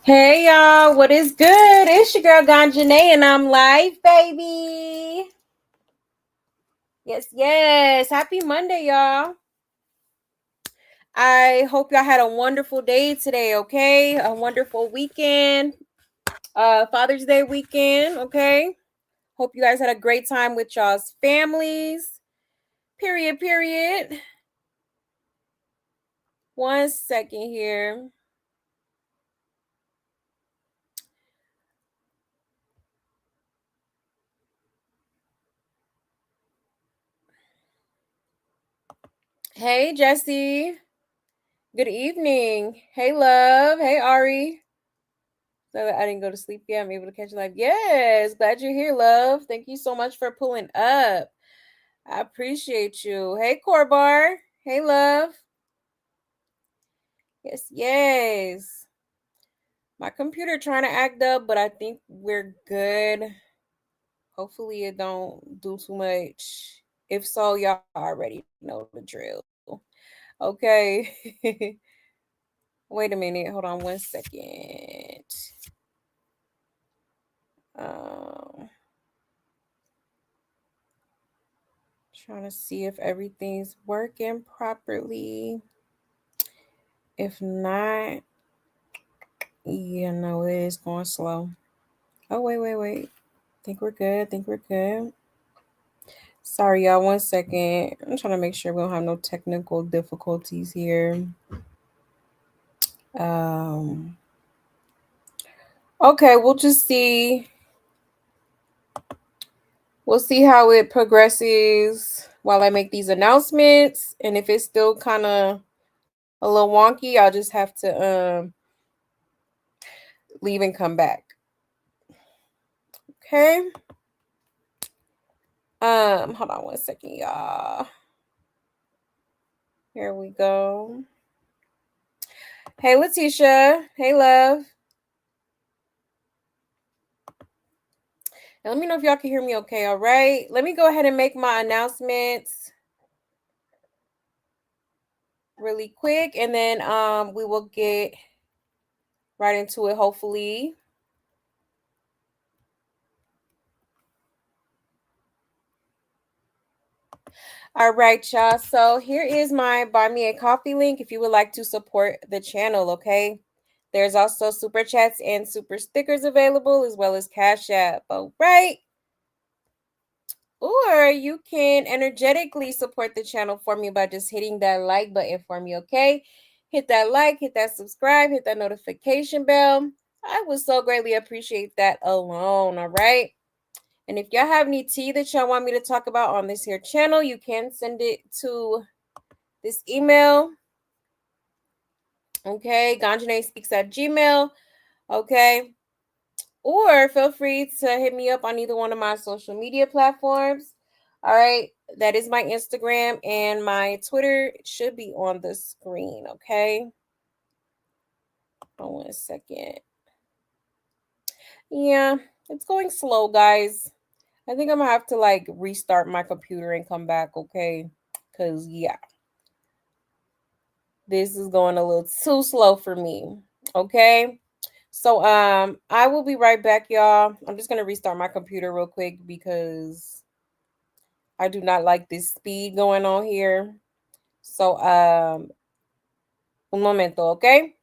Hey y'all, what is good? It's your girl Ganjanae and I'm live, baby. Yes, yes. Happy Monday, y'all. I hope y'all had a wonderful day today, okay? A wonderful weekend. Father's Day weekend, okay? Hope you guys had a great time with y'all's families. Period, period. One second here. Hey, Jesse. Good evening. Hey, love. Hey, Ari. So I didn't go to sleep yet. I'm able to catch live. Yes, glad you're here, love. Thank you so much for pulling up. I appreciate you. Hey, Corbar. Hey, love. Yes, yes. My computer trying to act up, but I think we're good. Hopefully, it don't do too much. If so, y'all already know the drill. Okay. Wait a minute. Hold on one second. Um. Trying to see if everything's working properly. If not, yeah, no, it is going slow. Oh, wait. Think we're good. Think we're good. Sorry, y'all. One second. I'm trying to make sure we don't have no technical difficulties here. Um. Okay, we'll just see. We'll see how it progresses while I make these announcements, and if it's still kind of a little wonky, I'll just have to leave and come back. Okay. Hold on one second, y'all. Here we go. Hey, Letitia. Hey, love. And let me know if y'all can hear me okay, all right? Let me go ahead and make my announcements really quick, and then we will get right into it, hopefully. All right, y'all. So here is my Buy Me a Coffee link if you would like to support the channel, okay? There's also super chats and super stickers available, as well as Cash App, all right? Or you can energetically support the channel for me by just hitting that like button for me, okay? Hit that like, hit that subscribe, hit that notification bell. I would so greatly appreciate that alone, all right? And if y'all have any tea that y'all want me to talk about on this here channel, you can send it to this email, okay? ganjanaspeaks@gmail, okay? Or feel free to hit me up on either one of my social media platforms. All right. That is my Instagram and my Twitter. It should be on the screen. Okay. Hold on a second. Yeah, it's going slow, guys. I think I'm gonna have to like restart my computer and come back, okay? Cause yeah, this is going a little too slow for me. Okay. So I will be right back, y'all. I'm just gonna restart my computer real quick because I do not like this speed going on here. So, un momento, okay?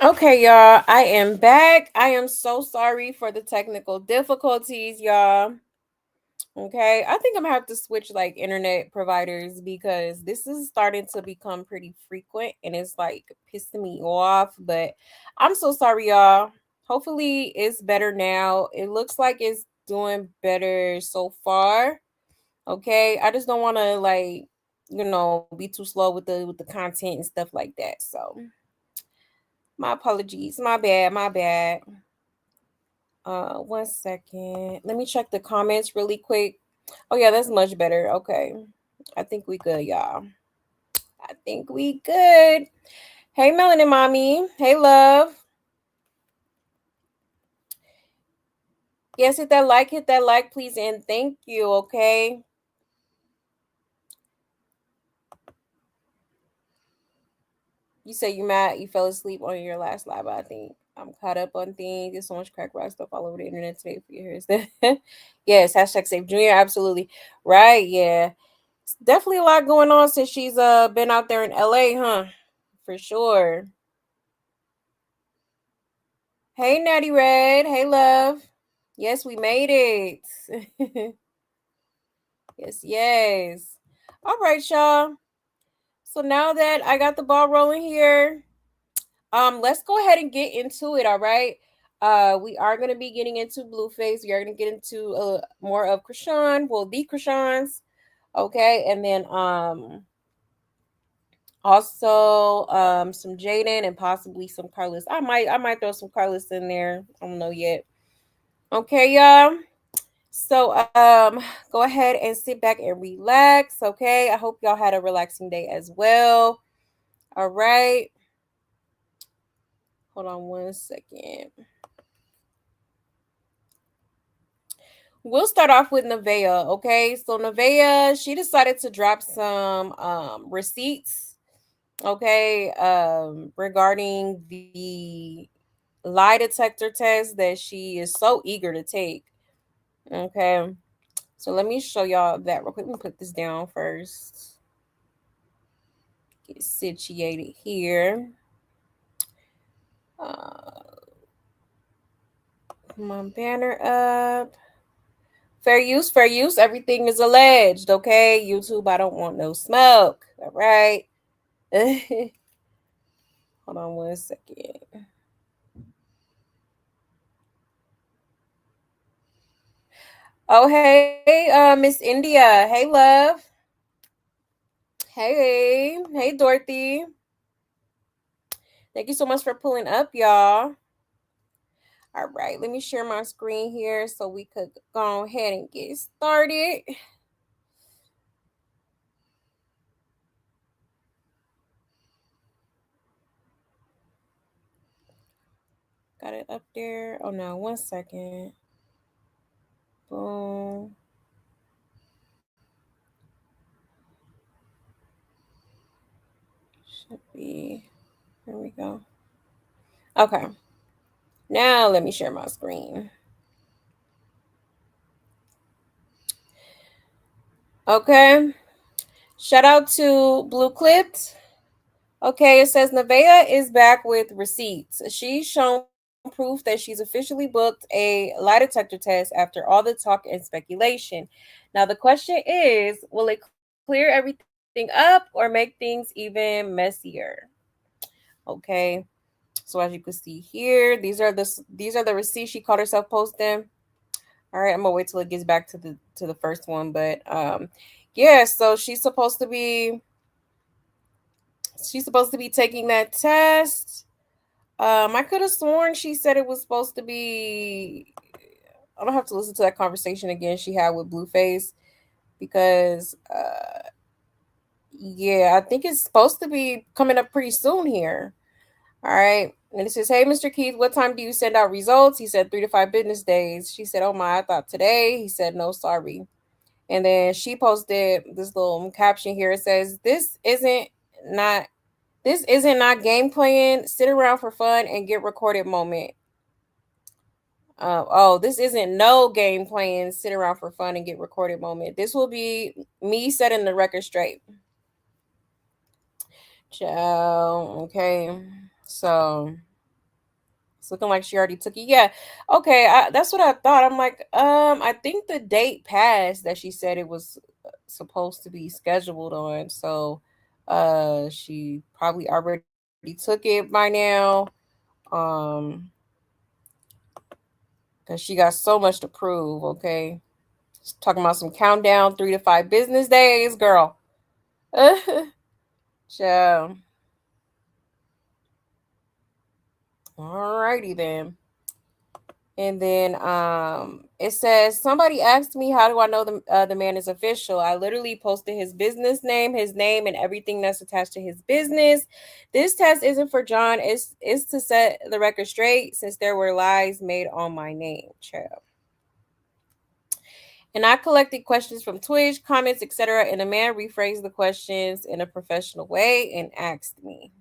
Okay, y'all, I am back. I am so sorry for the technical difficulties, y'all. Okay, I think I'm gonna have to switch like internet providers because this is starting to become pretty frequent and it's like pissing me off. But I'm so sorry, y'all. Hopefully, it's better now. It looks like it's doing better so far. Okay, I just don't want to like be too slow with the content and stuff like that. So my apologies. My bad. My bad. 1 second. Let me check the comments really quick. Oh yeah, that's much better. Okay. I think we good, y'all. I think we good. Hey Melanin Mommy. Hey love. Yes, hit that like, please, and thank you, okay? You say you mad you fell asleep on your last live, but I think I'm caught up on things. There's so much crack rock stuff all over the internet today for your hair. Yes, hashtag save junior, absolutely. Right, yeah. It's definitely a lot going on since she's been out there in LA, huh? For sure. Hey Natty Red. Hey love. Yes, we made it. Yes, yes. All right, y'all. So now that I got the ball rolling here, let's go ahead and get into it, all right? We are gonna be getting into Blueface. We are gonna get into more of Chrisean, well, the Chriseans, okay, and then also some Jaden and possibly some Carlos. I might throw some Carlos in there. I don't know yet. Okay, y'all. So go ahead and sit back and relax, okay? I hope y'all had a relaxing day as well. All right. Hold on 1 second. We'll start off with Nevaeh, okay? So Nevaeh, she decided to drop some receipts, okay, regarding the lie detector test that she is so eager to take. Okay. So let me show y'all that real quick. Let me put this down first. Get situated here. Come on, banner up. Fair use, fair use. Everything is alleged, okay? YouTube, I don't want no smoke. All right. Hold on 1 second. Oh, hey, Miss India. Hey, love. Hey, hey, Dorothy. Thank you so much for pulling up, y'all. All right, let me share my screen here so we could go ahead and get started. Got it up there. Oh no, 1 second. Boom. Should be. There we go. Okay. Now let me share my screen. Okay. Shout out to Blue Clipped. Okay, it says Nevaeh is back with receipts. She's shown proof that she's officially booked a lie detector test after all the talk and speculation. Now, the question is, will it clear everything up or make things even messier? Okay. So as you can see here, these are the receipts she caught herself posting. All right, I'm gonna wait till it gets back to the first one, but yeah, so she's supposed to be taking that test. I could have sworn she said it was supposed to be. I'm gonna have to listen to that conversation again she had with Blueface because, yeah, I think it's supposed to be coming up pretty soon here. All right. And it says, "Hey, Mr. Keith, what time do you send out results?" He said 3 to 5 business days. She said, "Oh my, I thought today." He said, "No, sorry." And then she posted this little caption here. It says, not this isn't not game playing. Sit around for fun and get recorded moment. Oh, this isn't no game playing. Sit around for fun and get recorded moment. This will be me setting the record straight. Ciao. Okay. So It's looking like she already took it. Yeah. Okay, that's what I thought. I'm like, I think the date passed that she said it was supposed to be scheduled on. So, she probably already took it by now. Um, because she got so much to prove. Okay, she's talking about some countdown 3 to 5 business days, girl. Ciao. Alrighty then. And then it says somebody asked me how do I know the man is official. I literally posted his business name, his name, and everything that's attached to his business. This test isn't for John. It's to set the record straight since there were lies made on my name, child. And I collected questions from Twitch, comments, etc. And the man rephrased the questions in a professional way and asked me.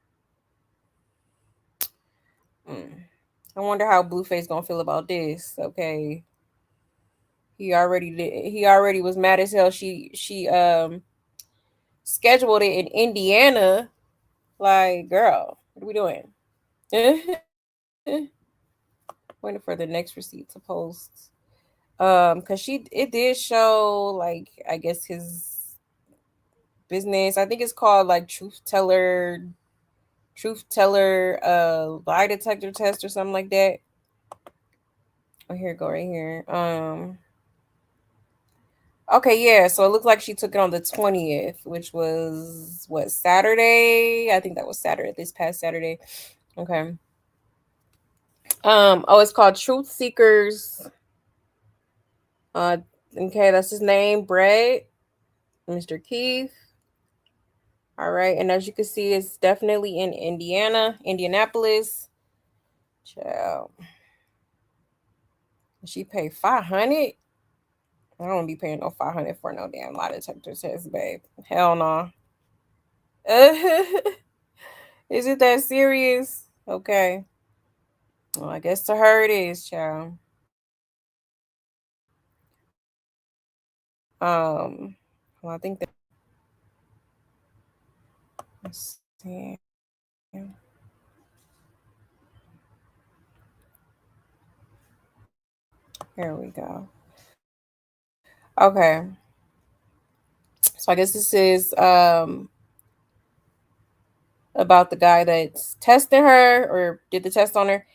Mm. I wonder how Blueface gonna feel about this. Okay, he already did. He already was mad as hell. She scheduled it in Indiana. Like, girl, what are we doing? Waiting for the next receipt to post. Cause it did show like I guess his business. I think it's called like Truth Teller lie detector test or something like that. Oh, here it go right here. Okay, yeah. So it looked like she took it on the 20th, which was what, Saturday? I think that was Saturday, this past Saturday. Okay. Oh, it's called Truth Seekers. Uh okay, that's his name, Brett, Mr. Keith. All right, and as you can see, it's definitely in Indianapolis. Child. She paid 500. I don't be paying no 500 for no damn lie detector test, babe. Hell no. Is it that serious? Okay. Well, I guess to her it is, child. Well, I think that. Let's see. Here we go. Okay. So I guess this is about the guy that's testing her or did the test on her.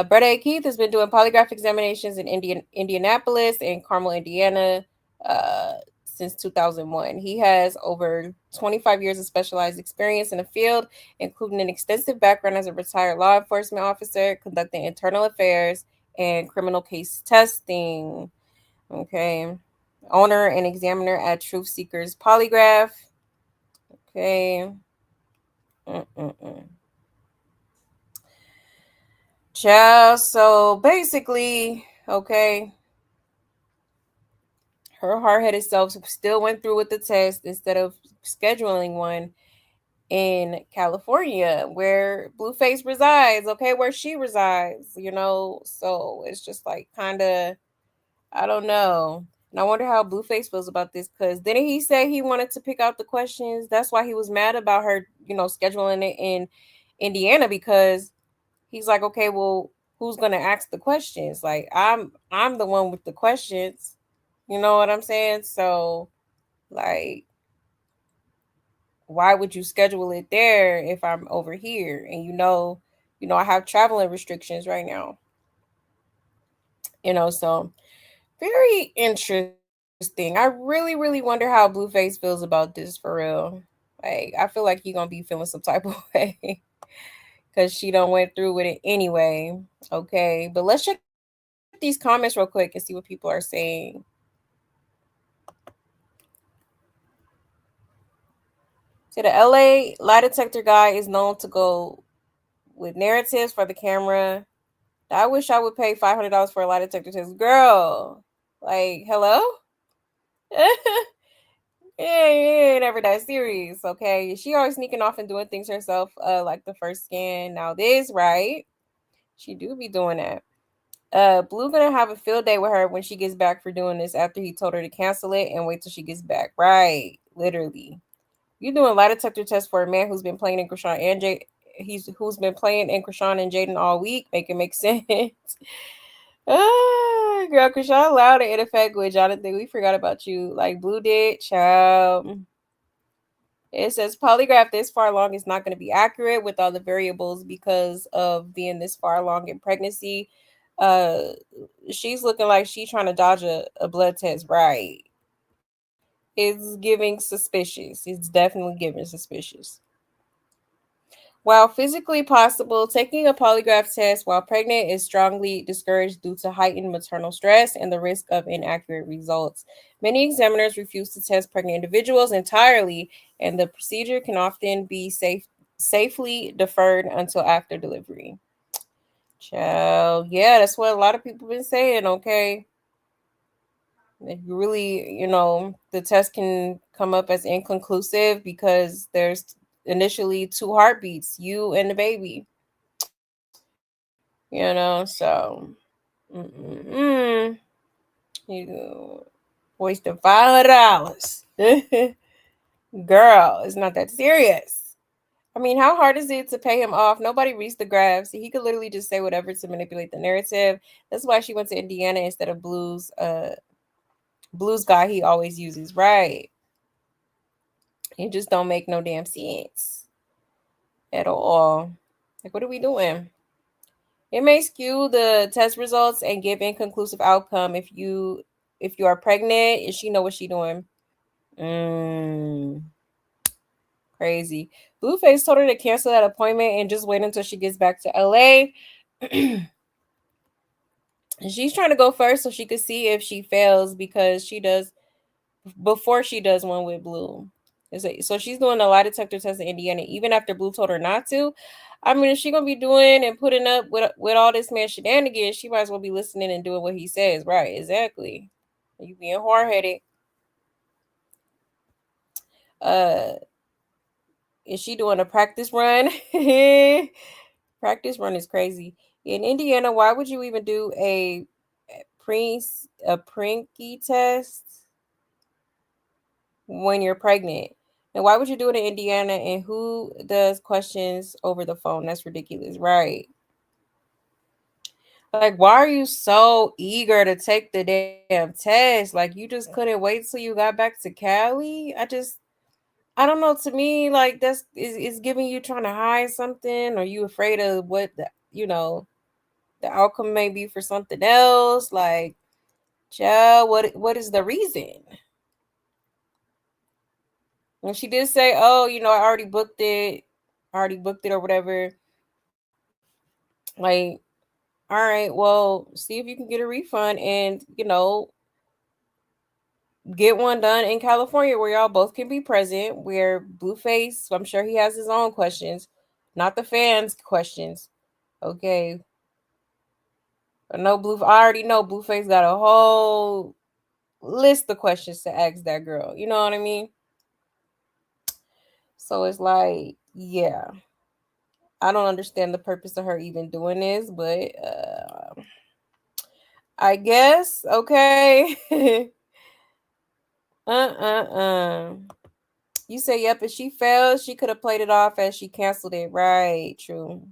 Brett A. Keith has been doing polygraph examinations in Indianapolis and Carmel, Indiana, uh, since 2001. He has over 25 years of specialized experience in the field, including an extensive background as a retired law enforcement officer, conducting internal affairs and criminal case testing. Okay. Owner and examiner at Truth Seekers Polygraph. Okay. Mm-mm-mm. Child, so basically, okay, her hard headed self still went through with the test instead of scheduling one in California where Blueface resides, okay, where she resides. So it's just like kind of, I don't know. And I wonder how Blueface feels about this because didn't he say he wanted to pick out the questions? That's why he was mad about her scheduling it in Indiana because he's like, okay, well, who's gonna ask the questions? Like, I'm the one with the questions. You know what I'm saying? So, like, why would you schedule it there if I'm over here? And I have traveling restrictions right now. So very interesting. I really, really wonder how Blueface feels about this for real. Like, I feel like he gonna be feeling some type of way because she don't went through with it anyway. Okay, but let's check these comments real quick and see what people are saying. So the LA lie detector guy is known to go with narratives for the camera. I wish I would pay $500 for a lie detector test, girl. Like, hello? Yeah, it ain't never that serious, okay? She always sneaking off and doing things herself, like the first scan. Now this, right? She do be doing that. Blue gonna have a field day with her when she gets back for doing this after he told her to cancel it and wait till she gets back. Right, literally. You doing lie detector test for a man who's been playing in Chrisean he's who's been playing in Chrisean and Jaden all week. Make sense. Girl, Chrisean loud and in effect with Jonathan. We forgot about you. Like Blue did, child. It says polygraph this far along is not going to be accurate with all the variables because of being this far along in pregnancy. Uh, she's looking like she's trying to dodge a blood test, right? It's giving suspicious. It's definitely giving suspicious. While physically possible, taking a polygraph test while pregnant is strongly discouraged due to heightened maternal stress and the risk of inaccurate results. Many examiners refuse to test pregnant individuals entirely, and the procedure can often be safely deferred until after delivery. Child, yeah, that's what a lot of people been saying. Okay, if you really, the test can come up as inconclusive because there's initially two heartbeats, you and the baby. So you wasting $500. Girl, it's not that serious. I mean, how hard is it to pay him off? Nobody reads the graphs. He could literally just say whatever to manipulate the narrative. That's why she went to Indiana instead of Blue's guy he always uses, right? It just don't make no damn sense at all. Like, what are we doing? It may skew the test results and give inconclusive outcome if you are pregnant and she know what she doing. Crazy. Blueface told her to cancel that appointment and just wait until she gets back to LA. She's trying to go first so she could see if she fails because she does before she does one with Blue. So she's doing a lie detector test in Indiana, even after Blue told her not to. I mean, if she gonna be doing and putting up with all this man shenanigans, she might as well be listening and doing what he says. Right? Exactly. You being hard headed. Uh, is she doing a practice run? Practice run is crazy. In Indiana, why would you even do a prinky test when you're pregnant? And why would you do it in Indiana? And who does questions over the phone? That's ridiculous, right? Like, why are you so eager to take the damn test? Like, you just couldn't wait till you got back to Cali? I don't know. To me, like that's is giving you trying to hide something, or you afraid of what the outcome may be for something else. Like, child, what is the reason? And she did say, "Oh, I already booked it or whatever." Like, all right, well, see if you can get a refund and get one done in California where y'all both can be present. Where Blueface, I'm sure he has his own questions, not the fans' questions. Okay, I already know Blueface got a whole list of questions to ask that girl. You know what I mean? So it's like, yeah, I don't understand the purpose of her even doing this, but I guess okay. uh. You say yep. If she failed, she could have played it off as she canceled it. Right? True.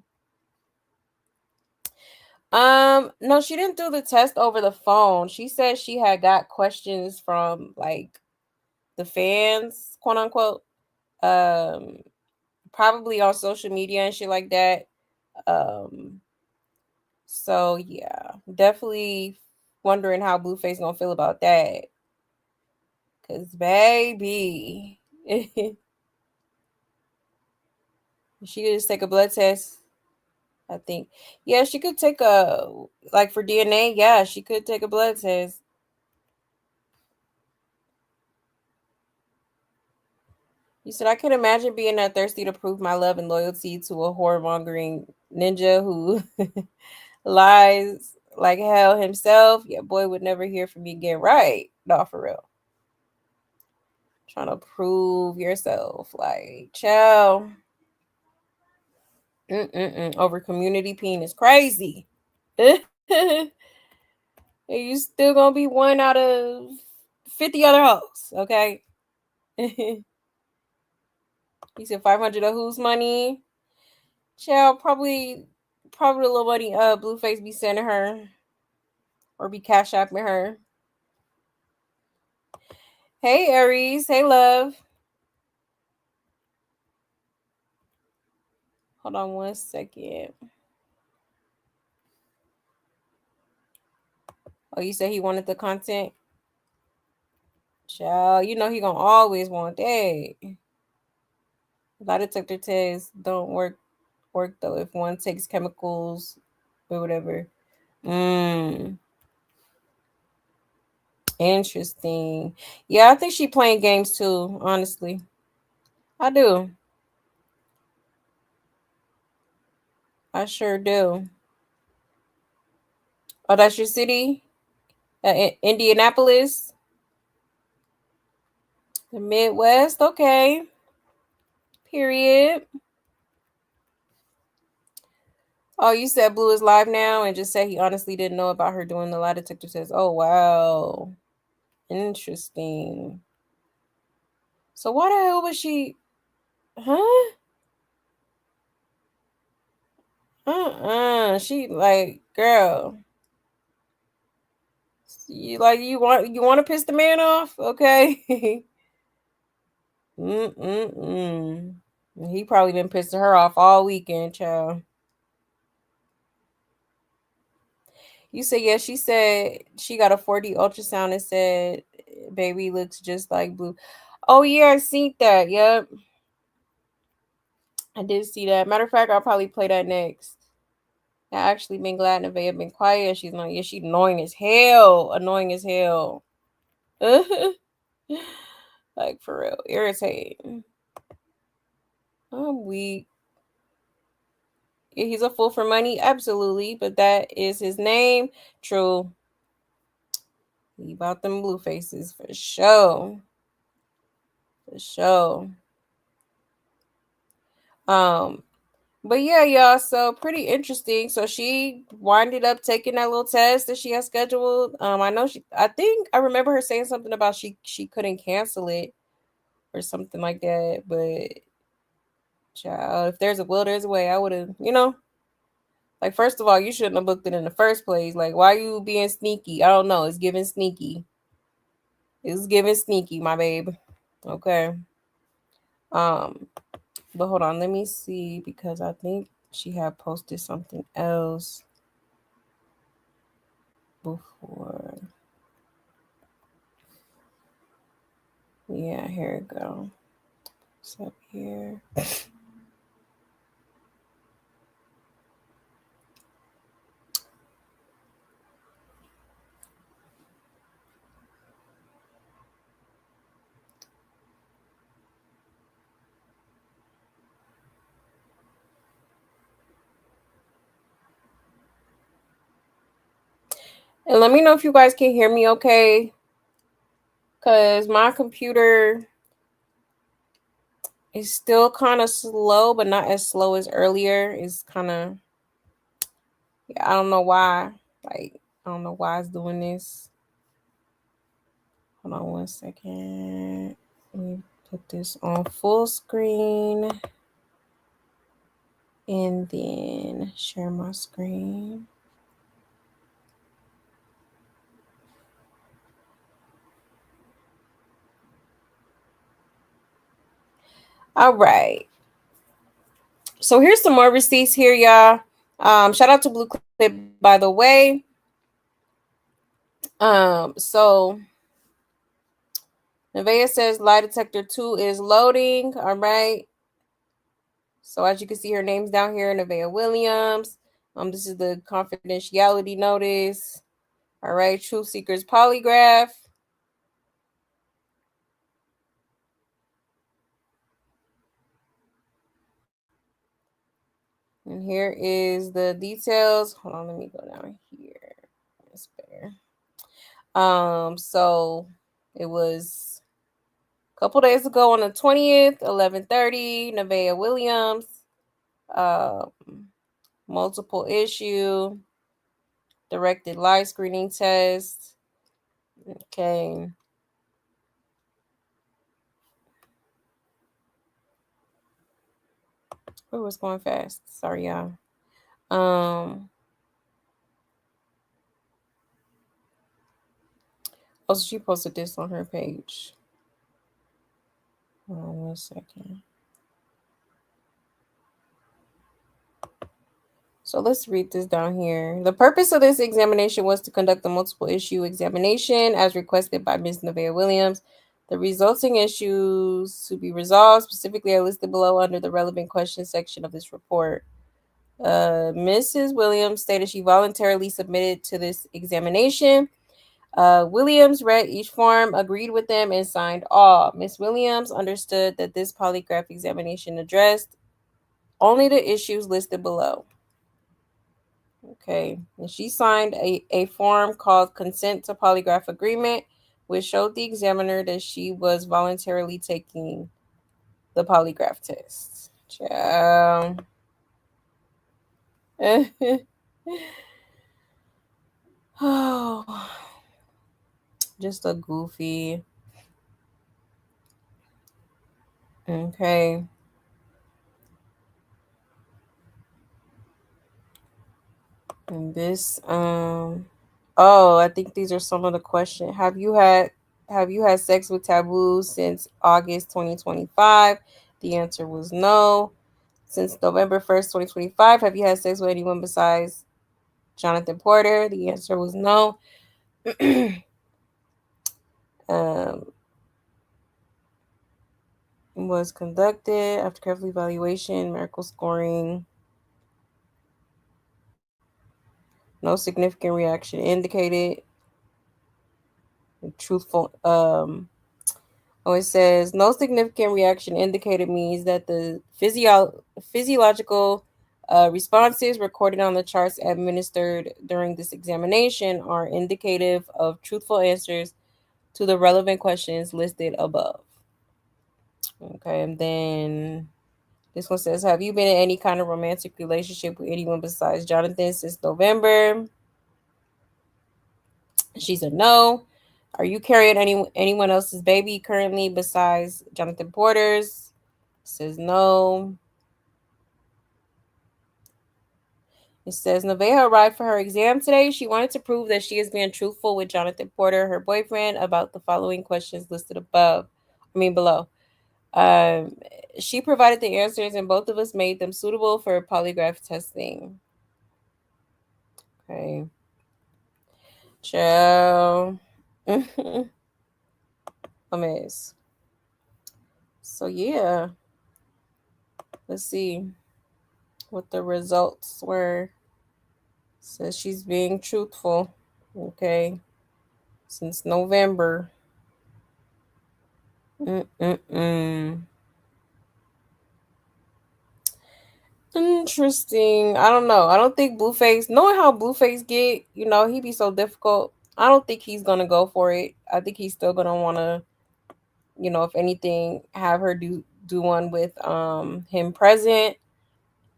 No, she didn't do the test over the phone. She said she had got questions from like the fans, quote unquote. Um, Probably on social media and shit like that. Um, so yeah, definitely wondering how Blueface gonna feel about that. Cause baby, she could just take a blood test. I think, yeah, she could take a like for DNA. Yeah, she could take a blood test. You said I can imagine being that thirsty to prove my love and loyalty to a whoremongering ninja who lies like hell himself. Yeah, boy would never hear from me again. Right? No, for real. Trying to prove yourself, like, child. Over community peen is crazy. And you still gonna be one out of 50 other hoes, okay? You said 500 of whose money? Child, probably the little money Blueface be sending her or be cash apping her. Hey Aries, hey love. Hold on 1 second. Oh, you said he wanted the content? Child, you know he gonna always want that. Lie detector tests don't work though if one takes chemicals or whatever. Interesting. Yeah, I think she playing games too, honestly. I do. I sure do. Oh, that's your city? Indianapolis? The Midwest? Okay. Period. Oh, you said Blue is live now and just said he honestly didn't know about her doing the lie detector test. Oh, wow. Interesting. So why the hell was she? Huh? She like, girl. You want to piss the man off? Okay. Mm-mm-mm. He probably been pissing her off all weekend, child. You said, yeah, she said she got a 4D ultrasound and said baby looks just like Blue. Oh, yeah, I seen that. Yep. I did see that. Matter of fact, I'll probably play that next. I actually been glad Nevaeh been quiet. She's like, yeah, she's annoying as hell. Annoying as hell. Like, for real. Irritating. I'm weak. Yeah, he's a fool for money, absolutely, but that is his name. True. He bought them blue faces for sure. For sure. Um, but yeah, y'all, so pretty interesting. So she winded up taking that little test that she had scheduled. I think I remember her saying something about she couldn't cancel it or something like that. But child, if there's a will, there's a way. I would have, like, first of all, you shouldn't have booked it in the first place. Like, why are you being sneaky? I don't know. It's giving sneaky. It's giving sneaky, my babe. Okay. Um, but hold on, let me see because I think she had posted something else before. Yeah, here we go. What's up here? And let me know if you guys can hear me okay. Because my computer is still kind of slow, but not as slow as earlier. It's kind of, yeah, I don't know why. Like, I don't know why it's doing this. Hold on 1 second. Let me put this on full screen and then share my screen. All right. So here's some more receipts here, y'all. Shout out to Blue Clip, by the way. So Nevaeh says lie detector 2 is loading. All right. So as you can see, her name's down here, Nevaeh Williams. This is the confidentiality notice. All right, Truth Seekers polygraph. And here is the details. Hold on, let me go down here. It's better. So it was a couple days ago on the 20th, 11:30, Nevaeh Williams, um, multiple issue, directed live screening test. Okay. Oh, it's going fast. Sorry, y'all. Um, oh, so she posted this on her page. Hold on 1 second. So let's read this down here. The purpose of this examination was to conduct a multiple issue examination as requested by Ms. Nevaeh Williams. The resulting issues to be resolved specifically are listed below under the relevant questions section of this report. Mrs. Williams stated she voluntarily submitted to this examination. Williams read each form, agreed with them, and signed all. Miss Williams understood that this polygraph examination addressed only the issues listed below. Okay, and she signed a form called Consent to Polygraph Agreement, which showed the examiner that she was voluntarily taking the polygraph test. Ciao. Oh, just a goofy. Okay. And this oh, I think these are some of the questions. Have you had sex with Taboo since August 2025? The answer was no. Since November 1st, 2025, have you had sex with anyone besides Jonathan Porter? The answer was no. um, was conducted after careful evaluation, miracle scoring, no significant reaction indicated. Truthful. Oh, it says no significant reaction indicated means that the physiological responses recorded on the charts administered during this examination are indicative of truthful answers to the relevant questions listed above. Okay, and then this one says, have you been in any kind of romantic relationship with anyone besides Jonathan since November? She said no. Are you carrying anyone else's baby currently besides Jonathan Porter's? Says no. It says Nevaeh arrived for her exam today. She wanted to prove that she is being truthful with Jonathan Porter, her boyfriend, about the following questions listed above. I mean below. Um, she provided the answers, and both of us made them suitable for polygraph testing. Okay. Ciao. A mess. So yeah, let's see what the results were. Says she's being truthful. Okay. Since November. Mm-mm-mm. Interesting. I don't know. I don't think Blueface, knowing how Blueface get, he be so difficult. I don't think he's gonna go for it. I think he's still gonna wanna, if anything, have her do one with him present,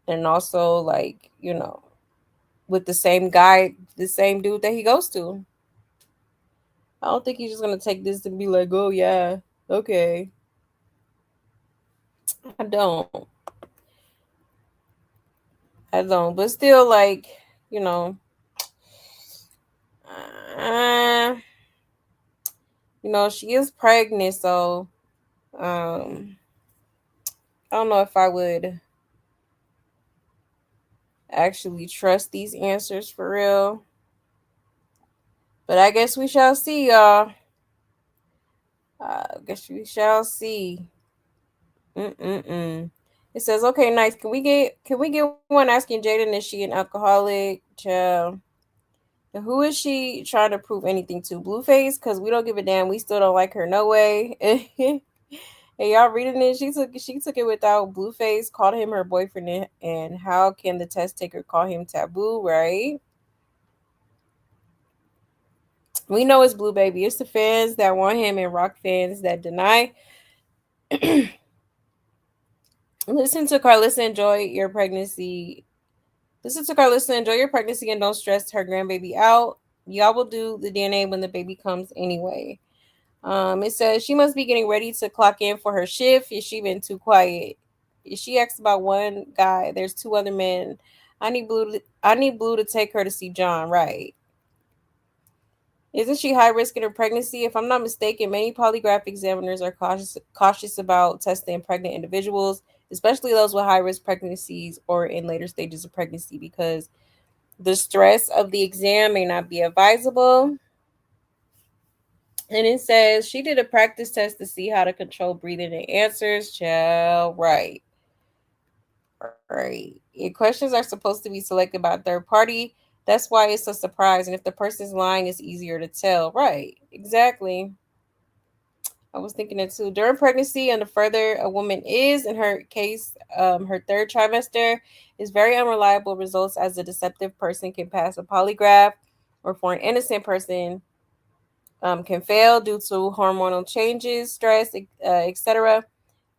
and also like, with the same guy, the same dude that he goes to. I don't think he's just gonna take this and be like, oh yeah, okay. I don't. I don't. But still, like, you know, uh, she is pregnant, so um, I don't know if I would actually trust these answers for real. But I guess we shall see, y'all. I guess we shall see. Mm-mm-mm. It says, okay, nice. Can we get one asking Jaden, is she an alcoholic? Child. Who is she trying to prove anything to? Blueface? Because we don't give a damn. We still don't like her. No way. Hey, y'all reading it? She took it without Blueface, called him her boyfriend, and how can the test taker call him taboo, right? We know it's Blue Baby. It's the fans that want him and rock fans that deny. Listen to Carlissa, enjoy your pregnancy. Listen to Carlissa, enjoy your pregnancy, and don't stress her grandbaby out. Y'all will do the DNA when the baby comes anyway. It says she must be getting ready to clock in for her shift. Is she been too quiet? She asked about one guy. There's two other men. I need Blue to take her to see John. Right? Isn't she high risk in her pregnancy? If I'm not mistaken, many polygraph examiners are cautious about testing pregnant individuals, especially those with high risk pregnancies or in later stages of pregnancy, because the stress of the exam may not be advisable. And it says she did a practice test to see how to control breathing and answers. Child, right. Right. Yeah, questions are supposed to be selected by a third party. That's why it's a surprise. And if the person's lying, it's easier to tell. Right. Exactly. I was thinking it too. During pregnancy, and the further a woman is, in her case, her third trimester, is very unreliable results as a deceptive person can pass a polygraph, or for an innocent person, can fail due to hormonal changes, stress, etc.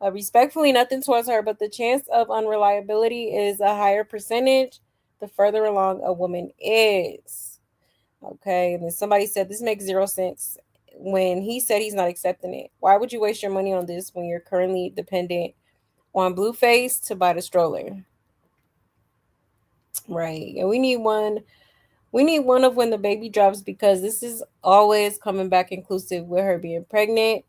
Respectfully, nothing towards her, but the chance of unreliability is a higher percentage the further along a woman is. Okay, and then somebody said this makes zero sense when he said he's not accepting it. Why would you waste your money on this when you're currently dependent on Blueface to buy the stroller? Right, and we need one. We need one of when the baby drops because this is always coming back inclusive with her being pregnant.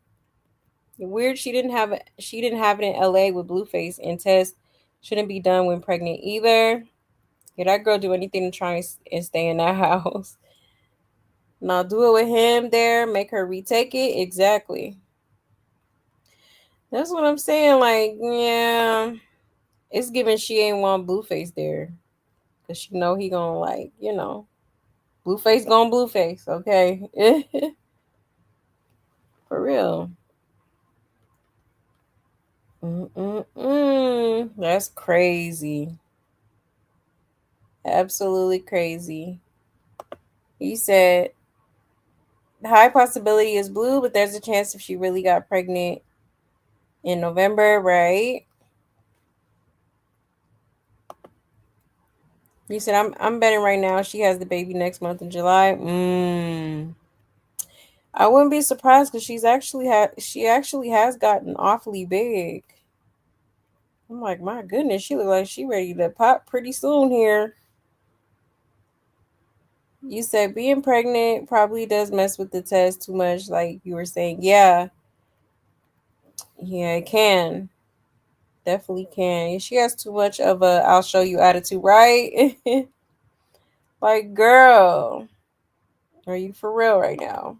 Weird she didn't have it in LA with Blueface, and test shouldn't be done when pregnant either. Yeah, that girl do anything to try and stay in that house. Now do it with him there, make her retake it. Exactly. That's what I'm saying. Like, yeah, it's given she ain't want Blueface there. Cause she know he gonna like, Blueface gonna Blueface, okay? For real. Mm-mm-mm. That's crazy. Absolutely crazy. He said the high possibility is Blue, but there's a chance if she really got pregnant in November, right? He said I'm betting right now she has the baby next month in July. I wouldn't be surprised because she actually has gotten awfully big. I'm like, my goodness, she look like she ready to pop pretty soon here. You said being pregnant probably does mess with the test too much, like you were saying. Yeah, yeah, it can. Definitely can. She has too much of a I'll show you attitude, right? Like, girl, are you for real right now?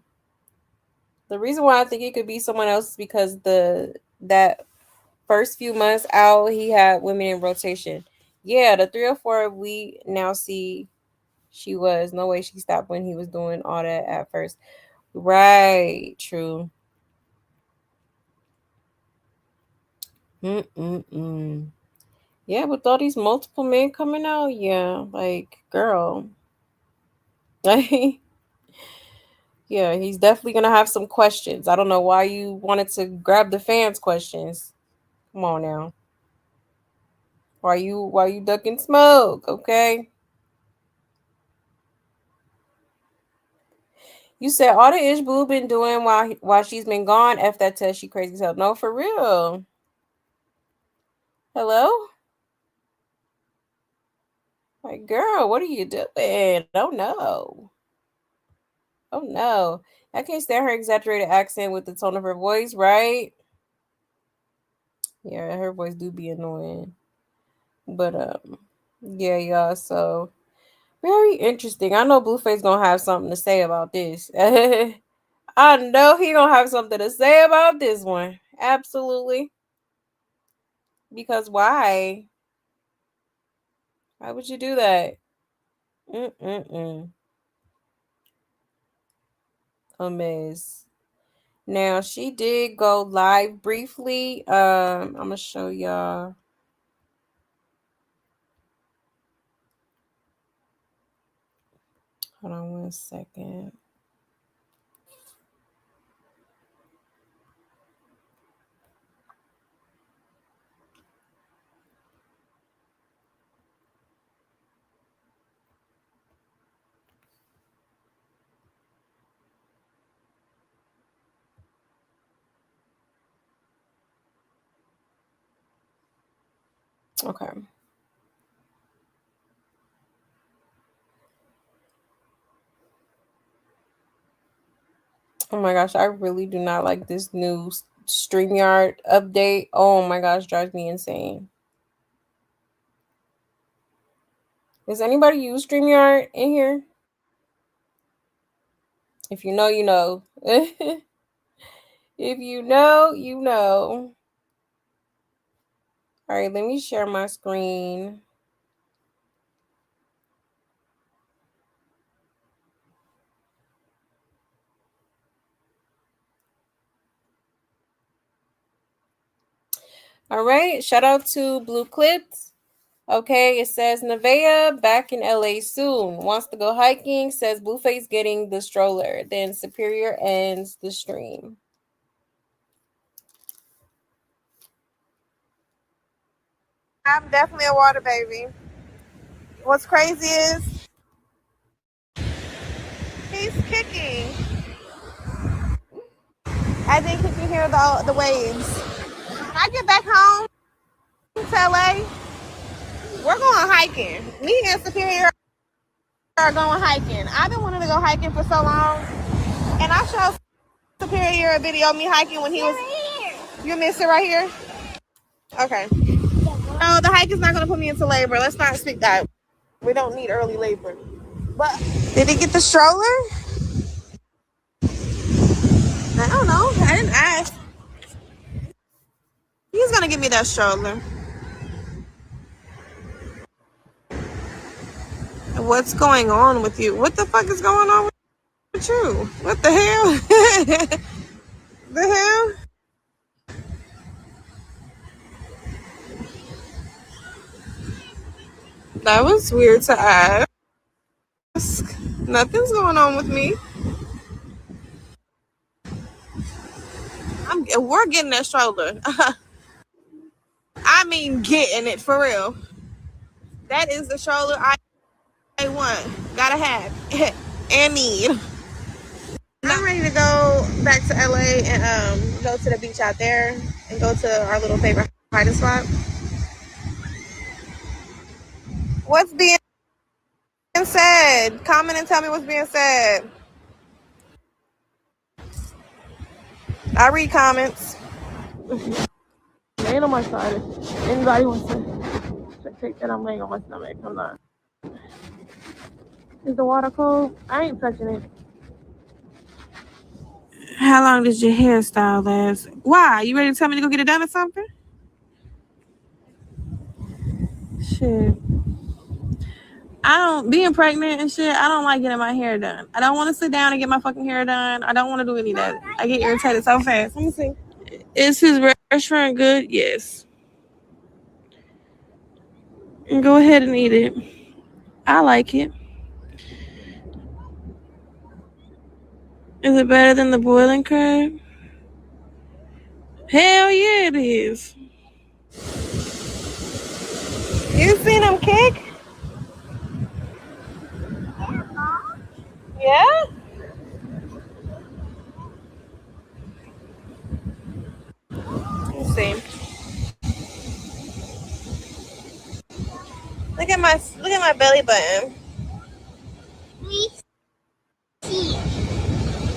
The reason why I think it could be someone else is because the that first few months out, he had women in rotation. Yeah, the 3 or 4 we now see she was. No way she stopped when he was doing all that at first. Right, true. Mm-mm-mm. Yeah, with all these multiple men coming out, yeah, like, girl. Like, yeah, he's definitely gonna have some questions. I don't know why you wanted to grab the fans' questions. Come on now. Why you ducking smoke, okay? You said all the ish Blue been doing while she's been gone. F that test, she crazy as hell. No, for real. Hello? Like, girl, what are you doing? Oh no. Oh no. I can't stand her exaggerated accent with the tone of her voice, right? Yeah, her voice do be annoying. But yeah, y'all, so very interesting. I know Blueface gonna have something to say about this. I know he gonna have something to say about this one. Absolutely. Because why? Why would you do that? Mm-mm-mm. A mess. Now she did go live briefly. I'm gonna show y'all. Hold on 1 second. Okay. Oh my gosh, I really do not like this new StreamYard update. Oh my gosh, drives me insane. Does anybody use StreamYard in here? If you know, you know. If you know, you know. All right, let me share my screen. All right, shout out to Blue Clips. Okay, it says Nevaeh back in LA soon. Wants to go hiking. Says Blueface getting the stroller. Then Superior ends the stream. I'm definitely a water baby. What's crazy is he's kicking. I think he can hear the waves. When I get back home to LA, we're going hiking. Me and Superior are going hiking. I've been wanting to go hiking for so long, and I showed Superior a video of me hiking when he was. You missed it right here. Okay. No, the hike is not going to put me into labor. Let's not speak that. We don't need early labor. But did he get the stroller? I don't know. I didn't ask. He's going to give me that stroller. What's going on with you? What the fuck is going on with you? What the hell? The hell? That was weird to ask. Nothing's going on with me. We're getting that stroller. I mean, getting it for real. That is the stroller I want, gotta have, and need. I'm ready to go back to LA and go to the beach out there and go to our little favorite hiding spot. What's being said? Comment and tell me what's being said. I read comments. Laying on my side. Anybody wants to take that? I'm laying on my stomach. I'm not. Is the water cold? I ain't touching it. How long does your hairstyle last? Why? You ready to tell me to go get it done or something? Shit. I don't, being pregnant and shit, I don't like getting my hair done. I don't want to sit down and get my fucking hair done. I don't want to do any of that. I get irritated so fast. Let me see. Is his restaurant good? Yes. And go ahead and eat it. I like it. Is it better than the boiling crab? Hell yeah, it is. You seen him kick? Yeah? Let's see. Look at my belly button. We see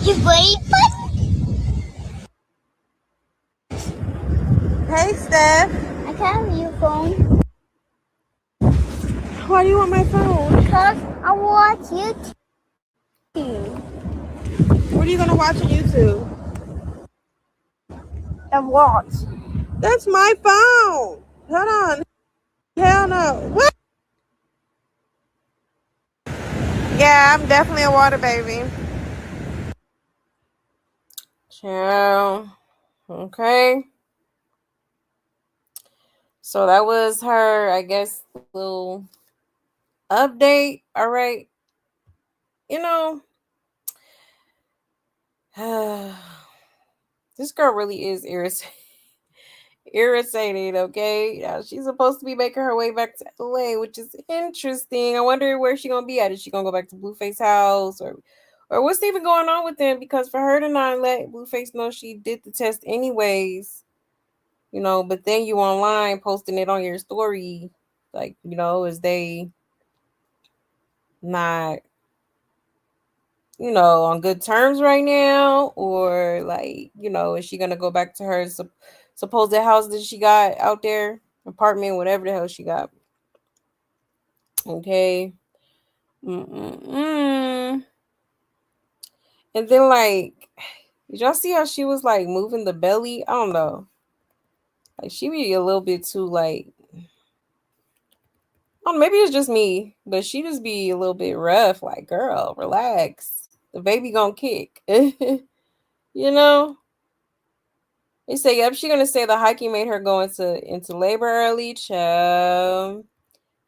your belly button. Hey, Steph. I can't have your phone. Why do you want my phone? Because I watch YouTube. What are you gonna watch on YouTube? And watch. That's my phone. Hold on. Hell no. What? Yeah, I'm definitely a water baby. Ciao. Okay. So that was her, I guess, little update. All right. You know, this girl really is irritated, okay? She's supposed to be making her way back to LA, which is interesting. I wonder where she's gonna be at. Is she gonna go back to Blueface house or what's even going on with them? Because for her to not let Blueface know she did the test anyways, But then you online posting it on your story, like, is they not, on good terms right now? Or like, is she gonna go back to her supposed house that she got out there, apartment, whatever the hell she got? Okay. Mm-mm-mm. And then like, did y'all see how she was like moving the belly? I don't know. Like she be a little bit too like, oh, maybe it's just me, but she just be a little bit rough. Like, girl, relax. The baby gonna kick. you know? They say, yep, she gonna say the hiking made her go into labor early. Child.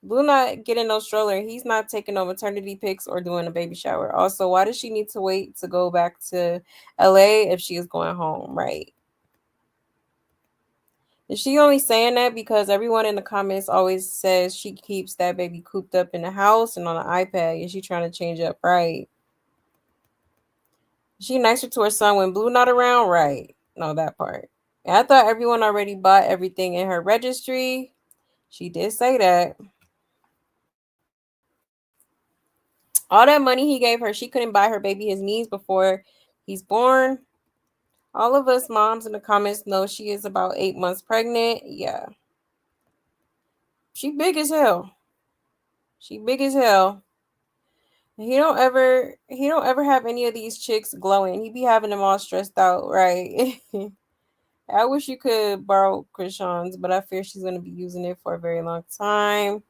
Blue not getting no stroller. He's not taking no maternity pics or doing a baby shower. Also, why does she need to wait to go back to LA if she is going home? Right. Is she only saying that because everyone in the comments always says she keeps that baby cooped up in the house and on an iPad? Is she trying to change up? Right. Is she nicer to her son when Blue not around? Right. No, that part. And I thought everyone already bought everything in her registry. She did say that. All that money he gave her, she couldn't buy her baby his needs before he's born. All of us moms in the comments know she is about 8 months pregnant. Yeah. She big as hell. She big as hell. He don't ever have any of these chicks glowing. He be having them all stressed out, right? I wish you could borrow Chrisean's, but I fear she's gonna be using it for a very long time.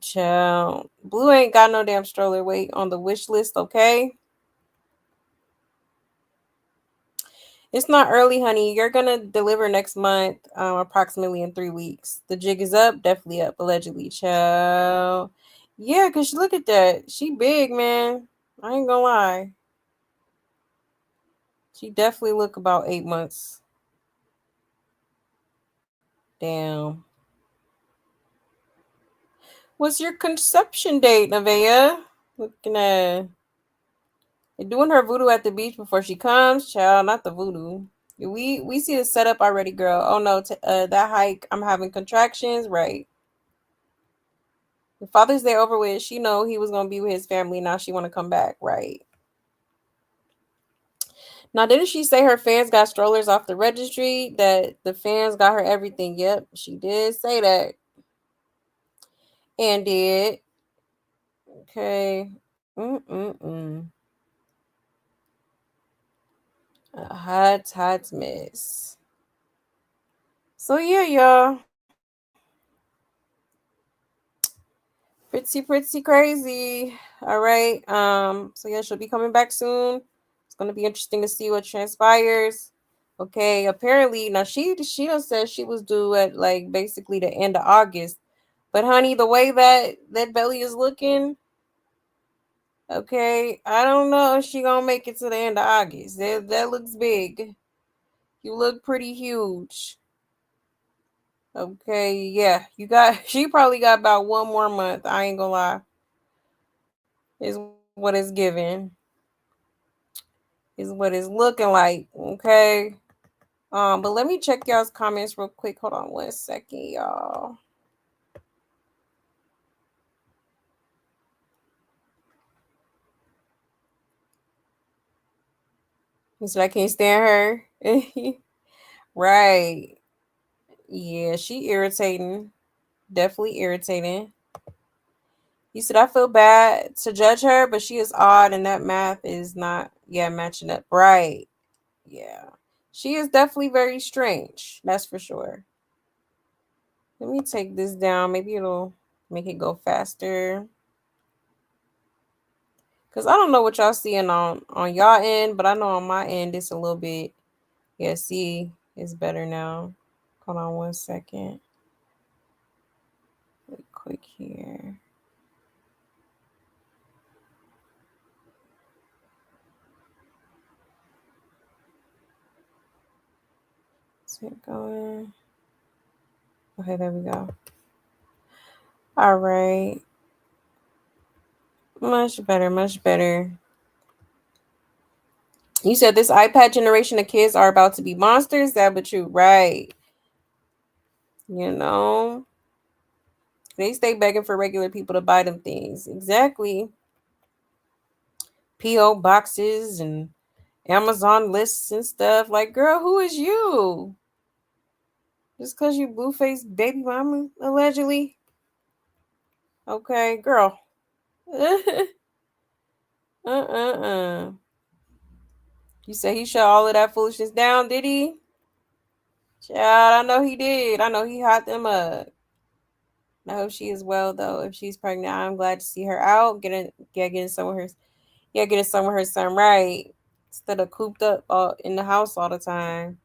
Child. Blue ain't got no damn stroller. Wait on the wish list, okay? It's not early, honey. You're gonna deliver next month, approximately in 3 weeks. The jig is up, definitely up, allegedly, child. Yeah, cause look at that. She big, man. I ain't gonna lie. She definitely look about 8 months. Damn. What's your conception date, Nevaeh? Looking at doing her voodoo at the beach before she comes, child. Not the voodoo. We see the setup already, girl. Oh no, that hike. I'm having contractions. Right. The Father's Day over with. She know he was gonna be with his family. Now she want to come back. Right. Now, didn't she say her fans got strollers off the registry? That the fans got her everything. Yep, she did say that. And did. Okay. Mm-mm-mm. A hot mess. So yeah, y'all. Pretty crazy. All right. So yeah, she'll be coming back soon. It's gonna be interesting to see what transpires. Okay, apparently now she done said she was due at like basically the end of August. But honey, the way that belly is looking, okay, I don't know if she gonna make it to the end of August. That looks big. You look pretty huge. Okay, yeah, you got she probably got about 1 more month. I ain't gonna lie. Is what it's giving. Is what it's looking like. Okay. But let me check y'all's comments real quick. Hold on 1 second, y'all. He said I can't stand her. Right. Yeah, she irritating. Definitely irritating. He said I feel bad to judge her, but she is odd and that math is not matching up. Right. Yeah. She is definitely very strange. That's for sure. Let me take this down. Maybe it'll make it go faster. Cause I don't know what y'all seeing on y'all end, but I know on my end it's a little bit. Yeah, see, it's better now. Hold on 1 second. Really quick here. Is it going? Okay, there we go. All right. Much better, much better. You said this iPad generation of kids are about to be monsters. That but you right. You know, they stay begging for regular people to buy them things. Exactly. PO boxes and Amazon lists and stuff. Like, girl, who is you? Just because you Blueface baby mama, allegedly? Okay, girl. uh. You said he shut all of that foolishness down, did he? Child, I know he did. I know he hot them up. I hope she is well though. If she's pregnant, I'm glad to see her out, getting some of her, getting some of her son right instead of cooped up in the house all the time.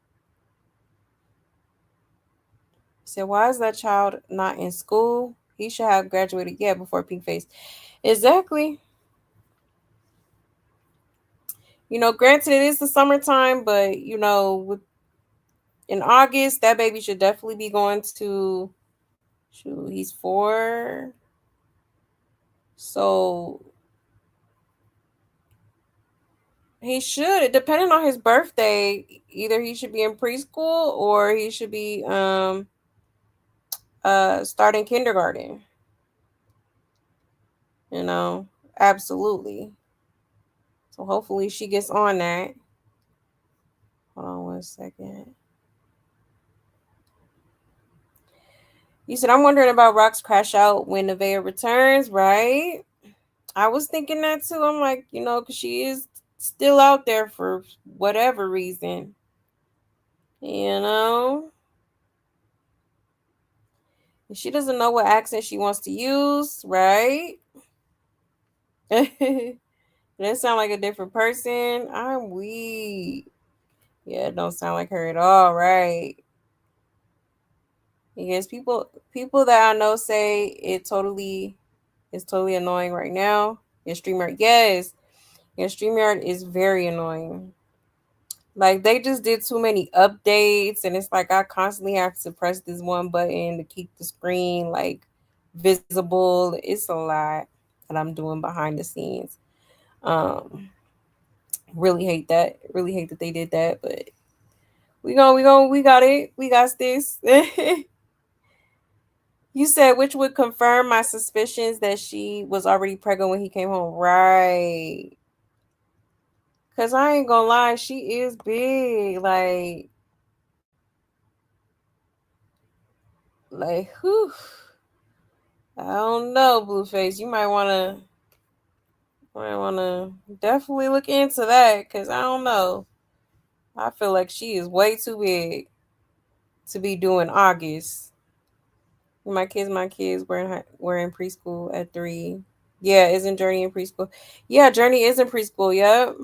He said, "Why is that child not in school? He should have graduated yet before Pink Face." Exactly. Granted it is the summertime, but in August that baby should definitely be going to. Shoot, he's 4, so he should, depending on his birthday, either he should be in preschool or he should be starting kindergarten. You know, absolutely. So hopefully she gets on that. Hold on 1 second. You said I'm wondering about Rock's crash out when Nevaeh returns, right? I was thinking that too. I'm like, because she is still out there for whatever reason. You know, she doesn't know what accent she wants to use, right? That sound like a different person. I'm weak. Yeah, it don't sound like her at all, right? Because people that I know say it's totally annoying right now. Your StreamYard, yes, your StreamYard is very annoying. Like they just did too many updates, and it's like I constantly have to press this one button to keep the screen like visible. It's a lot that I'm doing behind the scenes. Um, really hate that. Really hate that they did that, but we got it. We got this. You said which would confirm my suspicions that she was already pregnant when he came home, right? Cause I ain't gonna lie, she is big. Whew. I don't know, Blueface. You might wanna definitely look into that. Cause I don't know. I feel like she is way too big to be doing August. My kids were in preschool at 3. Yeah, isn't Journey in preschool? Yeah, Journey is in preschool. Yep.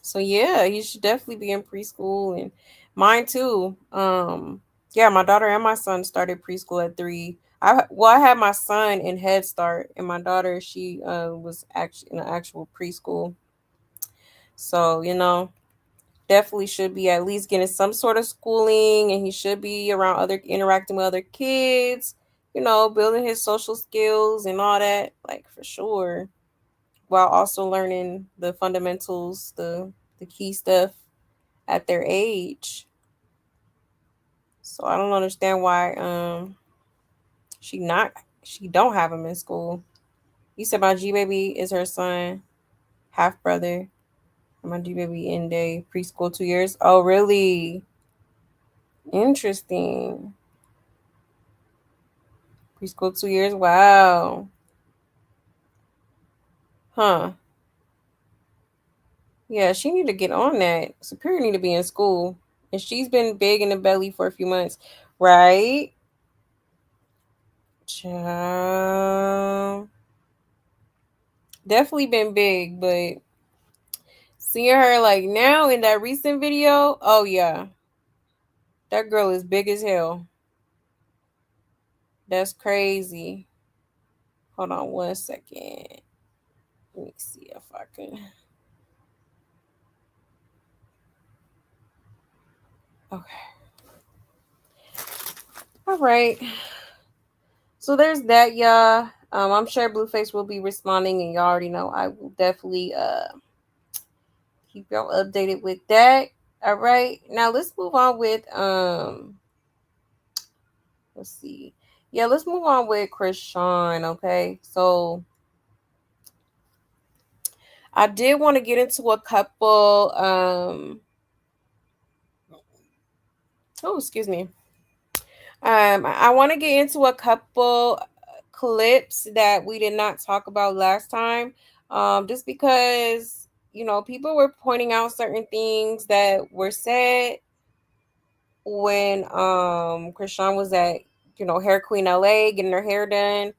So yeah, he should definitely be in preschool and mine too. Yeah, my daughter and my son started preschool at 3. I had my son in Head Start and my daughter she was actually in an actual preschool. So, definitely should be at least getting some sort of schooling and he should be around other interacting with other kids, building his social skills and all that, like for sure. While also learning the fundamentals, the key stuff at their age. So I don't understand why she not she don't have him in school. You said my G baby is her son, half brother. And my G baby in day preschool 2 years. Oh really? Interesting. Preschool 2 years. Wow. Huh. Yeah, she need to get on that. Superior need to be in school. And she's been big in the belly for a few months. Right? Child. Definitely been big, but seeing her like now in that recent video, oh yeah, that girl is big as hell. That's crazy. Hold on 1 second. Let me see if I can. Okay. All right. So there's that, y'all. I'm sure Blueface will be responding, and y'all already know I will definitely keep y'all updated with that. All right, now let's move on with let's see, yeah, let's move on with Chrisean. Okay, so I did want to get into a couple oh, excuse me. I want to get into a couple clips that we did not talk about last time. Just because, people were pointing out certain things that were said when Chrisean was at, Hair Queen LA getting her hair done.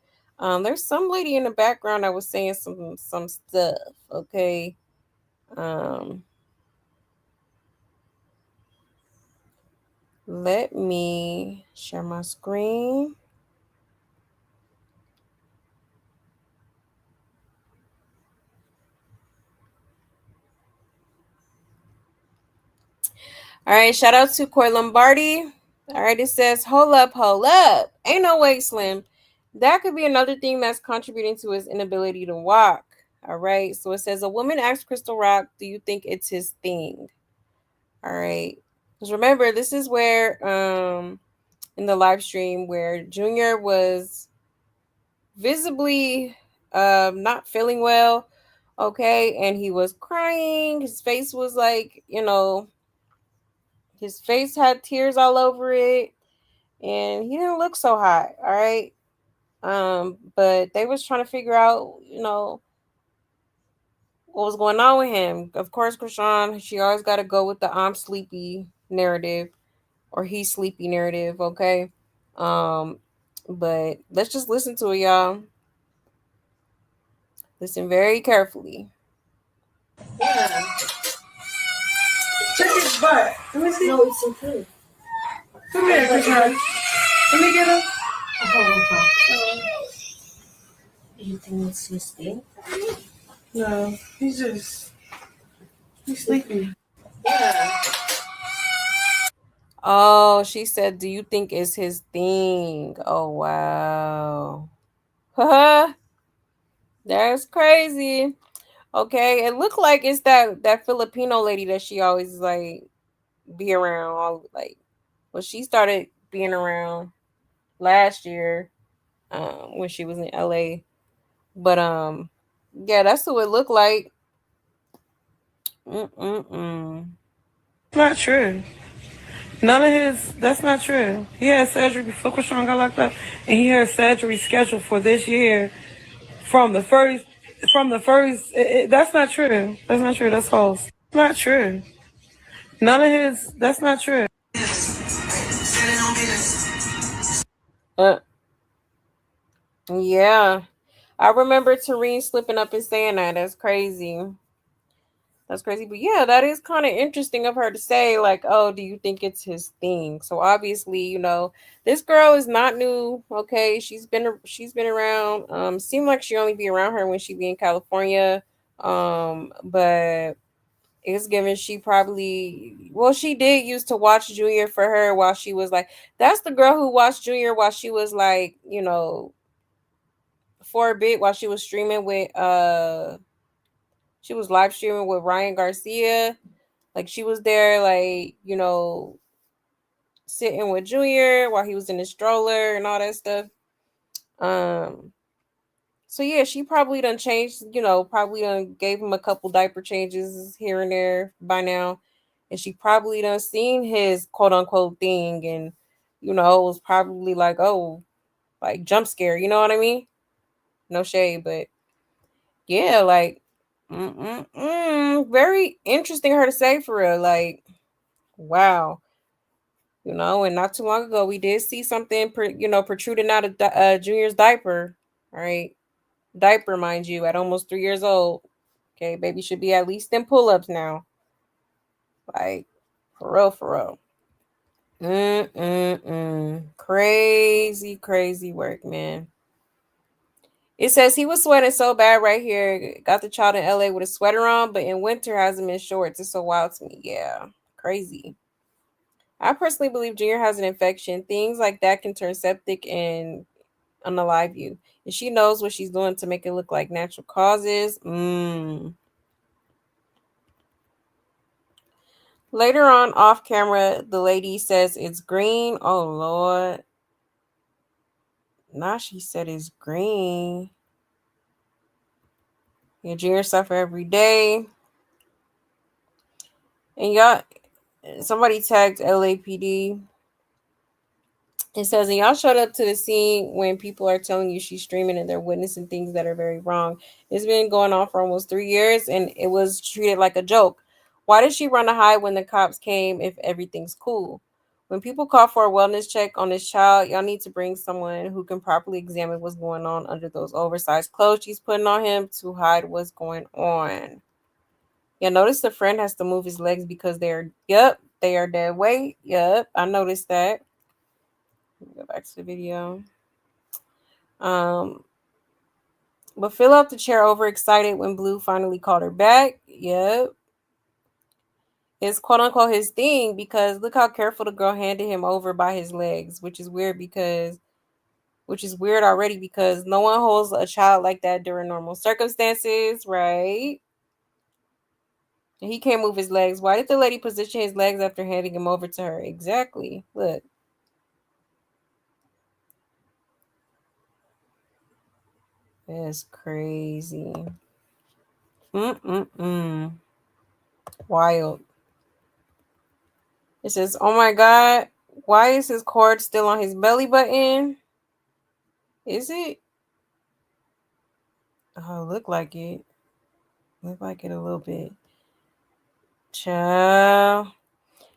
There's some lady in the background that was saying some stuff, okay? Um Let me share my screen. All right, shout out to Coy Lombardi. All right, it says, hold up. Ain't no way, Slim. That could be another thing that's contributing to his inability to walk. All right, so it says, a woman asked Crystal Rock, do you think it's his thing? All right, because remember, this is where, in the live stream, where Junior was visibly not feeling well, okay, and he was crying. His face was like, his face had tears all over it, and he didn't look so hot. All right. But they was trying to figure out, what was going on with him. Of course, Chrisean, she always got to go with the I'm sleepy narrative or he's sleepy narrative. Okay. Um, but let's just listen to it, y'all. Listen very carefully. Yeah. Check his butt. Let me see. No, it's okay. Come here, Chrisean. Let me get him. Oh, okay. You think it's his thing? No, he's sleeping. Yeah. Oh, she said, do you think it's his thing? Oh, wow. That's crazy. Okay, it looked like it's that Filipino lady that she always like be around. All like, well, she started being around last year, when she was in LA. But yeah, that's what it looked like. Mm-mm-mm. Not true. None of his. That's not true. He had surgery before Chrisean got locked up, and he had surgery scheduled for this year. From the first, that's not true. That's not true. That's false. Not true. None of his. That's not true. Uh, yeah, I remember Tareen slipping up and saying that. That's crazy. That's crazy. But yeah, that is kind of interesting of her to say, like, oh, do you think it's his thing? So obviously, this girl is not new. Okay. She's been around. Seemed like she only be around her when she be in California. But it's given she probably, well, she did used to watch Junior for her while she was like, that's the girl who watched Junior while she was like, for a bit while she was streaming with she was live streaming with Ryan Garcia. Like she was there, like, sitting with Junior while he was in his stroller and all that stuff. Um, so yeah, she probably done changed, probably done gave him a couple diaper changes here and there by now. And she probably done seen his quote unquote thing and, it was probably like, oh, like jump scare, you know what I mean? No shade, but yeah, like very interesting her to say for real. Like, wow. And not too long ago, we did see something, protruding out of Junior's diaper. All right, diaper, mind you, at almost 3 years old. Okay, baby should be at least in pull-ups now. Like, for real, for real. Crazy, crazy work, man. It says he was sweating so bad right here. Got the child in LA with a sweater on, but in winter has him in shorts. It's so wild to me. Yeah, crazy. I personally believe Junior has an infection. Things like that can turn septic and unalive you. And she knows what she's doing to make it look like natural causes. Later on, off camera, the lady says it's green. Oh Lord. Now she said it's green. Your Junior suffer every day. And y'all, somebody tagged LAPD. It says, and y'all showed up to the scene when people are telling you she's streaming and they're witnessing things that are very wrong. It's been going on for almost 3 years and it was treated like a joke. Why did she run to hide when the cops came if everything's cool? When people call for a wellness check on this child, y'all need to bring someone who can properly examine what's going on under those oversized clothes she's putting on him to hide what's going on. Yeah, notice the friend has to move his legs because they are dead weight. Yep, I noticed that. Let me go back to the video. Um, but fill out the chair overexcited when Blue finally called her back. Yep. It's quote unquote his thing because look how careful the girl handed him over by his legs, which is weird already because no one holds a child like that during normal circumstances, right? And he can't move his legs. Why did the lady position his legs after handing him over to her? Exactly. Look. That's crazy. Mm-mm-mm. Wild. It says, oh my God, why is his cord still on his belly button? Is it? Oh, look like it. Look like it a little bit. Ciao.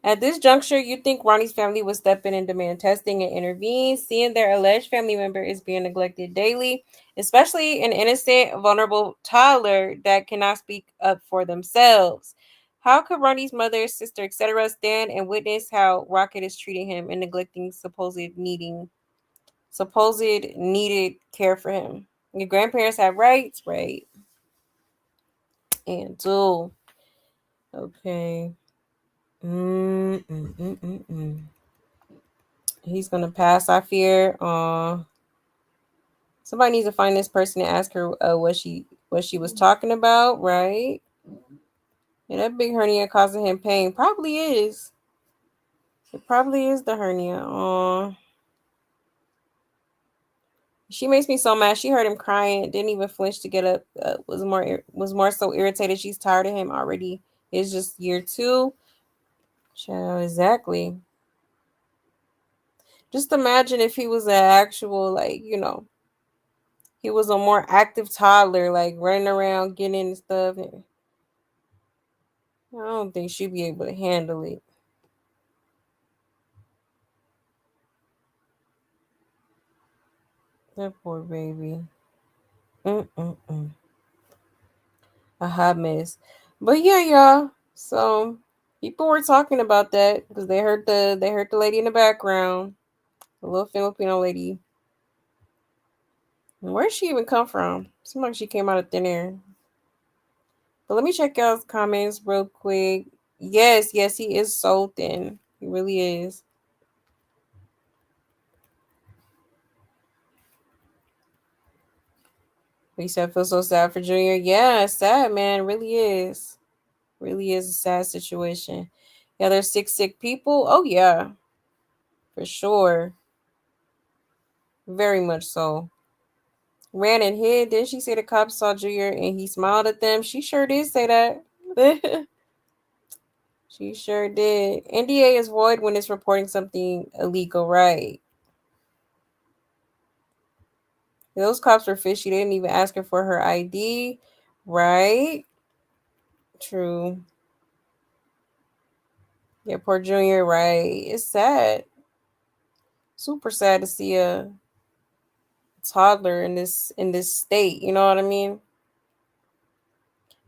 At this juncture, you think Ronnie's family would step in and demand testing and intervene, seeing their alleged family member is being neglected daily, especially an innocent, vulnerable toddler that cannot speak up for themselves. How could Ronnie's mother, sister, etc. stand and witness how Rocket is treating him and neglecting supposed needed care for him? Your grandparents have rights, right? And two. Okay. Mm, mm, mm, mm, mm. He's gonna pass, I fear. Somebody needs to find this person and ask her what she was talking about, right? And that big hernia causing him pain probably is. It probably is the hernia. She makes me so mad. She heard him crying, didn't even flinch to get up. Was more so irritated. She's tired of him already. It's just year two. Child, exactly. Just imagine if he was an actual he was a more active toddler, like running around, getting in stuff. I don't think she'd be able to handle it. That poor baby. Mm-mm-mm. A hot mess. But yeah, y'all. So people were talking about that because they heard the lady in the background, the little Filipino lady. And where did she even come from? Seemed like she came out of thin air. But let me check y'all's comments real quick. Yes, yes, he is so thin. He really is. He said, I feel so sad for Junior. Yeah, sad, man. Really is. Really is a sad situation. Yeah, there's six sick people. Oh, yeah, for sure. Very much so. Ran and hid. Didn't she say the cops saw Junior and he smiled at them? She sure did say that. She sure did. NDA is void when it's reporting something illegal, right? Those cops were fishy. They didn't even ask her for her ID, right? True. Yeah, poor Junior, right? It's sad. Super sad to see a toddler in this state. You know what I mean?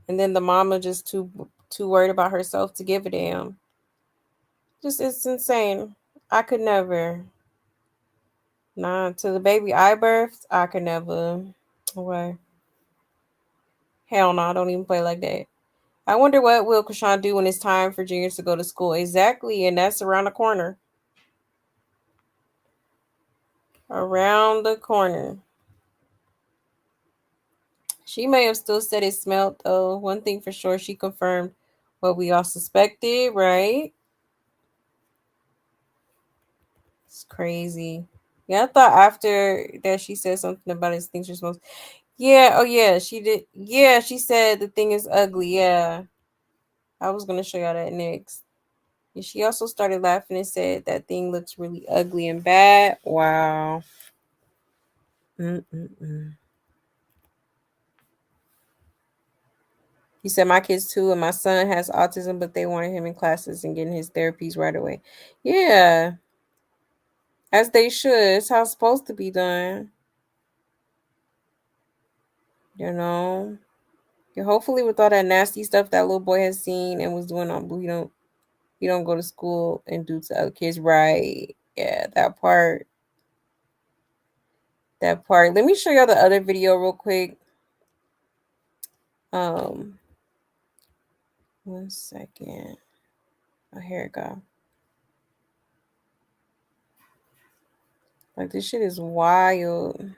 And then the mama just too worried about herself to give a damn. Just it's insane. I could never. Nah, to the baby I birthed, I could never. Why? Hell no, I don't even play like that. I wonder what will Krishan do when it's time for juniors to go to school. Exactly, and that's around the corner. Around the corner. She may have still said it smelled, though. One thing for sure, she confirmed what we all suspected, right? It's crazy. Yeah, I thought after that she said something about his things are supposed. Yeah, oh yeah, she did. Yeah, she said the thing is ugly. Yeah, I was gonna show y'all that next. And she also started laughing and said that thing looks really ugly and bad. Wow. Mm-mm-mm. He said my kids too, and my son has autism, but they wanted him in classes and getting his therapies right away. Yeah, as they should. It's how it's supposed to be done. You know. Yeah, hopefully, with all that nasty stuff that little boy has seen and was doing on Blue, you don't go to school and do to other kids. Right? Yeah, that part. That part. Let me show y'all the other video real quick. Um, 1 second. Oh, here it go. Like this shit is wild.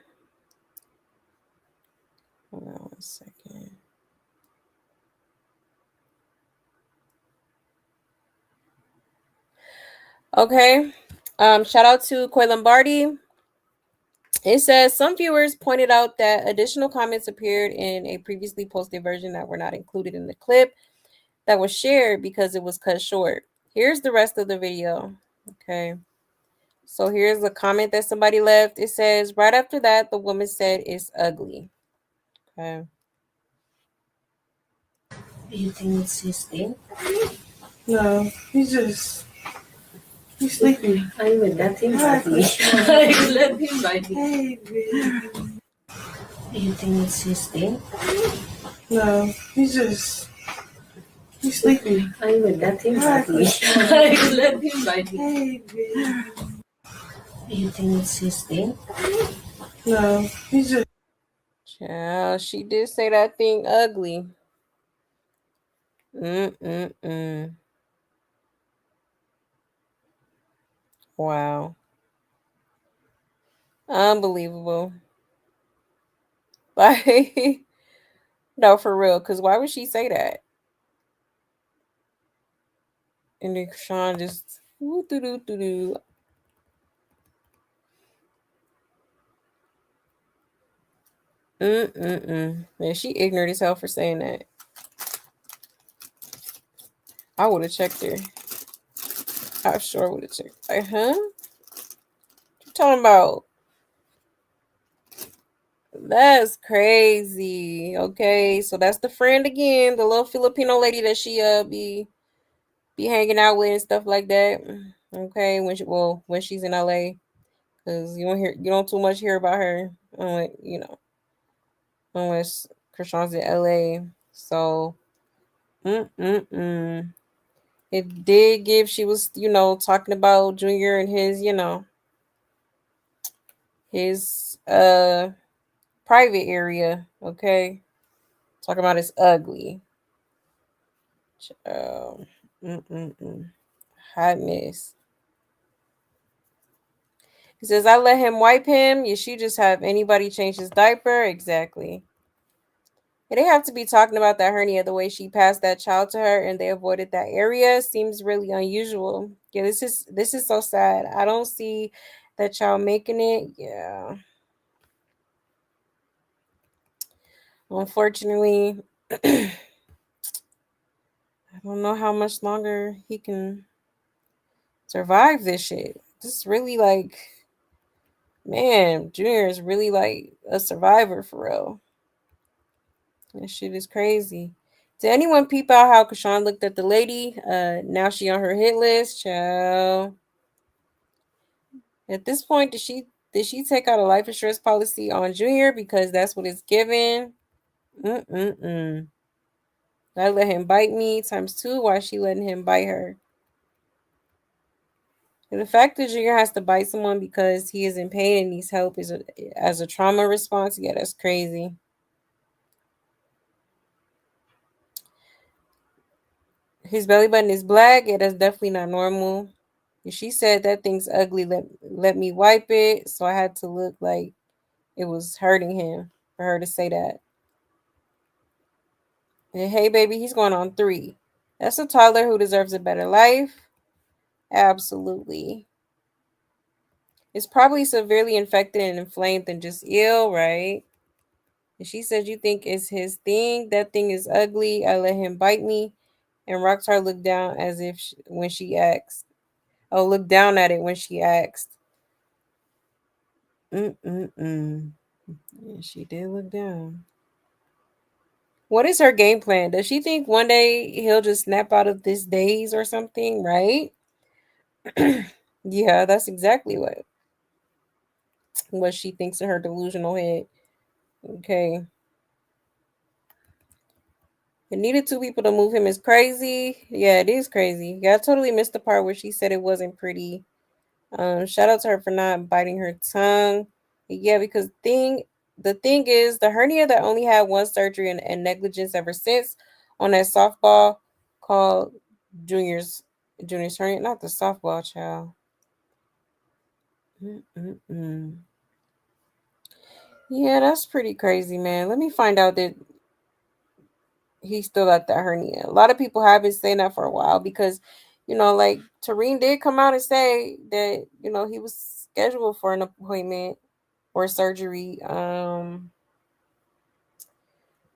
Hold on 1 second. Okay. Shout out to Quay Lombardi. It says some viewers pointed out that additional comments appeared in a previously posted version that were not included in the clip that was shared because it was cut short. Here's the rest of the video. Okay. So here's a comment that somebody left. It says, right after that, the woman said it's ugly. Okay. Do you think it's his thing? No, he's sleeping. I will let him bite me. I will let him bite me. Hey, baby. Do you think it's his thing? No, he's sleeping. I will let him bite me. I will let him bite me. Hey, baby. Do you think it's his thing? No, Child, she did say that thing ugly. Mm-mm-mm. Wow. Unbelievable. Like, no, for real. Because why would she say that? And then Sean just, woo doo doo doo doo. Mm-mm-mm. Man, she ignorant as hell for saying that. I would have checked her. I sure would have checked. Like, huh? What you talking about? That's crazy. Okay, so that's the friend again, the little Filipino lady that she be hanging out with and stuff like that. Okay, when she's in LA, because you don't too much hear about her, unless Krishan's in LA. So, mm. It did give. She was talking about Junior and his private area. Okay, talking about it's ugly. Um, mm. Hotness. He says, I let him wipe him. You should just have anybody change his diaper. Exactly. Yeah, they have to be talking about that hernia the way she passed that child to her and they avoided that area seems really unusual. Yeah, this is so sad. I don't see that child making it. Yeah. Unfortunately, I don't know how much longer he can survive this shit. This is really like, man, Junior is really like a survivor for real. This shit is crazy. Did anyone peep out how Kashawn looked at the lady? Now she on her hit list, child. At this point, did she take out a life insurance policy on Junior because that's what it's given? Mm. I let him bite me times two. Why is she letting him bite her? And the fact that Junior has to bite someone because he is in pain and needs help as a trauma response. Yeah, that's crazy. His belly button is black. Yeah, that's definitely not normal. And she said that thing's ugly. Let me wipe it. So I had to look like it was hurting him for her to say that. And hey, baby, he's going on 3. That's a toddler who deserves a better life. Absolutely. It's probably severely infected and inflamed and just ill, right? And she said, "You think it's his thing? That thing is ugly. I let him bite me." And Rockstar looked down as if when she asked. Oh, looked down at it when she asked. Mm-mm-mm. Yeah, she did look down. What is her game plan? Does she think one day he'll just snap out of this daze or something, right? Yeah, that's exactly what she thinks in her delusional head. Okay. It needed 2 people to move him is crazy. Yeah, it is crazy. Yeah, I totally missed the part where she said it wasn't pretty. Shout out to her for not biting her tongue. Yeah, because the thing is the hernia that only had one surgery and negligence ever since on that softball called Junior's Junior's hernia, not the softball child. Mm-mm-mm. Yeah, that's pretty crazy, man. Let me find out that he still got that hernia. A lot of people have been saying that for a while because, like Tareen did come out and say that, he was scheduled for an appointment or surgery.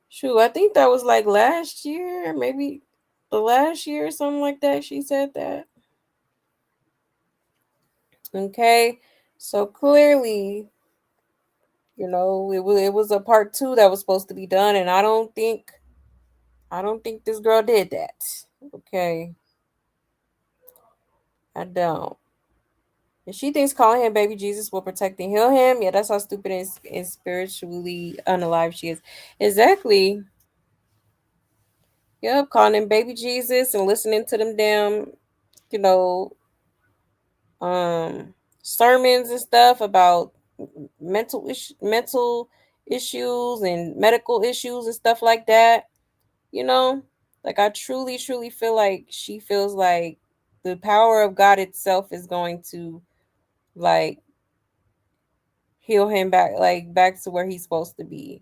Shoot, I think that was like last year, maybe the last year or something like that. She said that. Okay. So clearly, it was a part 2 that was supposed to be done, and I don't think this girl did that. Okay. I don't. And she thinks calling him baby Jesus will protect and heal him. Yeah, that's how stupid and spiritually unalive she is. Exactly. Yep, calling him baby Jesus and listening to them damn, you know, um, sermons and stuff about mental issues and medical issues and stuff like that. You know, like I truly, truly feel like she feels like the power of God itself is going to like heal him back, like back to where he's supposed to be.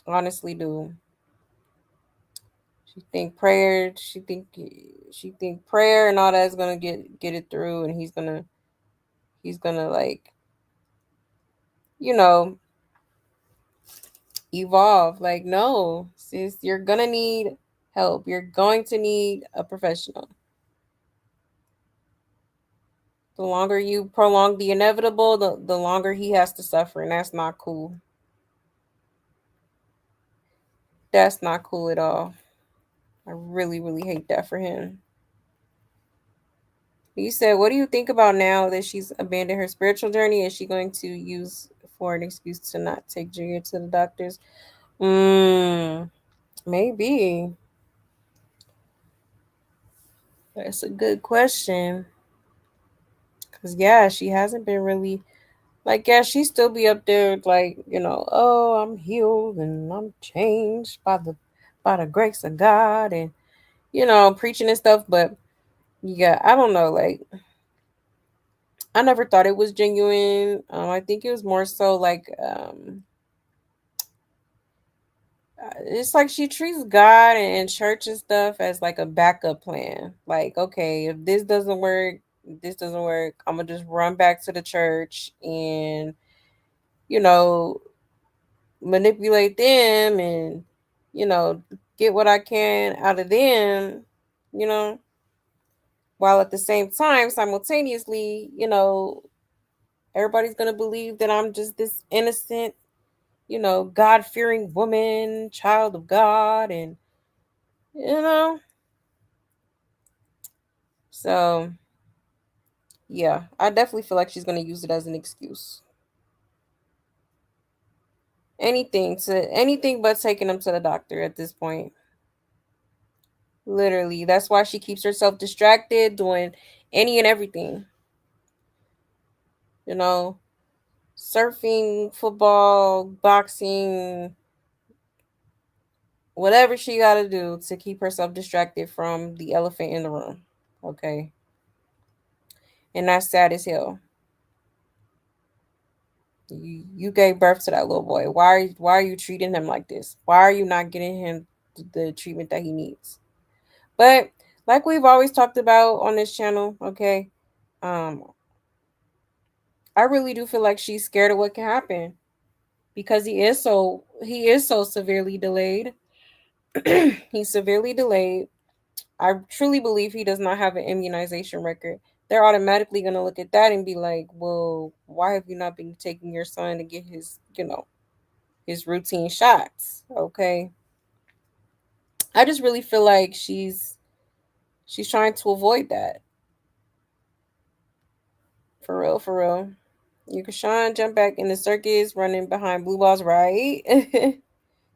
Honestly, do she think prayer? She think prayer and all that's gonna get it through, and he's gonna like you know evolve. Like no, sis, you're gonna need help. You're going to need a professional. The longer you prolong the inevitable, the longer he has to suffer, and that's not cool. That's not cool at all. I really, really hate that for him. You said, what do you think about now that she's abandoned her spiritual journey? Is she going to use for an excuse to not take Junior to the doctors? Mm, maybe. That's a good question. Cause yeah, she hasn't been really like yeah, she still be up there like, oh, I'm healed and I'm changed by the grace of God and preaching and stuff, but yeah, I don't know, like I never thought it was genuine. I think it was more so like it's like she treats God and church and stuff as like a backup plan. Like, okay, if this doesn't work, I'm gonna just run back to the church and, you know, manipulate them and, you know, get what I can out of them, you know, while at the same time, simultaneously, everybody's gonna believe that I'm just this innocent, God fearing woman, child of God, and you know, so yeah, I definitely feel like she's gonna use it as an excuse. Anything but taking him to the doctor at this point. Literally. That's why she keeps herself distracted, doing any and everything. You know, surfing, football, boxing, whatever she gotta do to keep herself distracted from the elephant in the room. Okay. and that's sad as hell. You gave birth to that little boy. Why are you treating him like this? Why are you not getting him the treatment that he needs? But like we've always talked about on this channel, okay, um, I really do feel like she's scared of what can happen because he is so severely delayed. He's severely delayed. I truly believe he does not have an immunization record. They're automatically going to look at that and be like, well, why have you not been taking your son to get his routine shots? Okay. I just really feel like she's trying to avoid that. For real, for real. You can Sean jump back in the circus running behind blue balls, right?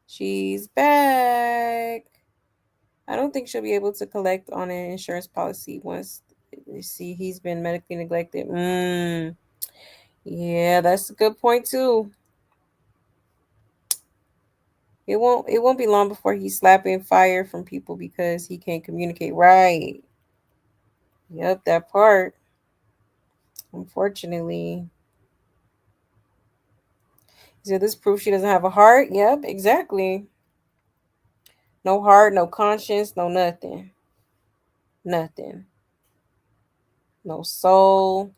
She's back. I don't think she'll be able to collect on an insurance policy once you see he's been medically neglected. Yeah, that's a good point too. It won't be long before he's slapping fire from people because he can't communicate right. Yep, that part. Unfortunately. So this proves she doesn't have a heart. Yep, exactly. No heart, no conscience, no nothing. Nothing. No soul.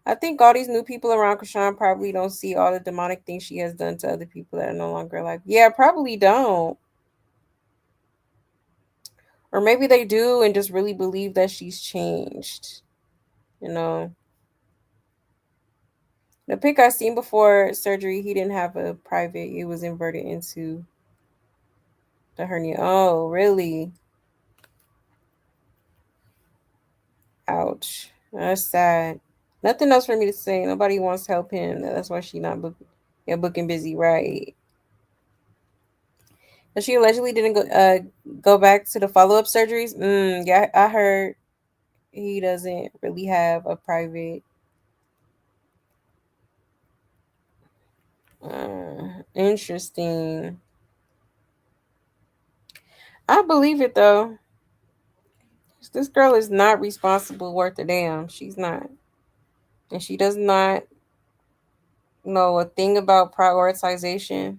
I think all these new people around Krishan probably don't see all the demonic things she has done to other people that are no longer alive. Yeah, probably don't. Or maybe they do and just really believe that she's changed. You know. The pic I seen before surgery, he didn't have a private. It was inverted into the hernia. Oh, really? Ouch. That's sad. Nothing else for me to say. Nobody wants to help him. That's why she not booking. Yeah, booking busy, right? But she allegedly didn't go back to the follow up surgeries. Yeah, I heard he doesn't really have a private. Interesting. I believe it though. This girl is not responsible worth a damn. She's not, and she does not know a thing about prioritization.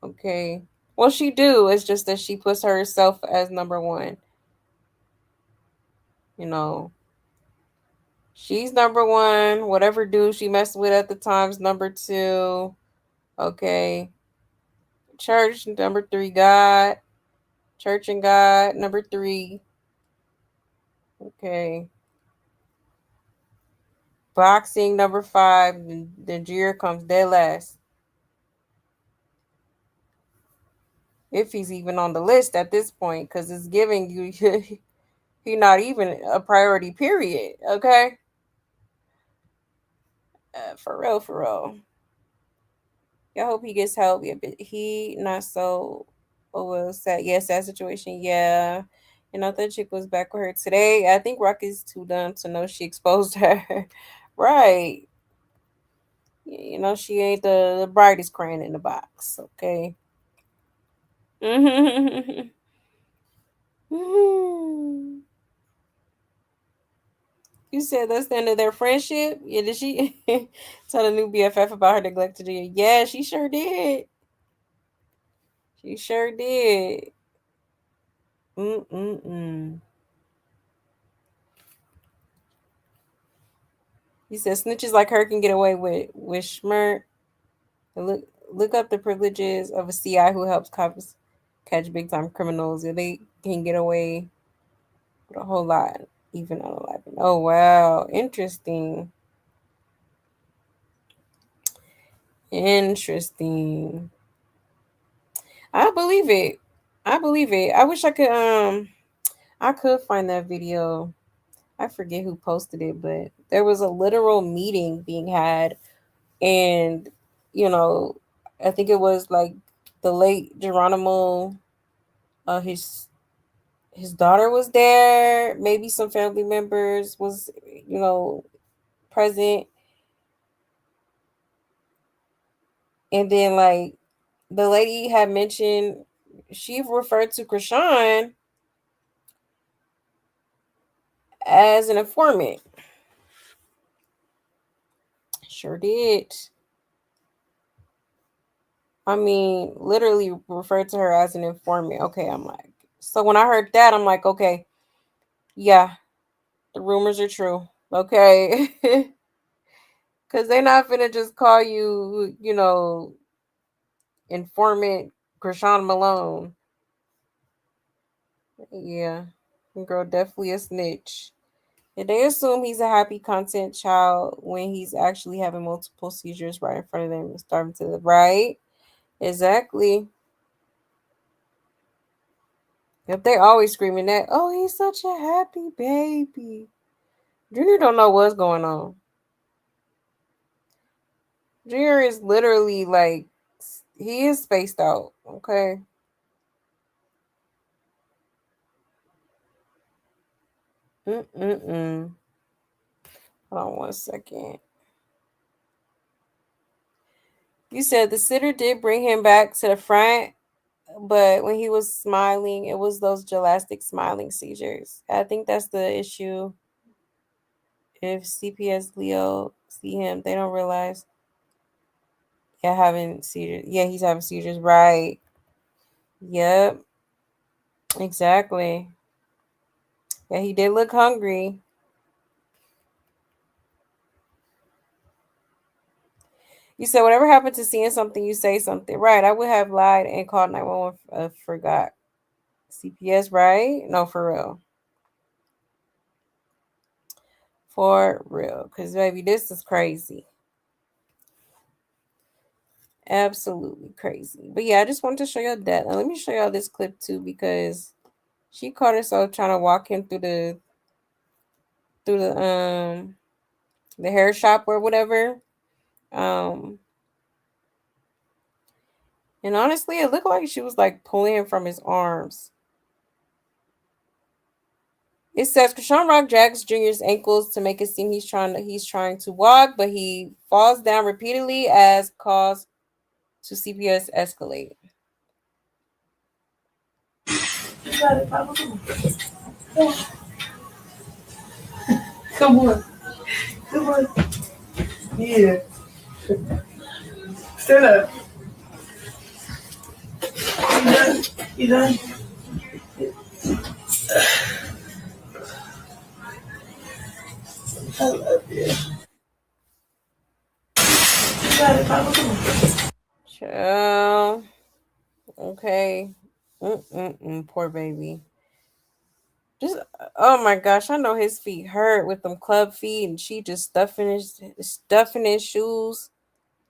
Okay. Well, she do. It's just that she puts herself as number one. You know, she's number one. Whatever dude she messed with at the time's number two. Okay. Church number three. God. Church and God number three. Okay. Boxing number five. The Jir comes dead last. If he's even on the list at this point, because it's giving you he not even a priority. Period. Okay. For real. For real. I hope he gets help. Yeah, but he not so. Oh well, sad. Yeah, sad situation. Yeah, and I thought chick was back with her today. I think Rock is too dumb to know she exposed her. Right. You know she ain't the brightest crayon in the box. Okay. You said that's the end of their friendship. Yeah, did she tell the new BFF about her neglected you? Yeah, she sure did. She sure did. Mm-mm-mm. He said snitches like her can get away with schmert. Look up the privileges of a CI who helps cops catch big time criminals. And they can get away with a whole lot, even unalive. Oh wow, interesting, interesting. I believe it. I believe it. I wish I could find that video. I forget who posted it, but there was a literal meeting being had, and you know, I think it was like the late Geronimo, his daughter was there, maybe some family members was, you know, present, and then like the lady had mentioned she referred to Krishan as an informant. Sure did. I mean, literally referred to her as an informant. Okay, I'm like, so when I heard that, I'm like, okay, yeah, the rumors are true. Okay. Because they're not finna just call you, informant Chrisean Malone. Yeah, girl, definitely a snitch. And they assume he's a happy content child when he's actually having multiple seizures right in front of them and starving to the right. Exactly. Yep, they always screaming that, oh, he's such a happy baby. Junior don't know what's going on. Junior is literally like, he is spaced out, okay? Mm-mm-mm. Hold on one second. You said the sitter did bring him back to the front, but when he was smiling, it was those gelastic smiling seizures. I think that's the issue. If CPS Leo see him, they don't realize. Yeah, having seizures. Yeah, he's having seizures. Right. Yep. Exactly. Yeah, he did look hungry. You said whatever happened to seeing something, you say something. Right. I would have lied and called 911. Forgot. CPS. Right. No, for real. For real. Because baby, this is crazy. Absolutely crazy. But yeah, I just wanted to show y'all that. Now, let me show y'all this clip too because she caught herself trying to walk him through the hair shop or whatever. Um and honestly it looked like she was like pulling him from his arms. It says Krishan Rock drags Junior's ankles to make it seem he's trying to walk, but he falls down repeatedly as cause to CPS escalate. Come on. Come on. Yeah. Stand up. You done? You done? I love you. You got it, Papa. Come on. Chill. Okay. Poor baby. Just oh my gosh, I know his feet hurt with them club feet, and she just stuffing his shoes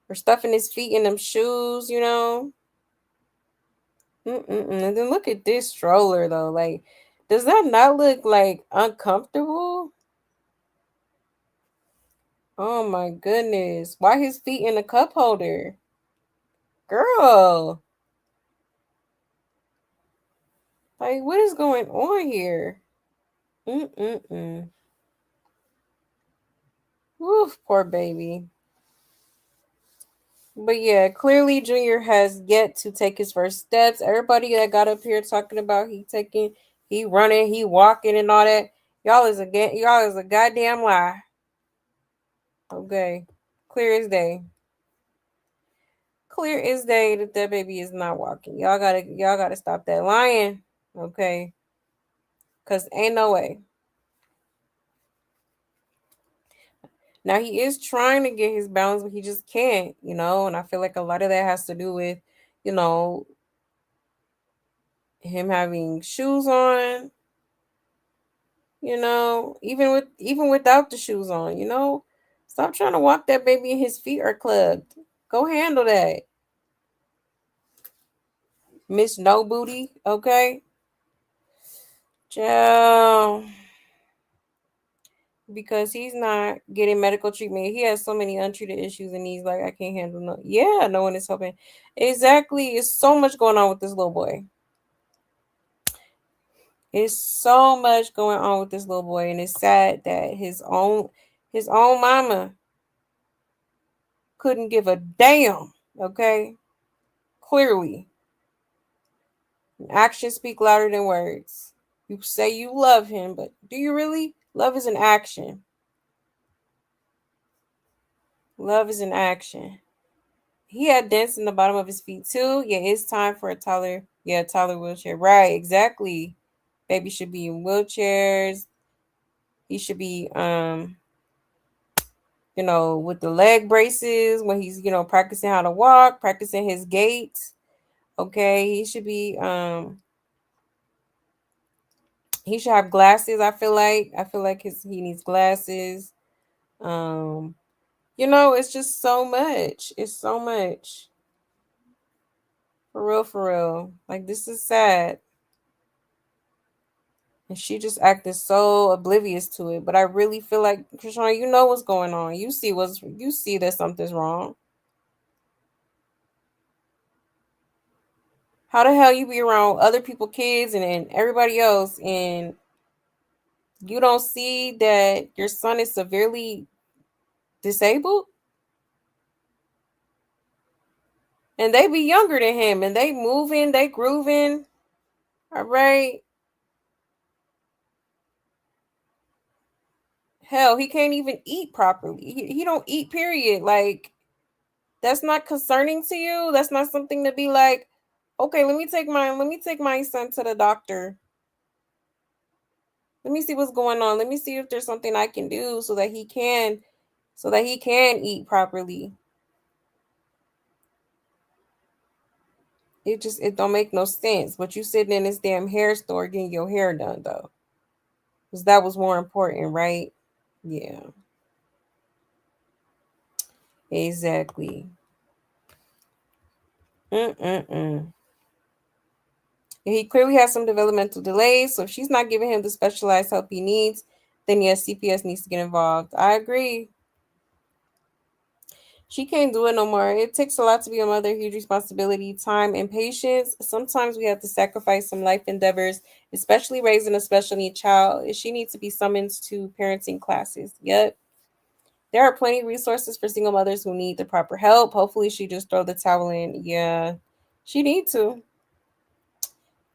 or stuffing his feet in them shoes. And then look at this stroller though. Like, does that not look like uncomfortable? Oh my goodness, why his feet in the cup holder, girl? Like, what is going on here? Mm. Woof, poor baby. But yeah, clearly Junior has yet to take his first steps. Everybody that got up here talking about he running, he walking and all that. Y'all is a goddamn lie. Okay. Clear as day. Clear as day that that baby is not walking. Y'all gotta stop that lying. Okay. Cause ain't no way. Now he is trying to get his balance, but he just can't. And I feel like a lot of that has to do with, you know, him having shoes on, even without the shoes on. Stop trying to walk that baby and his feet are clubbed. Go handle that. Miss No Booty, okay? Joe. Because he's not getting medical treatment. He has so many untreated issues and he's like, I can't handle no. Yeah, no one is helping. Exactly. It's so much going on with this little boy. It's so much going on with this little boy, and it's sad that his own mama couldn't give a damn. Okay, clearly, actions speak louder than words. You say you love him, but do you really Love is an action. Love is an action. He had dents in the bottom of his feet too. Yeah, it's time for a toddler. Yeah, toddler wheelchair. Right, exactly. Baby should be in wheelchairs. He should be with the leg braces when he's, practicing how to walk, practicing his gait. Okay, he should have glasses, I feel like he needs glasses. Um it's just so much. It's so much. For real, for real. Like this is sad. And she just acted so oblivious to it. But I really feel like Chrisean, you know what's going on. You see that something's wrong. How the hell you be around other people, kids, and everybody else, and you don't see that your son is severely disabled? And they be younger than him, and they moving, they grooving. All right. Hell, he can't even eat properly. He don't eat, period. Like, that's not concerning to you. That's not something to be like, okay, let me take my son to the doctor. Let me see what's going on. Let me see if there's something I can do so that he can eat properly. It don't make no sense. But you sitting in this damn hair store getting your hair done though. Because that was more important, right? Yeah, exactly. Mm-mm-mm. He clearly has some developmental delays, so if she's not giving him the specialized help he needs, then yes, CPS needs to get involved. I agree. She can't do it no more. It takes a lot to be a mother, huge responsibility, time, and patience. Sometimes we have to sacrifice some life endeavors, especially raising a special need child. She needs to be summoned to parenting classes. Yep. There are plenty of resources for single mothers who need the proper help. Hopefully she just throw the towel in. Yeah. She need to.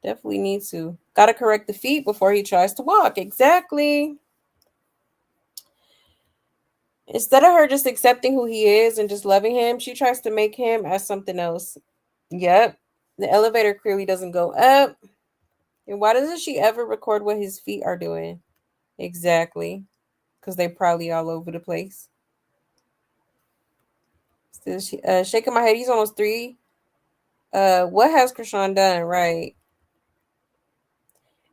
Definitely need to. Gotta correct the feet before he tries to walk. Exactly. Instead of her just accepting who he is and just loving him, she tries to make him as something else. Yep. The elevator clearly doesn't go up. And why doesn't she ever record what his feet are doing? Exactly. Because they probably all over the place. Still shaking my head. He's almost 3. What has Chrisean done? Right.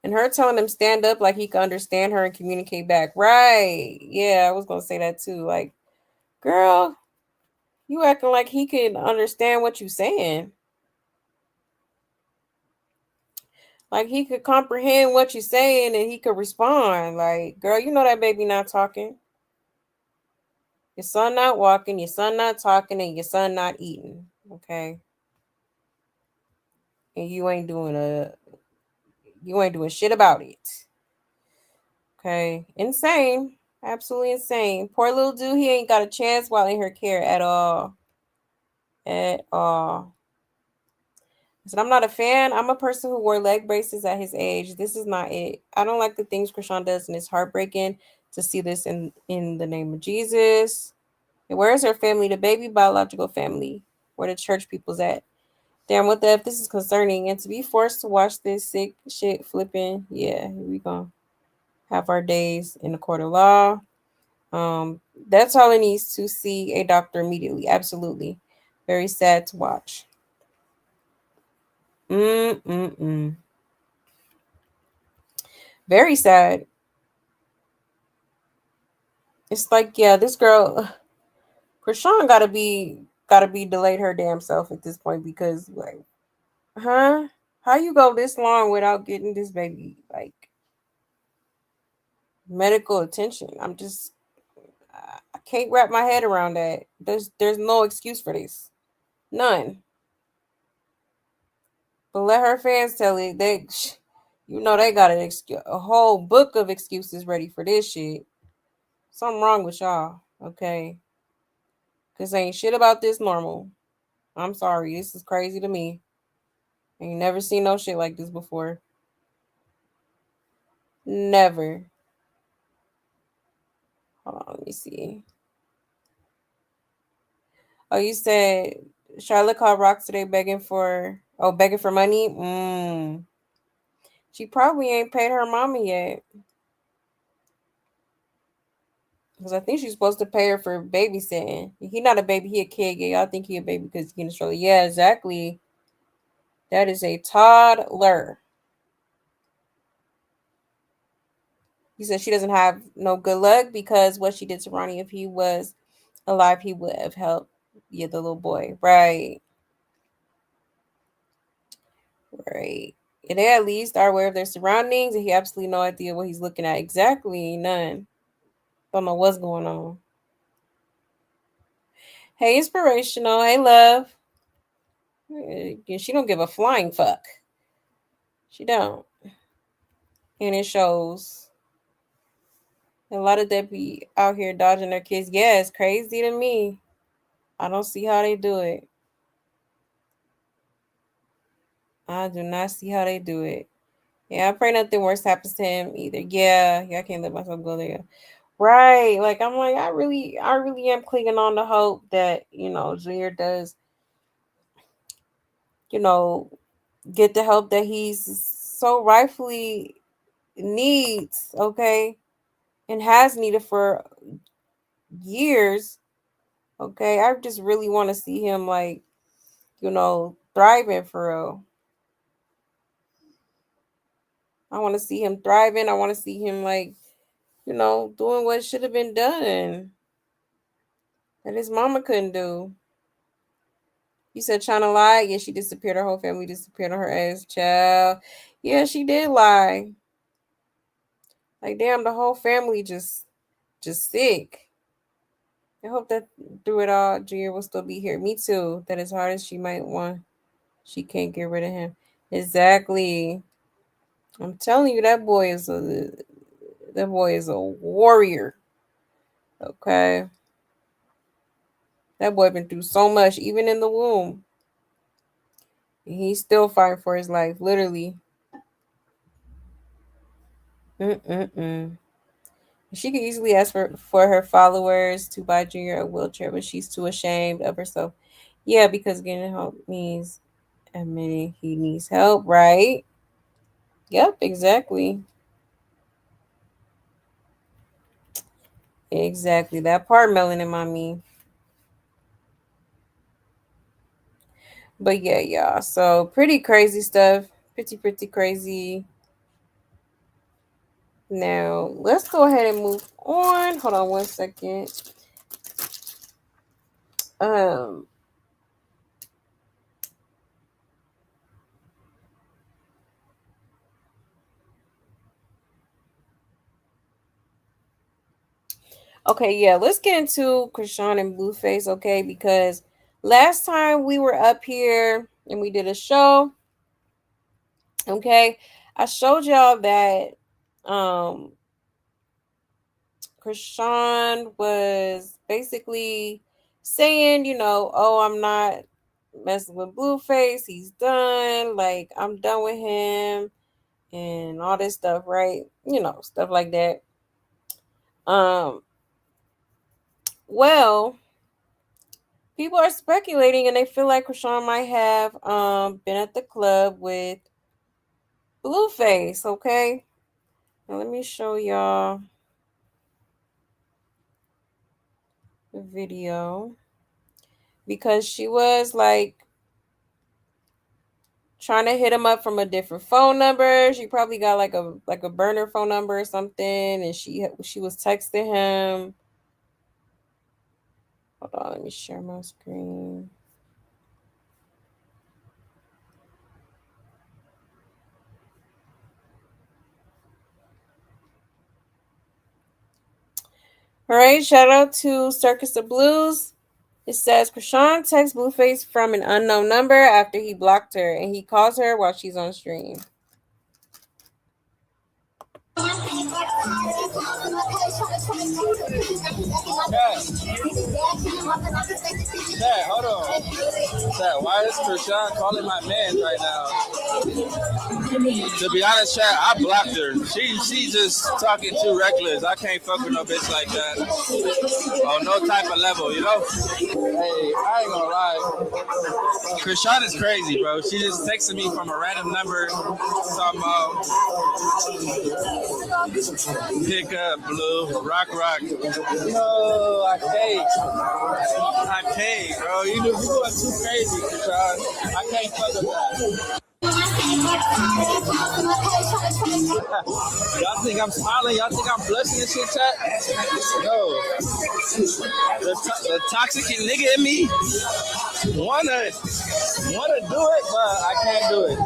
And her telling him stand up like he can understand her and communicate back. Right. Yeah, I was gonna say that too. Like, girl, you acting like he can understand what you saying. Like he could comprehend what you're saying and he could respond. Like, girl, you know that baby not talking. Your son not walking, your son not talking, and your son not eating. Okay. And you ain't doing shit about it. Okay. Insane. Absolutely insane. Poor little dude, he ain't got a chance while in her care at all. At all. I said, I'm not a fan. I'm a person who wore leg braces at his age. This is not it. I don't like the things Chrisean does, and it's heartbreaking to see this in the name of Jesus. And where is her family? The baby biological family. Where the church people's at. Damn, what the F? This is concerning. And to be forced to watch this sick shit flipping. Yeah, here we go. Have our days in the court of law. Um, that's all it needs to see a doctor immediately. Absolutely. Very sad to watch. Mm-mm-mm. Very sad. It's like, yeah, this girl, Chrisean gotta be delayed her damn self at this point because like, huh? How you go this long without getting this baby like medical attention? I can't wrap my head around that. There's no excuse for this. None. But let her fans tell it. They got a whole book of excuses ready for this shit. Something wrong with y'all, okay? Cause ain't shit about this normal. I'm sorry, this is crazy to me. Ain't never seen no shit like this before. Never. Hold on, let me see. Oh, you said Charlotte called Rocks today begging for money. She probably ain't paid her mama yet. Because I think she's supposed to pay her for babysitting. He not a baby, he a kid. Yeah, y'all think he a baby because he's in Australia. Yeah, exactly. That is a toddler. He said she doesn't have no good luck because what she did to Ronnie, if he was alive, he would have helped the little boy. Right. Right. And they at least are aware of their surroundings and he absolutely no idea what he's looking at. Exactly. None. Don't know what's going on. Hey, inspirational. Hey, love. She don't give a flying fuck. She don't. And it shows. A lot of that be out here dodging their kids. Yeah, it's crazy to me. I don't see how they do it. I do not see how they do it. Yeah, I pray nothing worse happens to him either. Yeah, I can't let myself go there. Right. Like I'm like, I really am clinging on to hope that, Junior does, you know, get the help that he's so rightfully needs, okay? And has needed for years. Okay. I just really want to see him like, thriving for real. I want to see him thriving. I want to see him like, doing what should have been done that his mama couldn't do. You said trying to lie. Yeah, she disappeared. Her whole family disappeared on her ass, child. Yeah, she did lie. Like, damn, the whole family just sick. I hope that through it all, Junior will still be here. Me too. That as hard as she might want, she can't get rid of him. Exactly. I'm telling you, that boy is a warrior. Okay, that boy been through so much, even in the womb. And he's still fighting for his life, literally. Mm-mm-mm. She could easily ask for her followers to buy Junior a wheelchair, but she's too ashamed of herself. Yeah, because getting help means admitting he needs help, right? Yep, exactly. Exactly. That part, melanin mommy. But yeah, y'all. So pretty crazy stuff. Pretty crazy. Now let's go ahead and move on. Hold on one second. Um Okay, yeah, let's get into Chrisean and Blueface, okay? Because last time we were up here and we did a show, okay, I showed y'all that um Chrisean was basically saying, oh, I'm not messing with Blueface, he's done, like I'm done with him and all this stuff, right? Stuff like that. Um, well, people are speculating and they feel like Chrisean might have been at the club with Blueface, okay? Now let me show y'all the video because she was like trying to hit him up from a different phone number. She probably got like a burner phone number or something and she was texting him. Hold on, let me share my screen. All right, shout out to Circus of Blues. It says Chrisean texts Blueface from an unknown number after he blocked her, and he calls her while she's on stream. Chat, hold on. Chat, why is Chrisean calling my man right now? To be honest, chat, I blocked her. She just talking too reckless. I can't fuck with no bitch like that. On no type of level, you know? Hey, I ain't gonna lie. Chrisean is crazy, bro. She just texted me from a random number talking about pick up, blue, rock, rock. No, I can't. I can't, bro. You going too crazy, Chrisean. I can't fuck with that. Y'all think I'm smiling? Y'all think I'm blushing and shit, chat? No. The toxic nigga in me wanna do it, but I can't do it.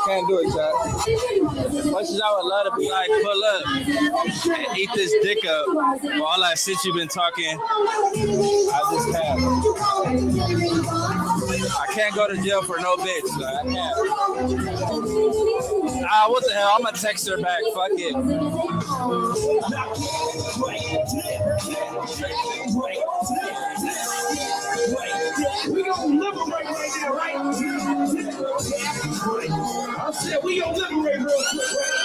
Can't do it, chat. Much as I would love to be like, pull up and eat this dick up for all that shit you've been talking, I just can't. I can't go to jail for no bitch. So I can't. What the hell? I'm gonna text her back. Fuck it. We gonna liberate right now, right? I said we gonna liberate real quick, right?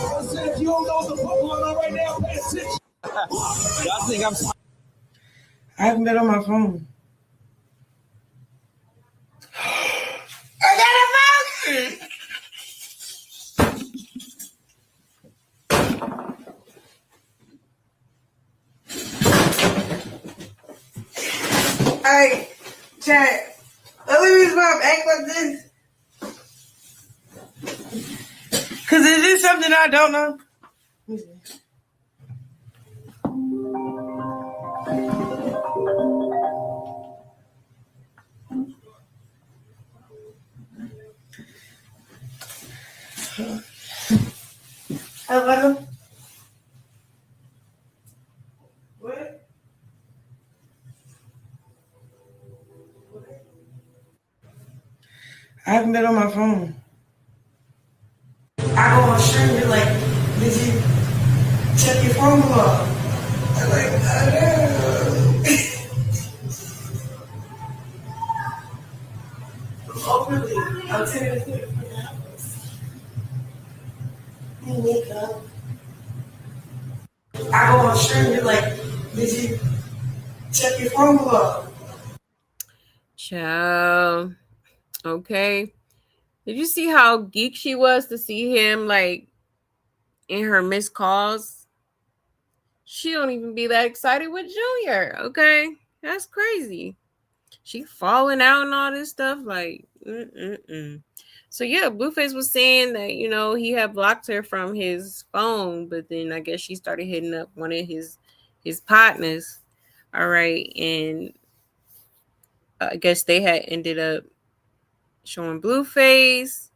I said if you don't know what the fuck going on right now, pay attention. Y'all think I'm... I haven't been on my phone. I got a phone! Hey, chat. The only reason why I'm acting like this, because is this something I don't know? Hello? What? I haven't been on my phone. I go on stream, they're like, did you check your phone log? I'm like, I know. Oh, really? I'm telling you. You wake up. I go on stream, they're like, did you check your phone log? Ciao. Okay. Did you see how geek she was to see him like in her missed calls? She don't even be that excited with Junior. Okay, that's crazy. She falling out and all this stuff. Like, So yeah, Blueface was saying that he had blocked her from his phone, but then I guess she started hitting up one of his partners. All right, and I guess they had ended up showing Blueface,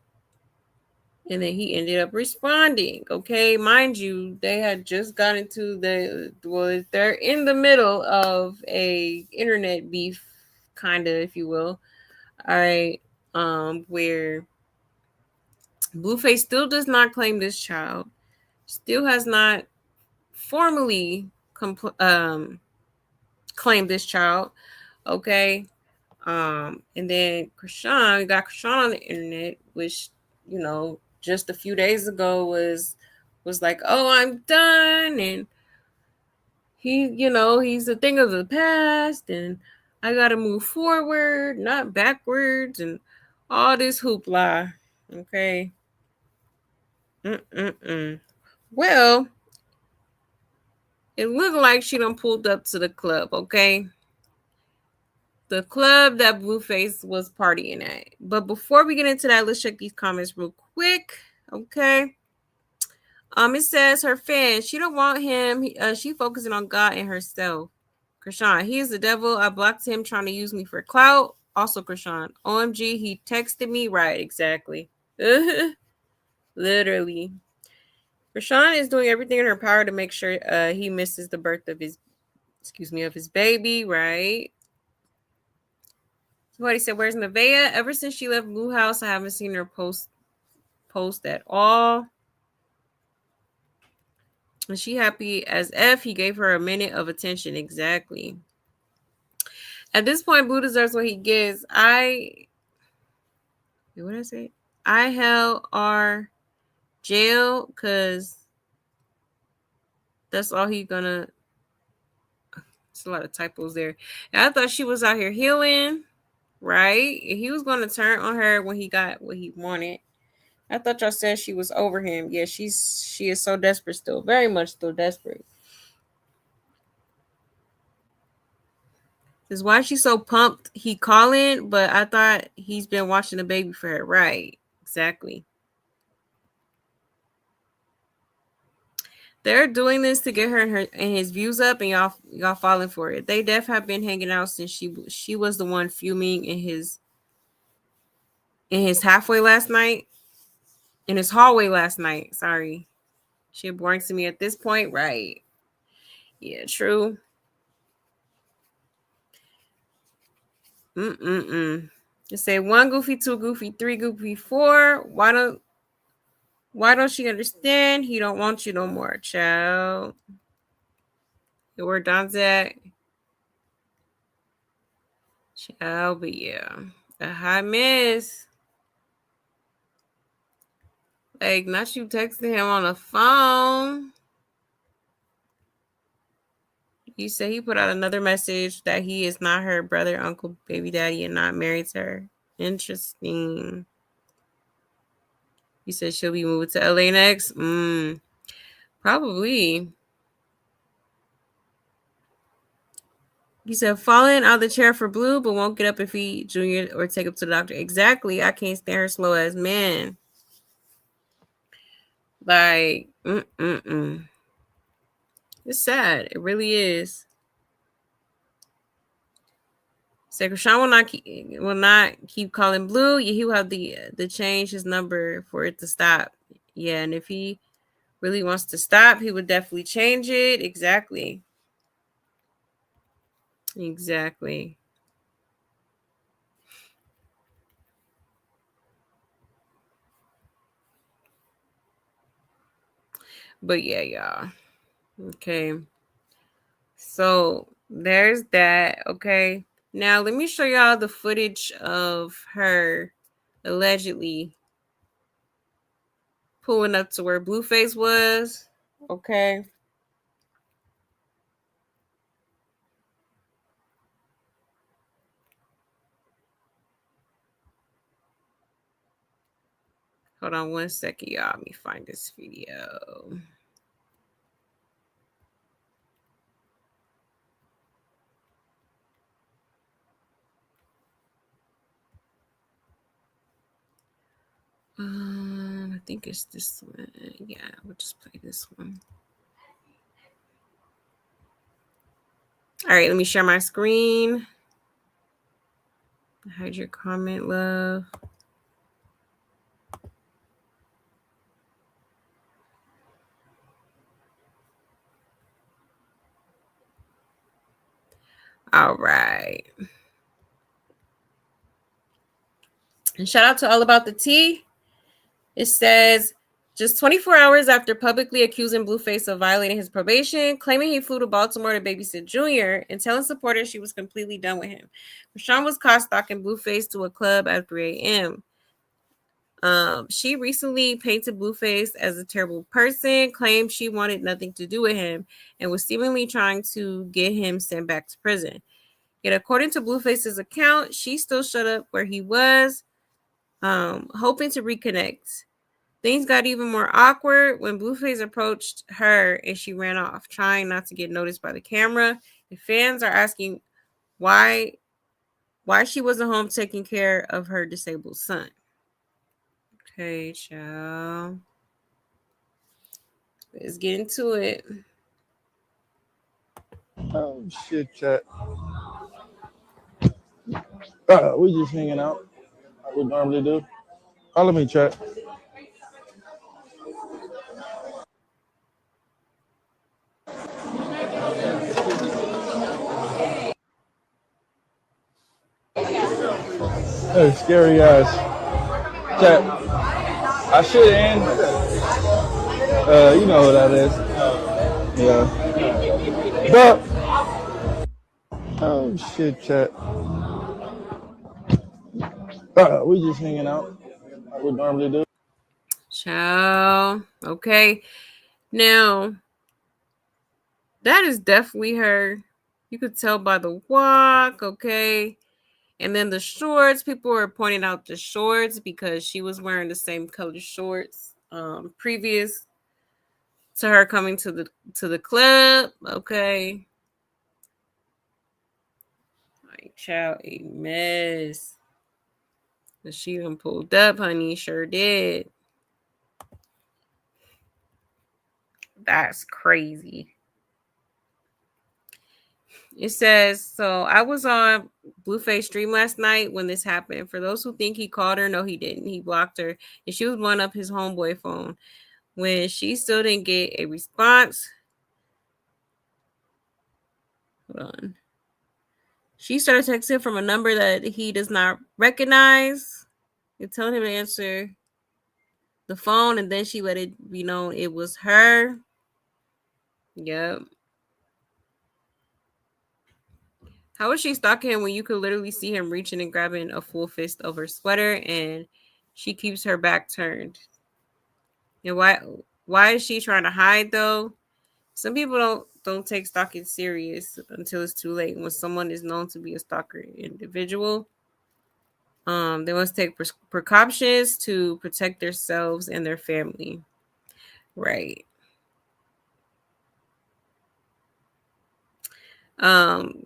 and then he ended up responding. Okay, mind you, they had just got into they're in the middle of a internet beef, kind of, if you will. All right, where Blueface still does not claim this child, still has not formally claimed this child. Okay, and then Chrisean got Chrisean on the internet, which just a few days ago was like, oh, I'm done, and he's a thing of the past, and I gotta move forward, not backwards, and all this hoopla. Okay. Well, it looked like she done pulled up to the club. Okay. The club that Blueface was partying at. But before we get into that, let's check these comments real quick. Okay. It says her fans, she don't want him. She focusing on God and herself. Chrisean, he is the devil. I blocked him trying to use me for clout. Also, Chrisean, OMG, he texted me. Right, exactly. Literally. Chrisean is doing everything in her power to make sure he misses the birth of his baby, right? Somebody said, where's Nevaeh? Ever since she left Blue House, I haven't seen her post at all. And she happy as F. He gave her a minute of attention. Exactly. At this point, Blue deserves what he gets. What did I say? I held our jail because that's all he gonna. It's a lot of typos there. And I thought she was out here healing, right? He was gonna turn on her when he got what he wanted. I thought y'all said she was over him. Yeah, she is so desperate still, very much still desperate. Cause why she so pumped? He calling, but I thought he's been watching the baby for her. Right? Exactly. They're doing this to get her and his views up, and y'all falling for it. They def have been hanging out since she was the one fuming in his halfway last night, in his hallway last night. Sorry, shit boring to me at this point, right? Yeah, true. Just say one goofy, two goofy, three goofy, four. Why don't she understand? He don't want you no more, child. Where Don's at, child. But yeah, a high miss. Like, not you texting him on the phone. You say he put out another message that he is not her brother, uncle, baby daddy, and not married to her. Interesting. You said she'll be moving to LA next? Probably. You said falling out of the chair for Blue, but won't get up and feed Junior or take him to the doctor. Exactly. I can't stand her slow ass man. Like, It's sad. It really is. So Chrisean will not keep calling Blue. Yeah, he will have the change his number for it to stop. Yeah, and if he really wants to stop, he would definitely change it. Exactly. Exactly. But yeah, y'all. Okay. So there's that. Okay. Now let me show y'all the footage of her allegedly pulling up to where Blueface was. Okay. Hold on 1 second, y'all. Let me find this video. I think it's this one. Yeah, we'll just play this one. All right, let me share my screen. Hide your comment, love. All right. And shout out to All About the Tea. It says, just 24 hours after publicly accusing Blueface of violating his probation, claiming he flew to Baltimore to babysit Junior, and telling supporters she was completely done with him. Chrisean was caught stalking Blueface to a club at 3 a.m. She recently painted Blueface as a terrible person, claimed she wanted nothing to do with him, and was seemingly trying to get him sent back to prison. Yet, according to Blueface's account, she still showed up where he was, hoping to reconnect. Things got even more awkward when Blueface approached her and she ran off, trying not to get noticed by the camera. The fans are asking why she wasn't home taking care of her disabled son. Okay, child. Let's get into it. Oh shit, chat. We just hanging out. Like we normally do. Follow me, chat. Hey, scary ass. Chat. I should end. You know who that is. Yeah. But oh shit, chat. We just hanging out like we normally do. Ciao. Okay. Now, that is definitely her. You could tell by the walk, okay? And then the shorts, people were pointing out the shorts because she was wearing the same color shorts previous to her coming to the club, okay? Like, child, a mess. But she done pulled up, honey, sure did. That's crazy. It says, so I was on Blueface stream last night when this happened. For those who think he called her, no, he didn't. He blocked her. And she was blowing up his homeboy phone. When she still didn't get a response, hold on. She started texting from a number that he does not recognize and telling him to answer the phone. And then she let it be known it was her. Yep. How was she stalking him when you could literally see him reaching and grabbing a full fist of her sweater and she keeps her back turned? And why is she trying to hide though? Some people don't take stalking serious until it's too late. When someone is known to be a stalker individual, they must take precautions to protect themselves and their family. Right. Um,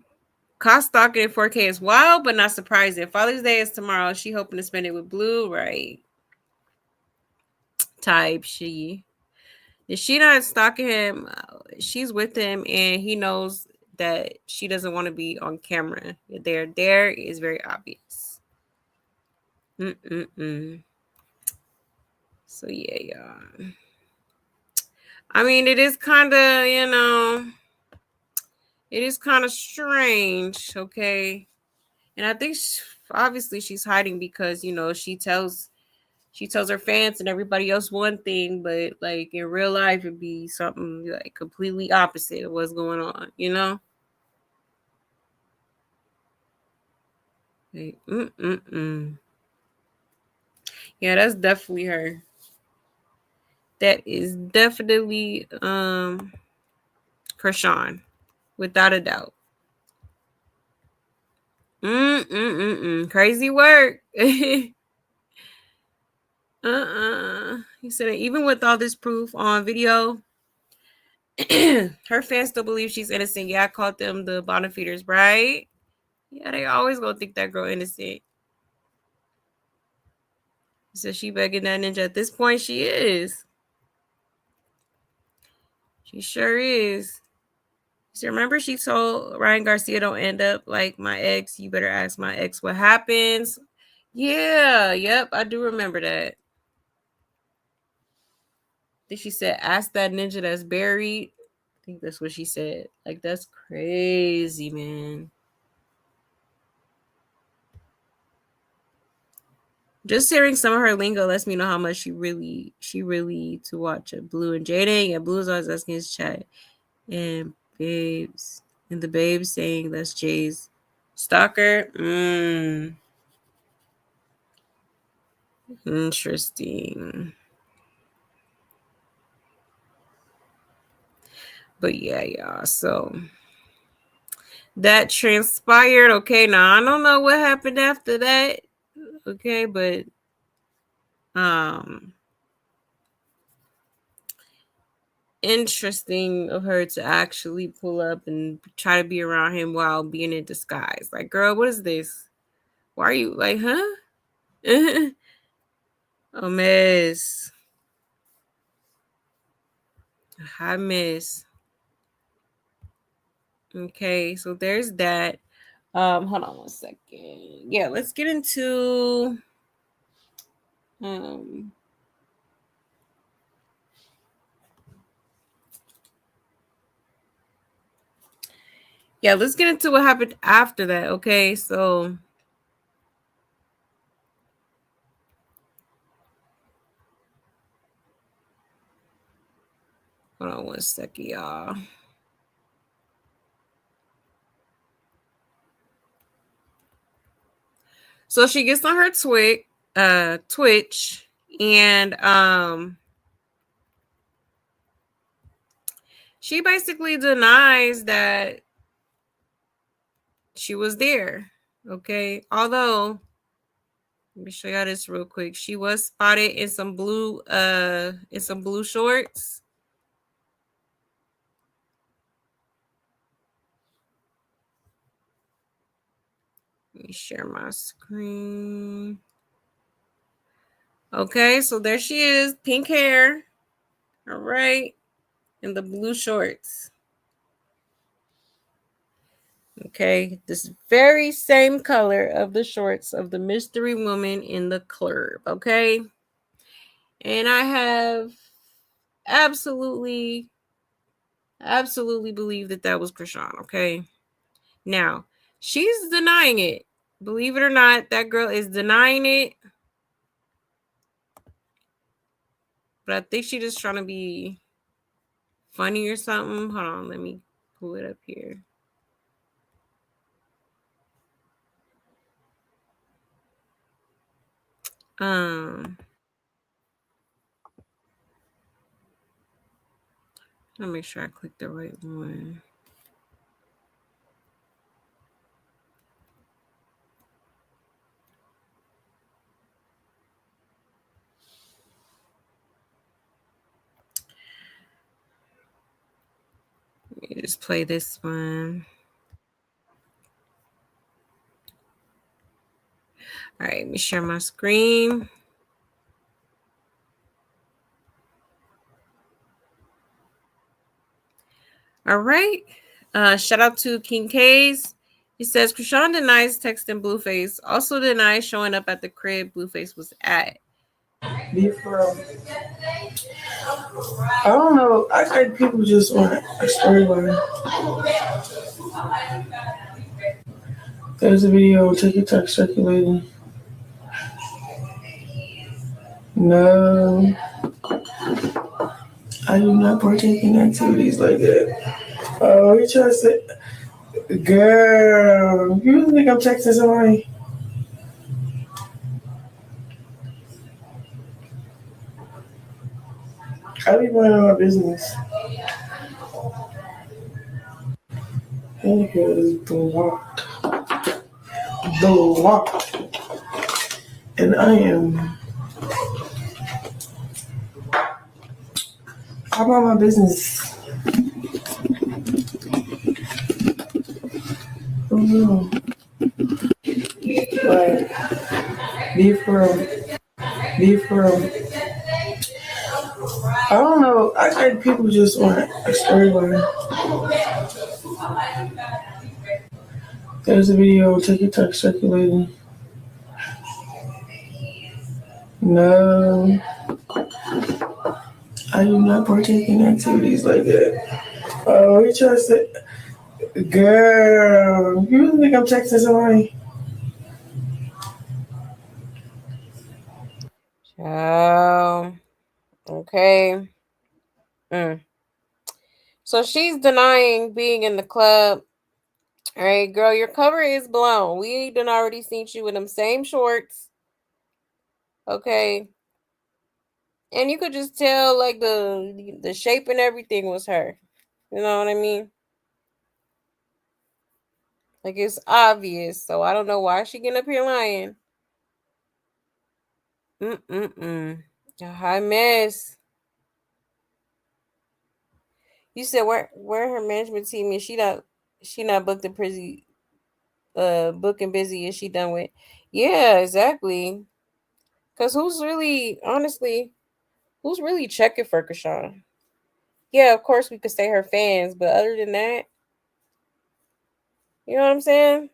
Cost stalking in 4K is wild, but not surprising. Father's Day is tomorrow. She hoping to spend it with Blue, right? Type she. Is she not stalking him? She's with him, and he knows that she doesn't want to be on camera. There is very obvious. Mm-mm-mm. So yeah, y'all. I mean, it is kind of, it is kind of strange, okay? And I think obviously she's hiding because she tells her fans and everybody else one thing, but like in real life it'd be something like completely opposite of what's going on, you know? Like, yeah, that's definitely her. That is definitely Chrisean, without a doubt. Crazy work. He said even with all this proof on video, her fans still believe she's innocent. Yeah, I called them the bottom feeders, right? Yeah, they always gonna think that girl innocent. So she begging that ninja. At this point, she is. She sure is. So remember, she told Ryan Garcia, "Don't end up like my ex. You better ask my ex what happens." Yeah, yep, I do remember that. Then she said, "Ask that ninja that's buried." I think that's what she said. Like that's crazy, man. Just hearing some of her lingo lets me know how much she really to watch it. Blue and Jaden. Yeah, Blue is always asking his chat. And babes. And the babe saying that's Jay's stalker. Interesting. But yeah, y'all. So that transpired. Okay, now I don't know what happened after that. Okay, but um interesting of her to actually pull up and try to be around him while being in disguise. Like, girl, what is this? Why are you like, huh? A mess. Hi, miss. Okay, so there's that. Hold on one second. Yeah, let's get into um yeah, let's get into what happened after that. Okay, so Hold on 1 second, y'all. So she gets on her Twitch, and she basically denies that she was there. Okay, although let me show y'all this real quick. She was spotted in some blue shorts. Let me share my screen. Okay, so there she is, pink hair. All right, and the blue shorts. Okay, this very same color of the shorts of the mystery woman in the club. Okay, and I have absolutely, absolutely believe that was Chrisean. Okay, now she's denying it. Believe it or not, that girl is denying it. But I think she's just trying to be funny or something. Hold on, let me pull it up here. Let me make sure I click the right one. Let me just play this one. All right, let me share my screen. All right. Shout out to King K's. He says Chrisean denies texting Blueface. Also denies showing up at the crib Blueface was at. Be for real. I don't know. I think people just want a storyline. There's a video on TikTok circulating. No, I do not partake in activities like that. Oh, you trying to say, girl, you really think I'm texting somebody? I be minding my business. And here is blocked. Blocked. And I am. I mind my business. Oh no. Like, be for real. Be for real. I don't know. I think people just want a storyline. There's a video on TikTok circulating. No, I do not partake in activities like that. Oh, you trying to say, girl, you really think I'm texting somebody? Oh, okay. Mm. So she's denying being in the club. All right, girl, your cover is blown. We done already seen you in them same shorts. Okay. And you could just tell like the shape and everything was her. You know what I mean? Like it's obvious. So I don't know why she getting up here lying. A high mess. You said where her management team is, she not booked and busy book and busy, is she done with? Yeah, exactly. Cause who's really checking for Chrisean? Yeah, of course we could say her fans, but other than that, you know what I'm saying?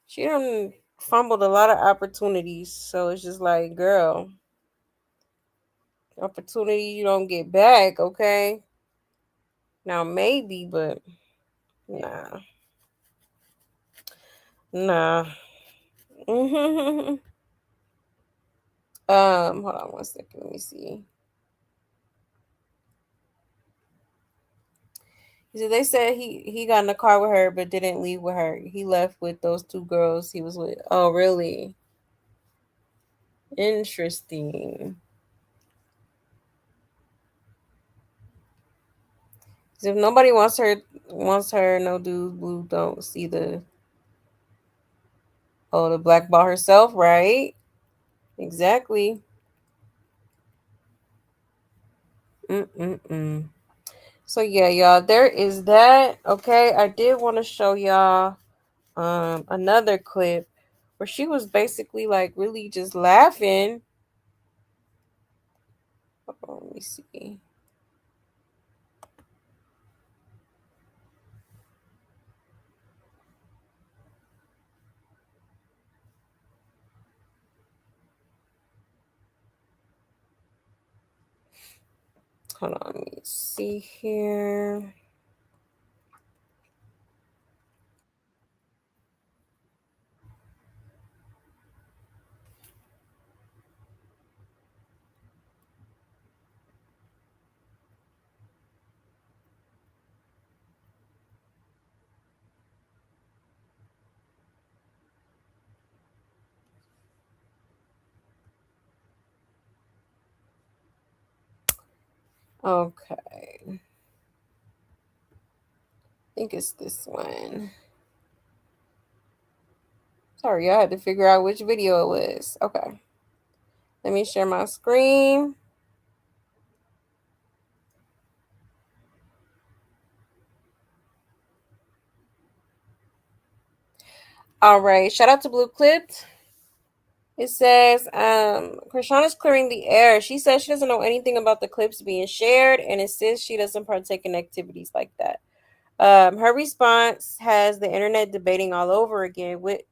She done fumbled a lot of opportunities. So it's just like, girl, opportunity you don't get back, okay? Now maybe, but nah. Nah. Hold on 1 second. Let me see. So they said he got in the car with her, but didn't leave with her. He left with those two girls he was with. Oh, really? Interesting. 'Cause if nobody wants her, no dude, Blue don't see the black ball herself, right? Exactly. Mm-mm-mm. So yeah, y'all, there is that. Okay, I did want to show y'all another clip where she was basically like really just laughing. Oh, let me see. Hold on, let me see here. Okay, I think it's this one. Sorry, I had to figure out which video it was. Okay, let me share my screen. All right, shout out to Blue Clipped. It says, Chrisean is clearing the air. She says she doesn't know anything about the clips being shared and insists she doesn't partake in activities like that. Her response has the internet debating all over again with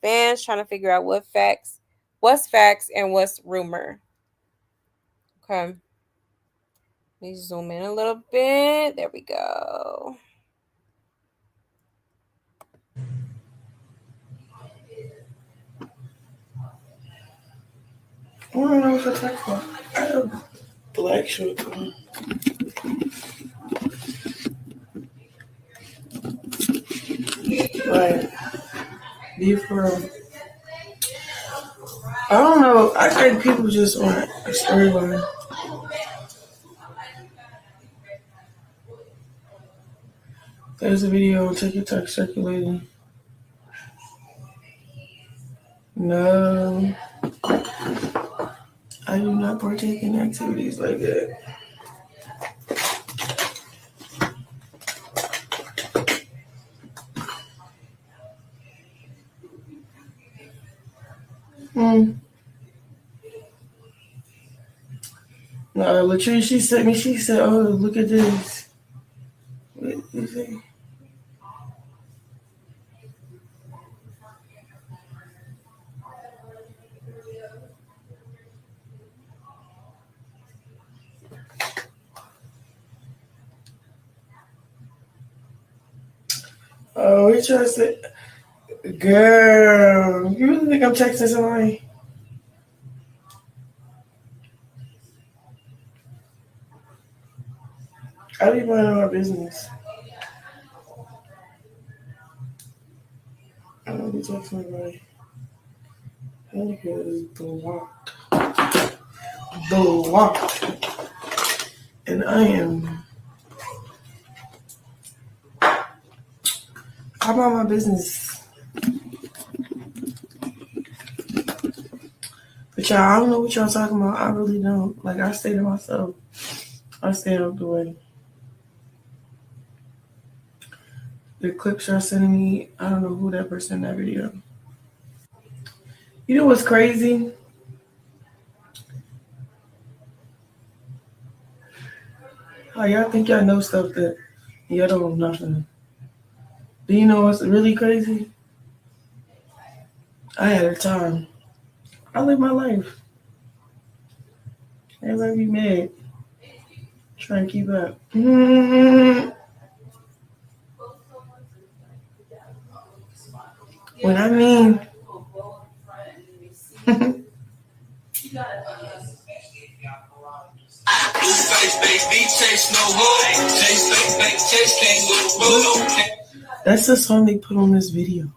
fans trying to figure out what's facts and what's rumor. Okay. Let me zoom in a little bit. There we go. I don't know what to talk about. I have black shirt on. Like, be for real. I don't know. I think people just want a storyline. There's a video on TikTok circulating. No, I do not partake in activities like that. Hmm. No, Latrice, she sent me, she said, oh, look at this. What is it? Oh, we trying to say, girl, you really think I'm texting somebody? I be minding my business. I don't be texting anybody. That nigga is blocked. Blocked. And I am, I mind my business. But y'all, I don't know what y'all talking about. I really don't. Like, I stay to myself. I stay out the way. The clips y'all sending me, I don't know who that person in that video. You know what's crazy? How y'all think y'all know stuff that y'all don't know nothing. Do you know what's really crazy? I had a time. I live my life. Everybody be mad. Trying to keep up. When I mean, That's the song they put on this video.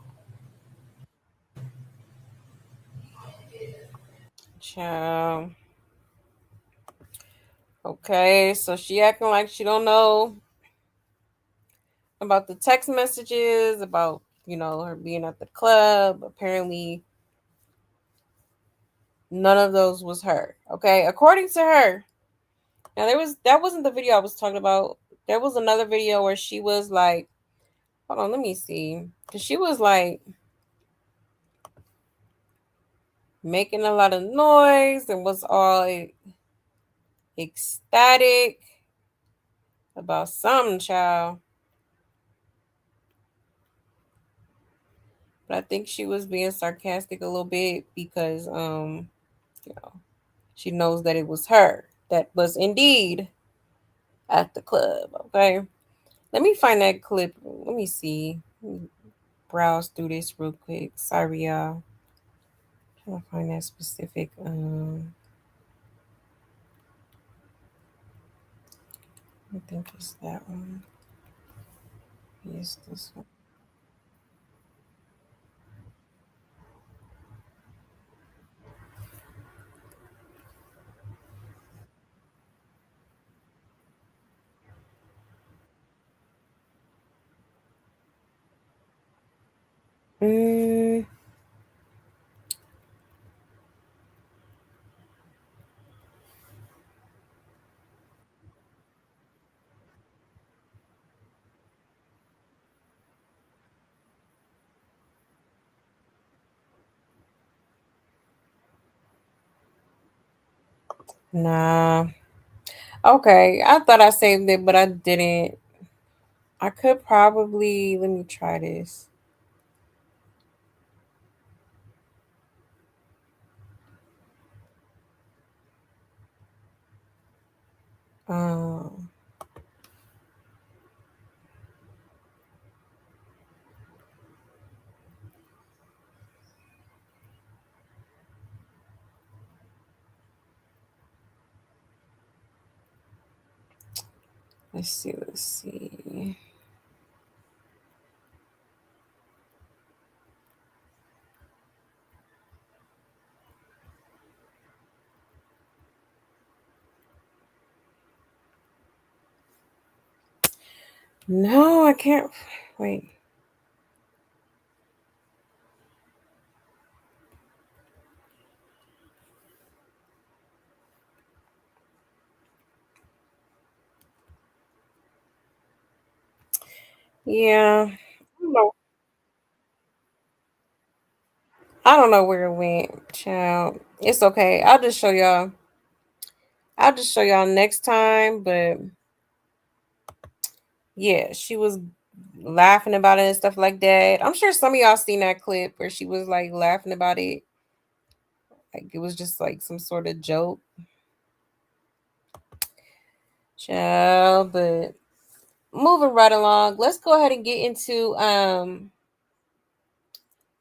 Child. Okay, so she acting like she don't know about the text messages, about, her being at the club. Apparently, none of those was her. Okay, according to her. Now that wasn't the video I was talking about. There was another video where she was like, hold on, let me see. Cause she was like making a lot of noise and was all ecstatic about some child. But I think she was being sarcastic a little bit because you know, she knows that it was her that was indeed at the club. Okay. Let me find that clip. Let me see. Let me browse through this real quick. Sorry, y'all. Trying to find that specific. I think it's that one. Yes, this one. Mm, nah. Okay, I thought I saved it, but I didn't. I could probably let me try this. Um, let's see. Let's see. No, I can't. Wait. Yeah. I don't know where it went, child. It's okay. I'll just show y'all. I'll just show y'all next time. But yeah, she was laughing about it and stuff like that. I'm sure some of y'all seen that clip where she was like laughing about it. Like it was just like some sort of joke. Child, but moving right along, let's go ahead and get into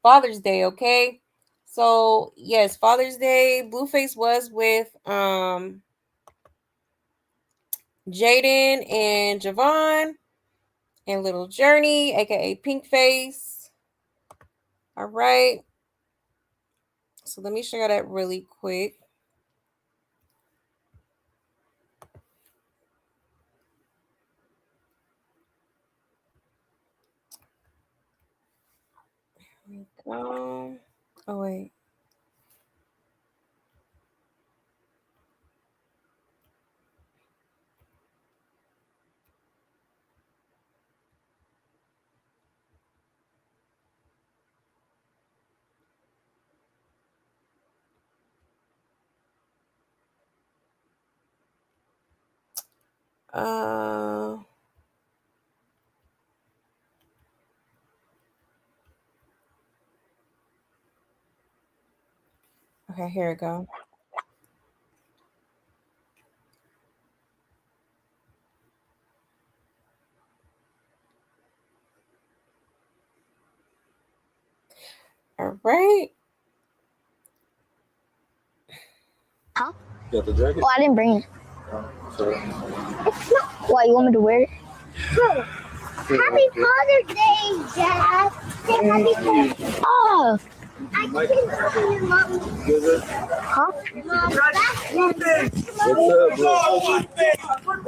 Father's Day, okay? So yes, Father's Day, Blueface was with Jaden and Javon and Little Journey, aka Pink Face. All right. So let me show you that really quick. Here we go. Oh wait. Uh okay, here we go. All right. Huh? You got the jacket? Oh, I didn't bring it. What, you want me to wear it? Bro, Happy Father's Day, Dad. Say Happy Father's Day. Oh. I can see your mom. Huh? Mom, What's up, bro?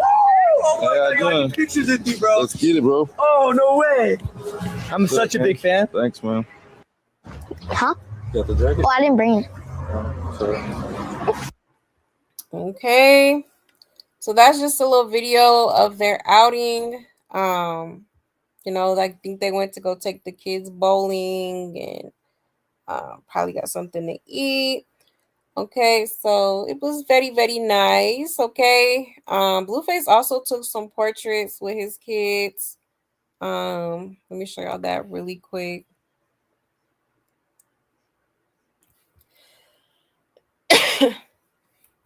How y'all doing? Pictures with you, bro. Let's get it, bro. Oh, no way. I'm such a big fan. Thanks, man. Huh? Got the jacket? Oh, I didn't bring it. Okay. So that's just a little video of their outing. I think they went to go take the kids bowling and probably got something to eat. Okay, so it was very, very nice. Okay. Blueface also took some portraits with his kids. Let me show y'all that really quick.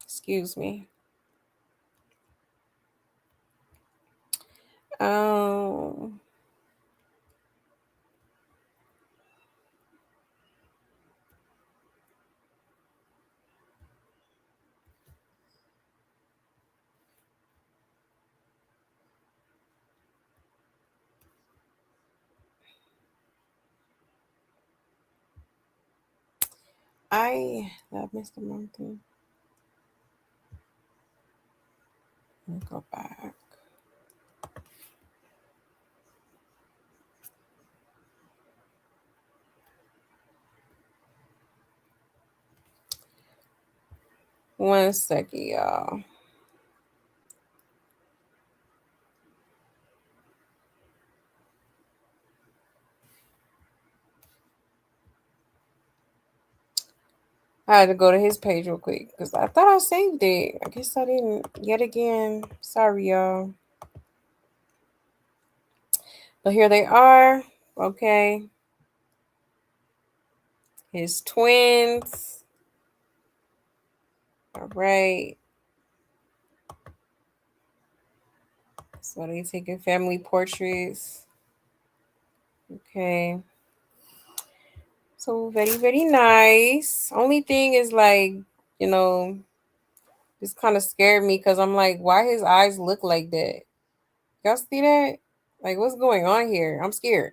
Excuse me. Um I missed the wrong thing. Let me go back. One second, y'all. I had to go to his page real quick because I thought I saved it. I guess I didn't yet again. Sorry, y'all. But here they are. Okay. His twins. All right. So they taking family portraits. Okay. So very, very nice. Only thing is like, you know, this kind of scared me because I'm like, why his eyes look like that? Y'all see that? Like, what's going on here? I'm scared.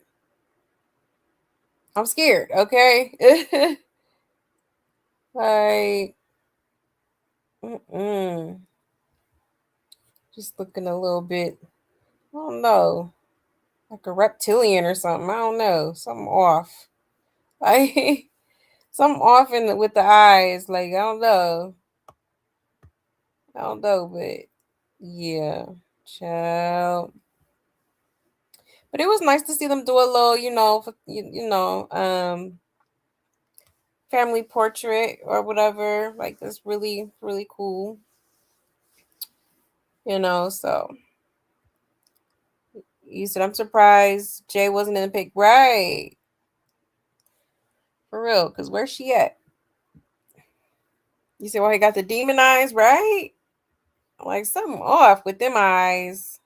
I'm scared, okay? Like, just looking a little bit, I don't know, like a reptilian or something. I don't know. Something off. Like, something off with the eyes. Like, I don't know. I don't know, but yeah, child. But it was nice to see them do a little, family portrait or whatever. Like, that's really, really cool. So you said I'm surprised Jay wasn't in the pic. Right. For real. Because where's she at? You said, well, he got the demon eyes, right? Like, something off with them eyes.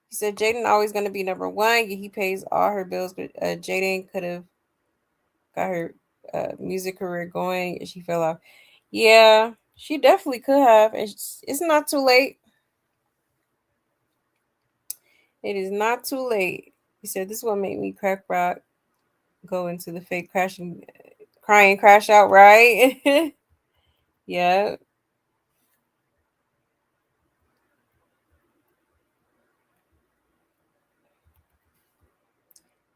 He said Jaden always going to be number one. He pays all her bills, but Jaden could have got her music career going and she fell off. Yeah, she definitely could have. And it's not too late. It is not too late. He said, this one made me crack rock, go into the fake crashing, crying, crash out, right? Yeah.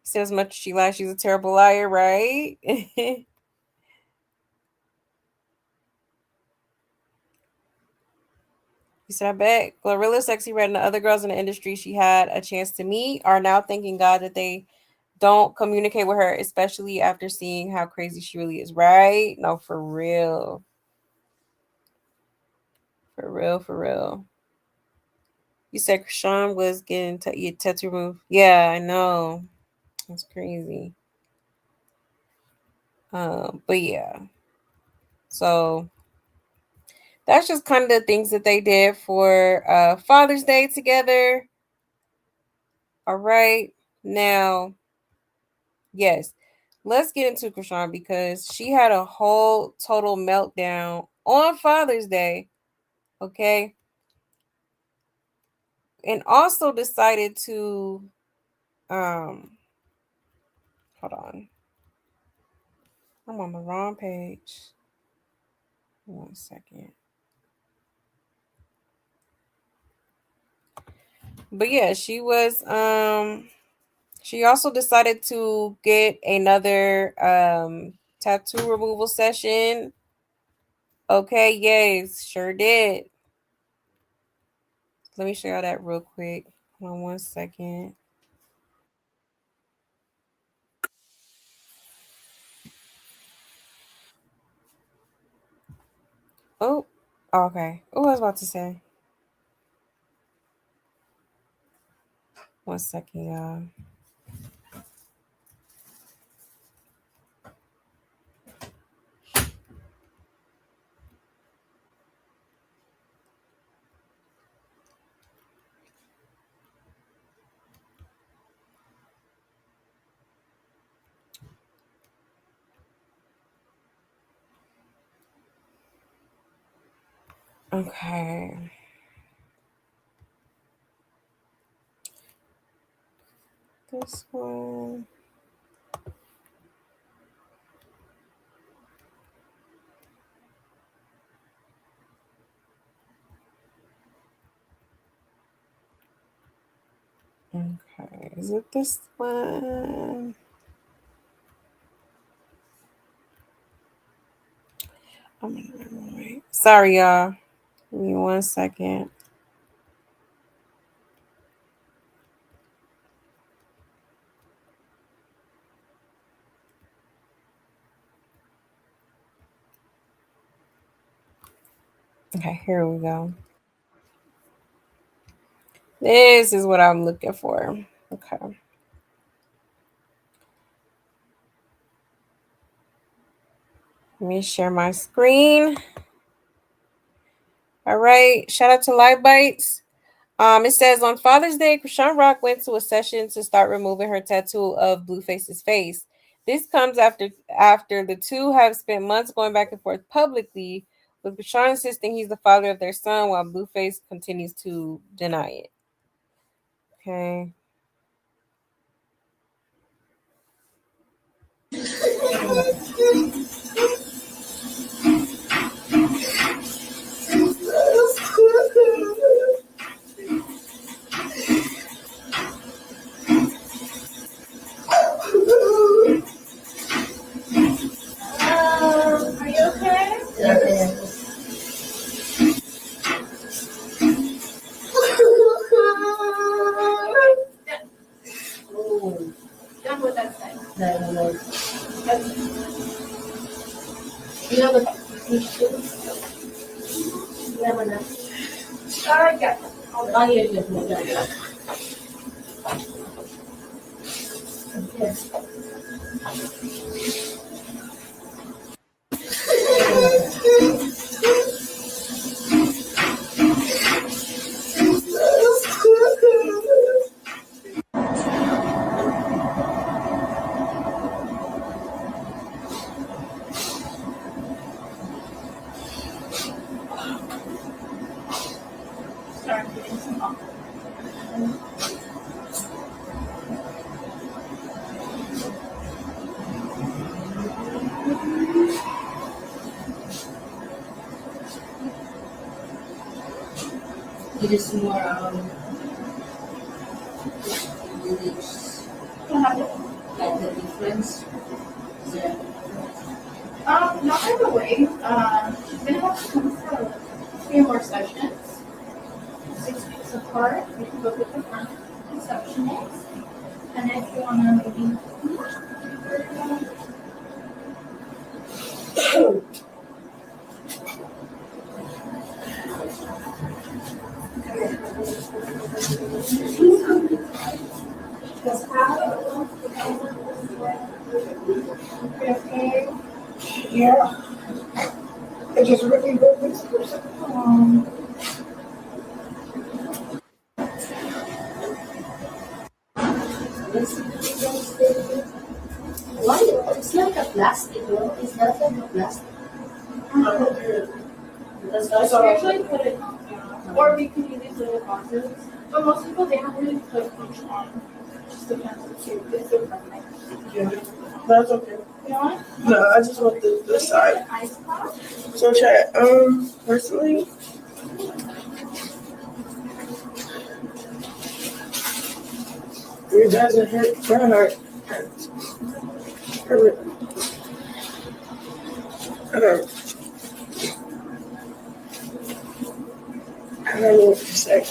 He said, as much as she lies, she's a terrible liar, right? He said, I bet Glorilla Sexy Red and the other girls in the industry she had a chance to meet are now thanking God that they don't communicate with her, especially after seeing how crazy she really is, right? No, for real. For real, for real. You said Chrisean was getting tattoo removed. Yeah, I know. That's crazy. But yeah. So that's just kind of the things that they did for Father's Day together. All right. Now, yes, let's get into Chrisean because she had a whole total meltdown on Father's Day, okay, and also decided to hold on. I'm on the wrong page. 1 second. But yeah, she also decided to get another tattoo removal session. Okay, yes, sure did. Let me show y'all that real quick. Hold on 1 second. Oh, okay. Oh, I was about to say. 1 second, y'all. Okay. This one. Okay. Is it this one? I'm gonna wait. Sorry, y'all. Give me 1 second. Okay, here we go. This is what I'm looking for. Okay. Let me share my screen. All right. Shout out to Live Bites. It says on Father's Day, Chrisean Rock went to a session to start removing her tattoo of Blueface's face. This comes after the two have spent months going back and forth publicly, with Chrisean insisting he's the father of their son, while Blueface continues to deny it. Okay. Are you okay? Yeah. Done with that side. You have a tissue? You have enough? Yeah. Oh, yeah, yeah. Yes. Start getting some off. It is more like the difference. Not right away. She's gonna have to come for a few more sessions. 6 weeks apart. We can look at the front receptionist. And if you wanna maybe okay. Yeah. I just really love this person. Why? It's like a plastic, no? It's not like a plastic. That's all. We actually put it, or we can use it in boxes. But most people, they don't really put each on. Just depends on the if they're pregnant. Yeah, that's okay. You know what? No, I just want this side. So chat, personally, it doesn't hurt. My heart hurts. I don't know what to say.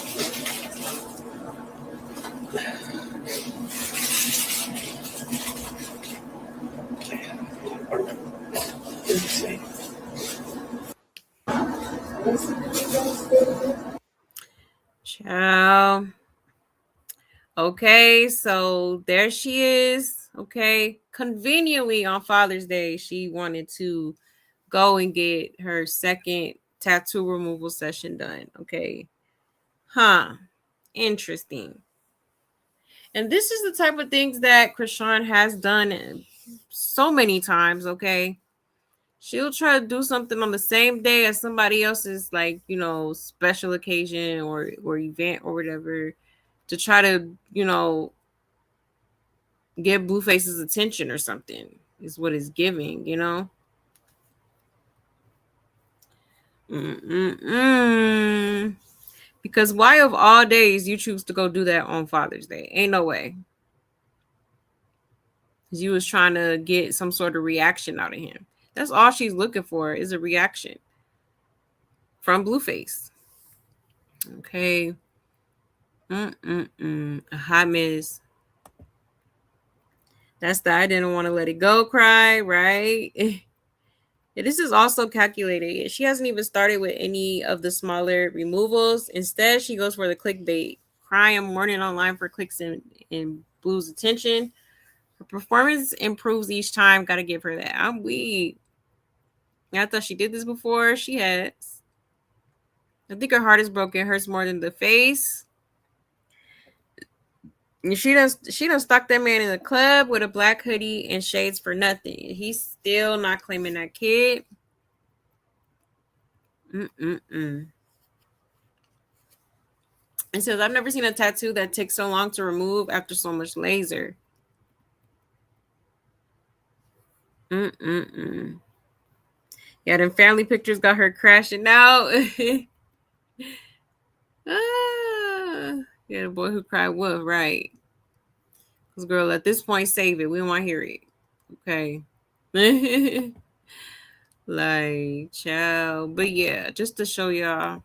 Ciao. Okay, so there she is. Okay, conveniently on Father's Day, she wanted to go and get her second tattoo removal session done. Okay, interesting. And this is the type of things that Chrisean has done so many times. Okay, she'll try to do something on the same day as somebody else's, like, you know, special occasion or event or whatever, to try to, you know, get Blueface's attention or something, is what it's giving, you know. Because why of all days you choose to go do that on Father's Day? Ain't no way. Because you was trying to get some sort of reaction out of him. That's all she's looking for, is a reaction from Blueface. Okay. A hot mess. That's the I didn't want to let it go cry, right? Yeah, this is also calculated. She hasn't even started with any of the smaller removals. Instead, she goes for the clickbait, crying mourning online for clicks and Blue's attention. Her performance improves each time. Gotta give her that. I'm weak. I thought she did this before. She has. I think her heart is broken. It hurts more than the face. She done stuck that man in the club with a black hoodie and shades for nothing. He's still not claiming that kid. It says, I've never seen a tattoo that takes so long to remove after so much laser. Yeah, them family pictures got her crashing out. Yeah, the boy who cried wolf, right. This girl, at this point, save it. We don't want to hear it. Okay. Like, child. But yeah, just to show y'all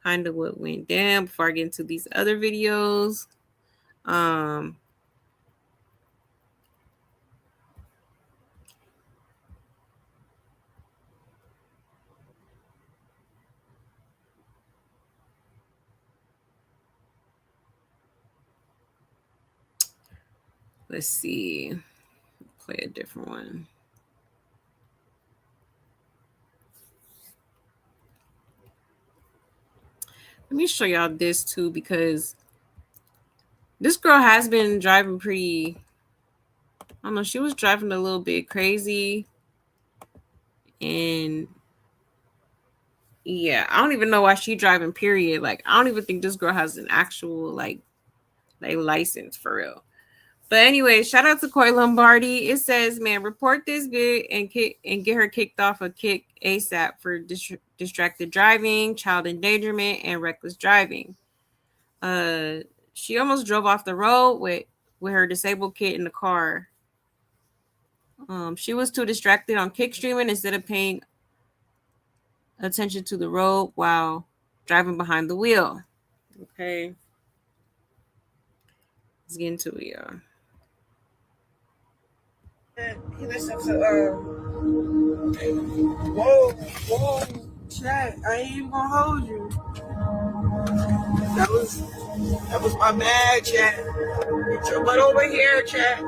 kind of what went down before I get into these other videos. Let's see. Play a different one. Let me show y'all this too, because this girl has been driving pretty, I don't know, she was driving a little bit crazy. And yeah, I don't even know why she driving, period. Like, I don't even think this girl has an actual like license for real. But anyway, shout out to Koi Lombardi. It says, man, report this vid and get her kicked off a kick ASAP for distracted driving, child endangerment, and reckless driving. She almost drove off the road with her disabled kid in the car. She was too distracted on kick streaming instead of paying attention to the road while driving behind the wheel. Okay. Let's get into it, y'all. He listened to whoa, chat. I ain't even gonna hold you. That was my bad, chat. Get your butt over here, chat.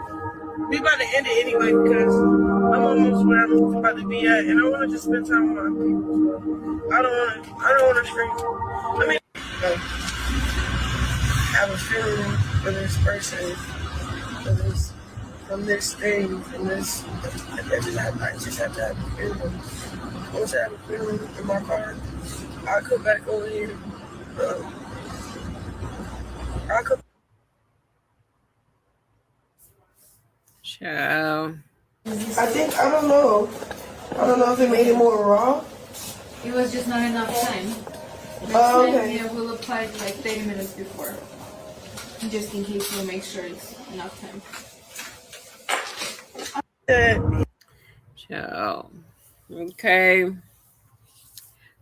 We about to end it anyway because I'm almost where I'm about to be at, and I want to just spend time with my people. I don't want to scream. I mean, have a feeling for this person, for this from this thing, from this. I just have to have a feeling. Once I have a feeling in my car, I'll come back over here. I'll come. Ciao. I don't know. I don't know if it made it more raw. It was just not enough time. Next Okay. time, yeah, we'll apply it like 30 minutes before. Just in case we'll make sure it's enough time. Ciao. Okay.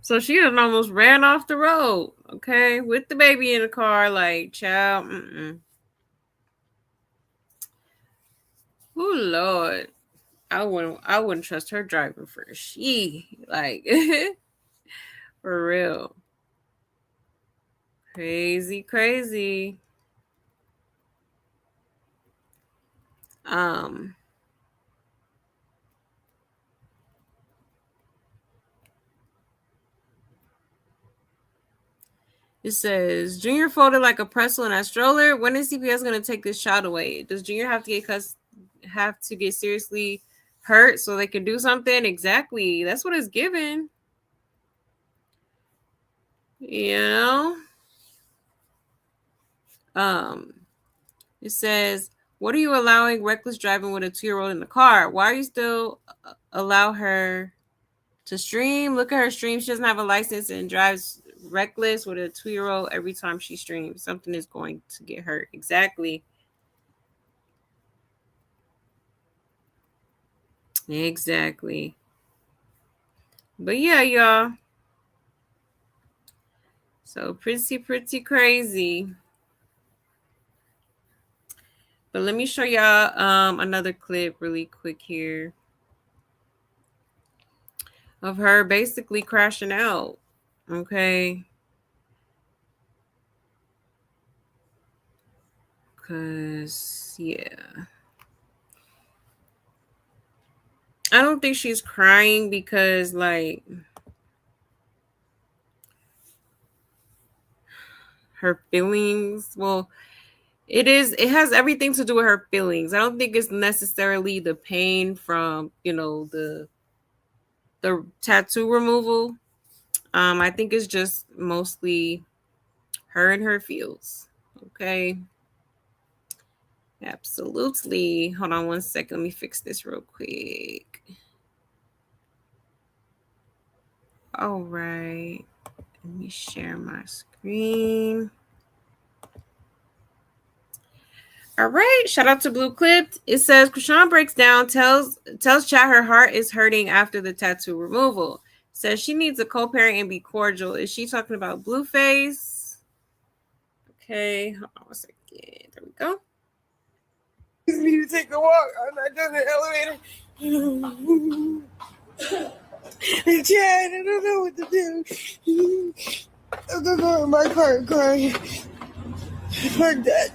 So she done almost ran off the road, okay, with the baby in the car, like, child. Oh Lord, I wouldn't trust her driving for she, like, for real. Crazy. It says Junior folded like a pretzel in that stroller. When is CPS gonna take this child away? Does Junior have to get seriously hurt so they can do something? Exactly. That's what it's given. You know? It says, what are you allowing reckless driving with a 2-year-old in the car? Why are you still allow her to stream? Look at her stream. She doesn't have a license and drives reckless with a 2-year-old every time she streams. Something is going to get hurt. Exactly. But yeah, y'all. So pretty crazy. But let me show y'all another clip really quick here of her basically crashing out. Okay. Cause yeah. I don't think she's crying because like her feelings. Well, it has everything to do with her feelings. I don't think it's necessarily the pain from, the tattoo removal. I think it's just mostly her and her feels. Okay. Absolutely. Hold on one second. Let me fix this real quick. All right. Let me share my screen. All right. Shout out to Blue Clipped. It says Chrisean breaks down, tells Chat her heart is hurting after the tattoo removal. Says she needs a co-parent and be cordial. Is she talking about Blueface? Okay. Hold on one second. There we go. You need to take a walk. I'm not doing the elevator. Chad, I don't know what to do. I'm gonna go in my car and cry. Fuck that.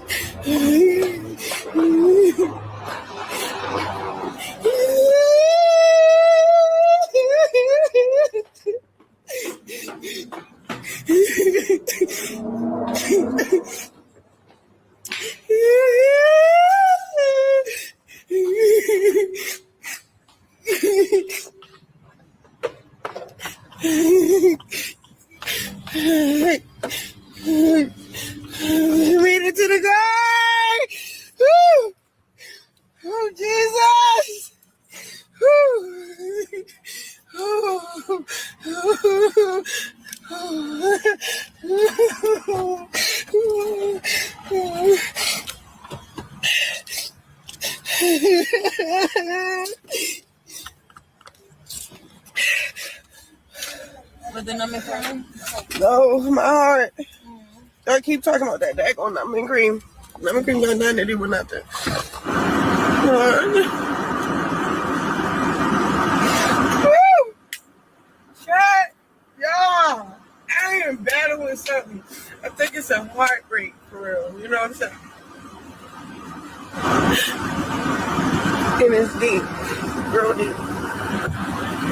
Made it to the car. Woo! Oh, Jesus. Woo! Oh. But the numbing cream? No, my heart. I keep talking about that daggone numbing cream. Numbing cream got nothing to do with nothing. Woo! Shut, y'all. I am battling something. I think it's a heartbreak for real. You know what I'm saying? And it's deep, real deep.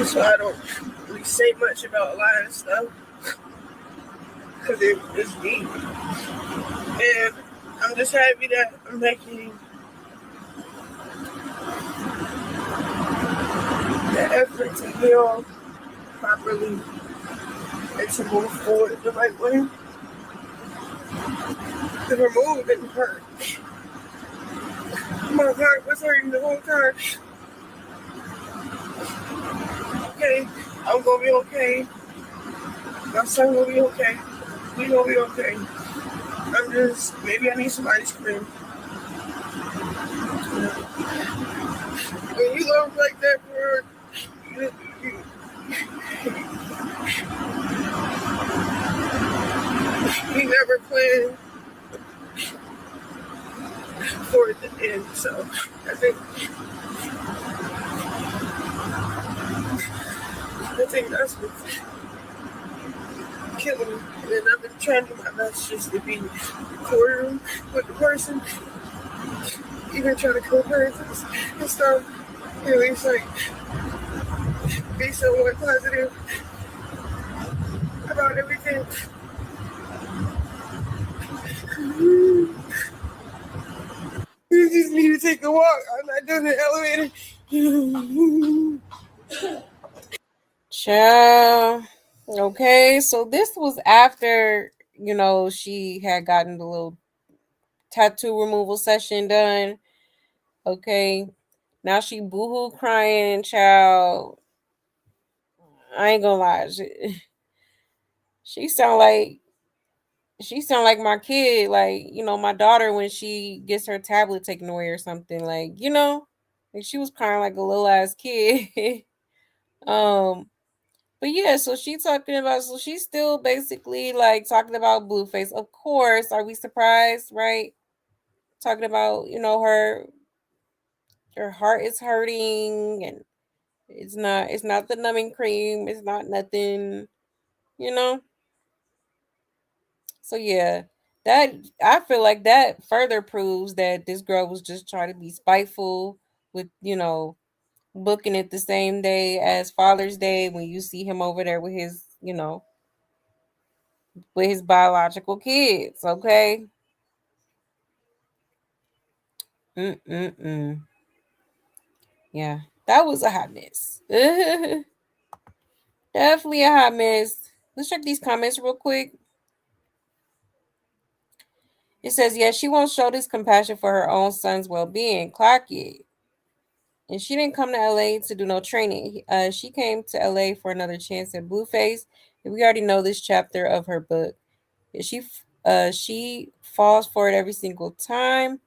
So I don't really say much about a lot of stuff because it's deep. And I'm just happy that I'm making to heal properly and to move forward the right way. The remove didn't hurt. My heart was hurting the whole time. Okay, I'm gonna be okay. My son will be okay. We gonna be okay. I'm just, maybe I need some ice cream. When you love like that, bro, you, you never plan for it to end. So I think that's what's killing me. And I've been trying to do my best just to be cordial with the person, even trying to co-parent and stuff. At least like be somewhat positive about everything. You just need to take a walk. I'm not doing the elevator. Ciao. Okay, so this was after, she had gotten the little tattoo removal session done. Okay. Now she boohoo crying, child. I ain't gonna lie. She sound like she sound like my kid, like, my daughter when she gets her tablet taken away or something. Like she was crying like a little ass kid. um But yeah, so she's still basically like talking about Blueface. Of course, are we surprised, right? Talking about, her heart is hurting and it's not the numbing cream, it's not nothing, you know? So yeah, that I feel like that further proves that this girl was just trying to be spiteful with, booking it the same day as Father's Day when you see him over there with his biological kids, okay? Mm-mm-mm. Yeah, that was a hot mess. Definitely a hot mess. Let's check these comments real quick. It says, yeah, she won't show this compassion for her own son's well-being. Clock it. And she didn't come to LA to do no training. She came to LA for another chance at Blueface. And we already know this chapter of her book. She falls for it every single time.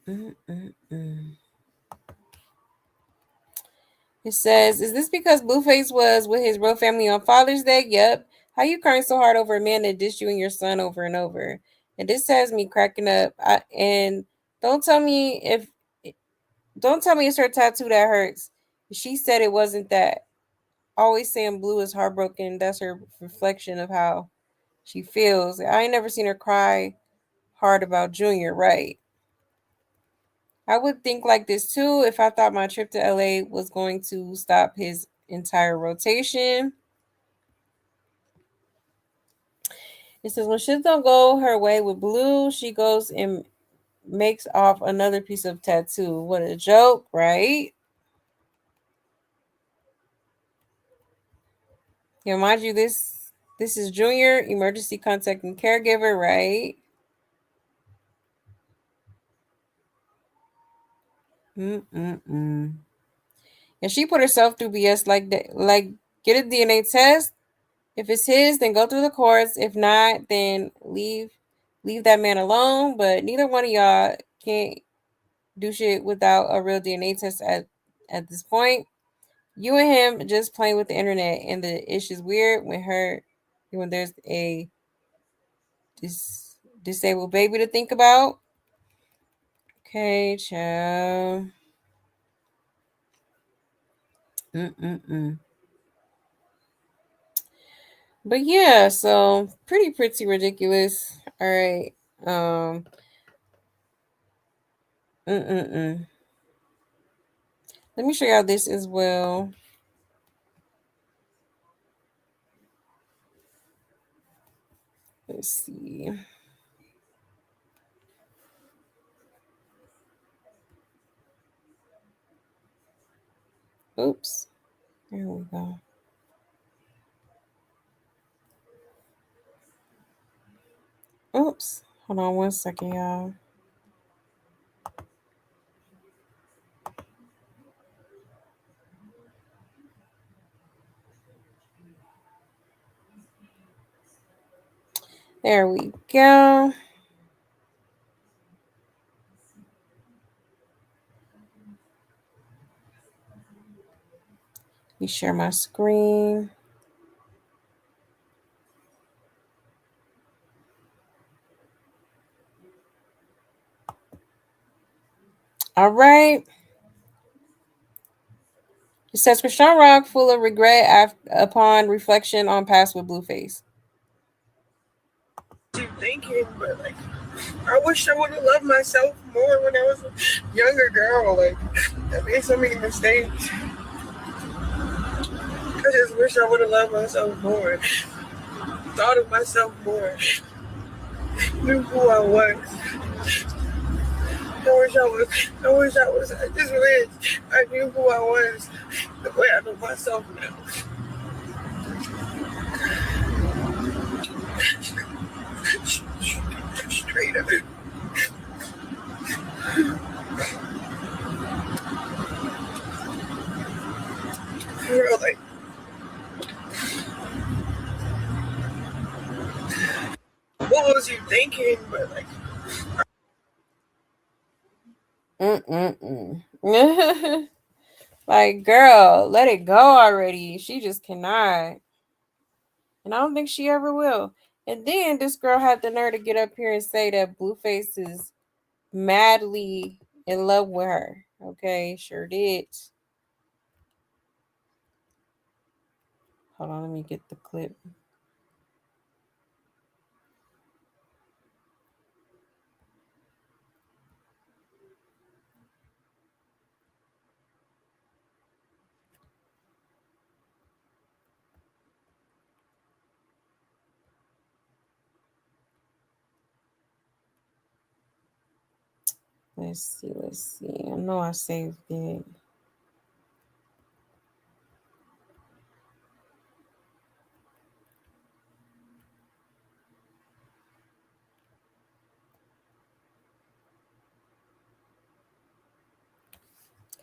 Mm-mm-mm. It says, is this because Blueface was with his real family on Father's Day? Yep. How you crying so hard over a man that dissed you and your son over and over? And this has me cracking up. And don't tell me if don't tell me it's her tattoo that hurts. She said it wasn't that. Always saying Blue is heartbroken. That's her reflection of how she feels. I ain't never seen her cry hard about Junior, right? I would think like this too if I thought my trip to LA was going to stop his entire rotation. It says when shit don't go her way with Blue, she goes and makes off another piece of tattoo. What a joke, right? Yeah, mind you, this is Junior, emergency contact and caregiver, right? Mm-mm-mm. And she put herself through BS like that. Like, get a DNA test. If it's his, then go through the courts. If not, then leave that man alone. But neither one of y'all can't do shit without a real DNA test at this point. You and him just playing with the internet, and the issue's weird when there's a disabled baby to think about. Okay, child. Mm-mm-mm. But yeah, so pretty ridiculous. All right. Um. Mm-mm-mm. Let me show y'all this as well. Let's see. Oops. There we go. Oops. Hold on 1 second, y'all. There we go. Let me share my screen. All right. It says Chrisean Rock full of regret upon reflection on past with Blueface. You thinking, but like, I wish I would have loved myself more when I was a younger girl. Like, I made so many mistakes. I just wish I would have loved myself more, thought of myself more, knew who I was. I just wish I knew who I was the way I know myself now. Straight up. Girl, like, what was you thinking? But like, Mm-mm-mm. Like, girl, let it go already. She just cannot. And I don't think she ever will. And then this girl had the nerve to get up here and say that Blueface is madly in love with her. Okay, sure did. Hold on, let me get the clip. Let's see, let's see. I know I saved it.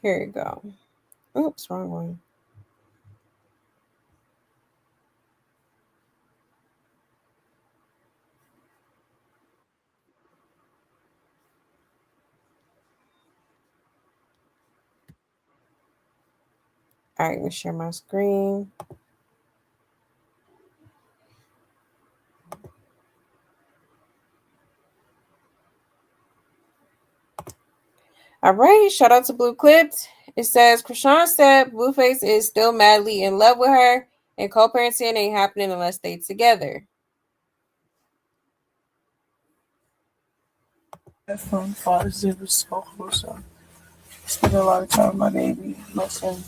Here you go. Oops, wrong one. All right, let me share my screen. All right, shout out to Blue Clips. It says Chrisean said Blueface is still madly in love with her, and co-parenting ain't happening unless they together. that phone Father's Day was so wholesome. Spent a lot of time with my baby, my son,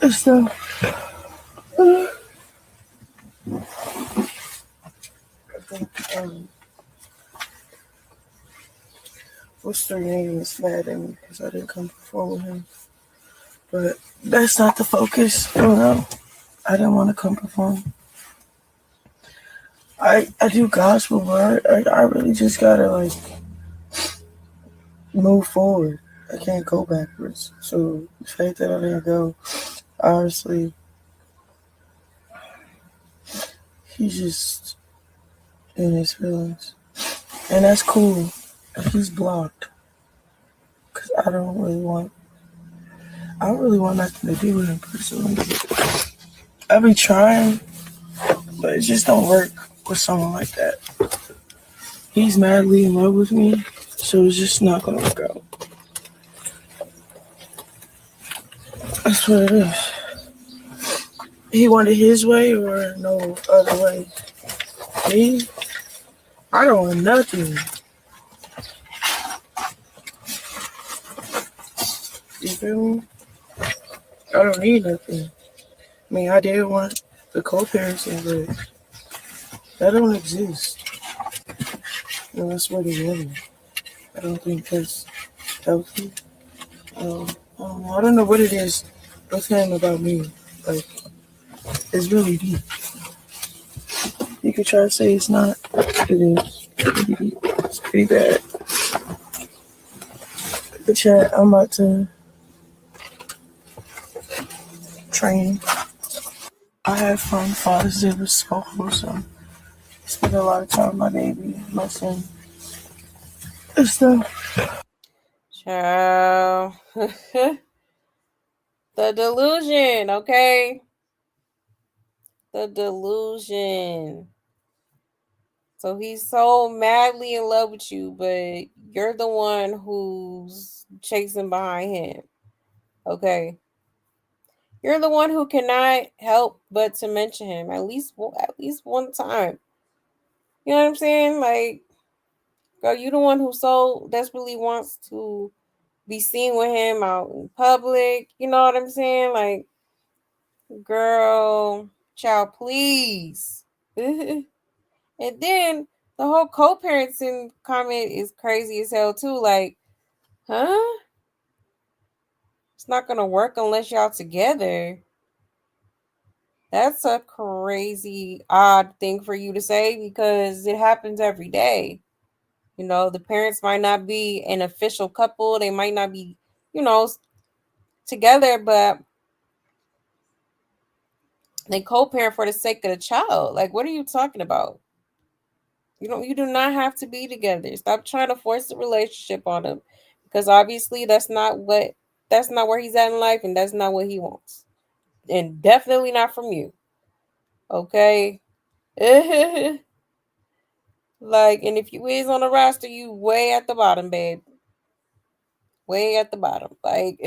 and stuff. I think, what's their name is mad at me because I didn't come perform with him. But that's not the focus. You know, I didn't want to come perform. I do gospel, but I really just gotta like move forward. I can't go backwards. So the fact that I didn't go, honestly, he's just in his feelings, and that's cool. He's blocked because I don't really want nothing to do with him personally. I be trying, but it just don't work with someone like that. He's madly in love with me, so it's just not gonna work out. That's what it is. He wanted his way or no other way. Me, I don't want nothing. You feel me? I don't need nothing. I mean, I did want the co-parenting, but that don't exist. And that's what it's living. I don't think that's healthy. I don't know what it is with him about me. Like, it's really deep. You could try to say it's not. It is. Pretty deep. It's pretty bad. But yeah, I'm about to train. I had fun. Father's Day was so wholesome. Spent a lot of time with my baby, my son, and stuff. Child. The delusion, okay? The delusion. So he's so madly in love with you, but you're the one who's chasing behind him. Okay. You're the one who cannot help but to mention him at least one time. You know what I'm saying? Like, girl, you the one who so desperately wants to be seen with him out in public. You know what I'm saying? Like, girl, child, please. And then the whole co-parenting comment is crazy as hell too. Like, huh? It's not gonna work unless y'all together. That's a crazy, odd thing for you to say because it happens every day. You know, the parents might not be an official couple. They might not be, you know, together, but they co-parent for the sake of the child. Like, what are you talking about? You do not have to be together. Stop trying to force a relationship on him because obviously that's not where he's at in life and that's not what he wants. And definitely not from you. Okay? Like, and if you is on the roster, you way at the bottom, babe. Way at the bottom. Like,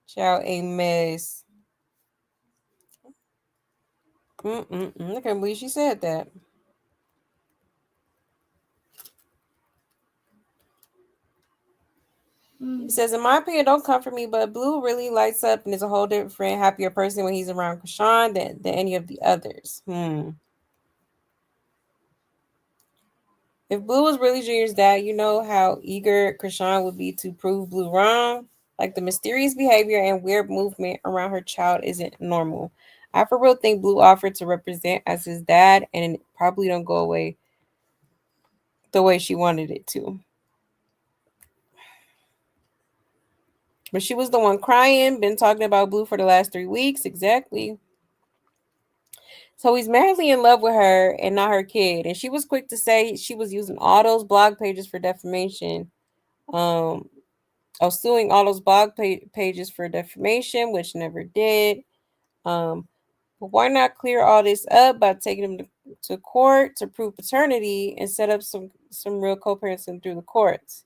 child, a mess. I can't believe she said that. He says, in my opinion, don't come for me, but Blue really lights up and is a whole different, happier person when he's around Chrisean than any of the others. If Blue was really Junior's dad, you know how eager Chrisean would be to prove Blue wrong? Like the mysterious behavior and weird movement around her child isn't normal. I for real think Blue offered to represent as his dad and it probably don't go away the way she wanted it to. But she was the one crying, been talking about Blue for the last 3 weeks. Exactly. So he's madly in love with her and not her kid. And she was quick to say she was using all those blog pages for defamation. Um, suing all those pages for defamation, which never did. Um, but why not clear all this up by taking them to court to prove paternity and set up some real co-parenting through the courts?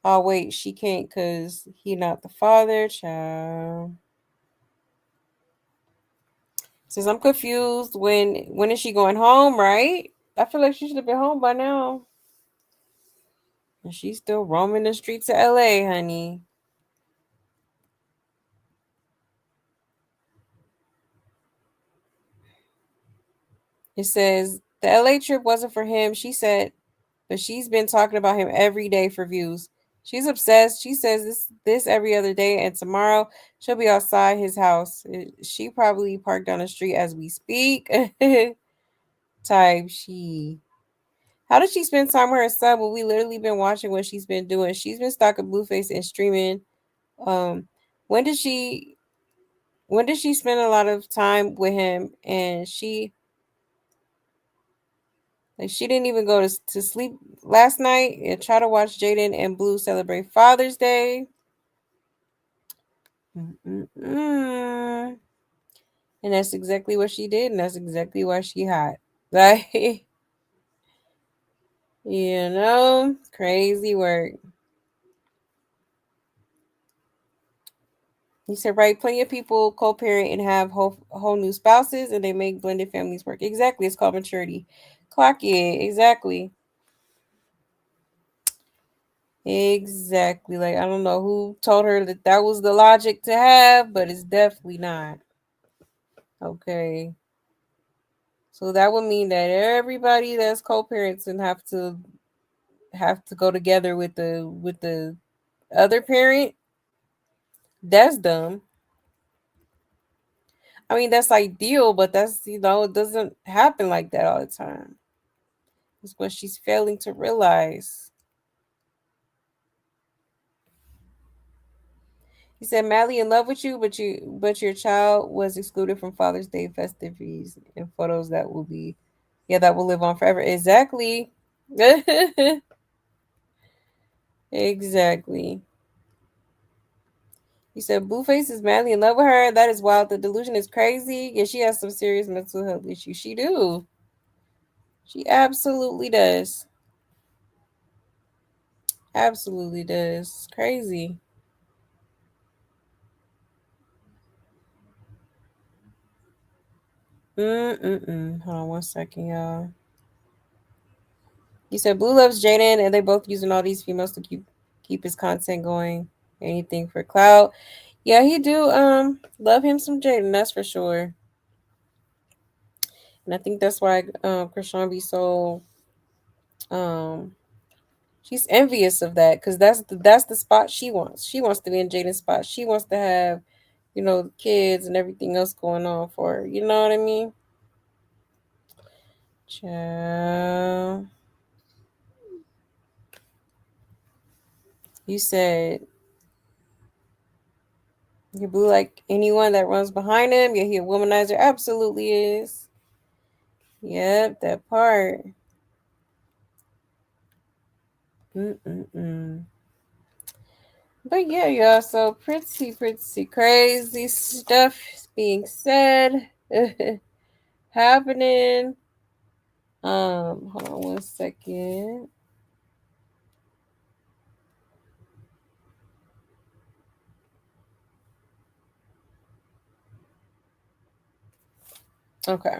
Oh wait, she can't because he not the father, child. Says I'm confused. When is she going home? Right? I feel like she should have been home by now. And she's still roaming the streets of LA, honey. It says the LA trip wasn't for him, she said, but she's been talking about him every day for views. She's obsessed. She says this every other day, and tomorrow she'll be outside his house. She probably parked down the street as we speak. Type she. How did she spend time with her son when we literally been watching what she's been doing? She's been stalking Blueface and streaming. Um, when did she spend a lot of time with him? And she didn't even go to sleep last night and try to watch Jaden and Blue celebrate Father's Day. And that's exactly what she did, and that's exactly why she hot. Like, crazy work. He said, right, plenty of people co-parent and have whole new spouses, and they make blended families work. Exactly, it's called maturity. Clock it, exactly. Exactly. Like, I don't know who told her that was the logic to have, but it's definitely not. Okay. So that would mean that everybody that's co-parents and have to go together with the other parent. That's dumb. I mean, that's ideal, but that's, it doesn't happen like that all the time. It's what she's failing to realize. He said, "Madly in love with you, but your child was excluded from Father's Day festivities and photos that will be, yeah, that will live on forever." Exactly. Exactly. He said, "Blueface is madly in love with her. That is wild. The delusion is crazy. Yeah, she has some serious mental health issues. She do. She absolutely does. Absolutely does. It's crazy." Mm-mm-mm. Hold on one second, y'all. He said Blue loves Jaden, and they both using all these females to keep his content going. Anything for clout. Yeah, he do love him some Jaden, that's for sure. And I think that's why Chrisean be so um she's envious of that, because that's the spot she wants. She wants to be in Jaden's spot. She wants to have, kids and everything else going on for her. You know what I mean? Child. You said he Blue like anyone that runs behind him. Yeah, he a womanizer. Absolutely is. Yep, that part. Mm-mm-mm. But yeah, y'all. So pretty crazy stuff is being said, happening. Hold on one second. Okay.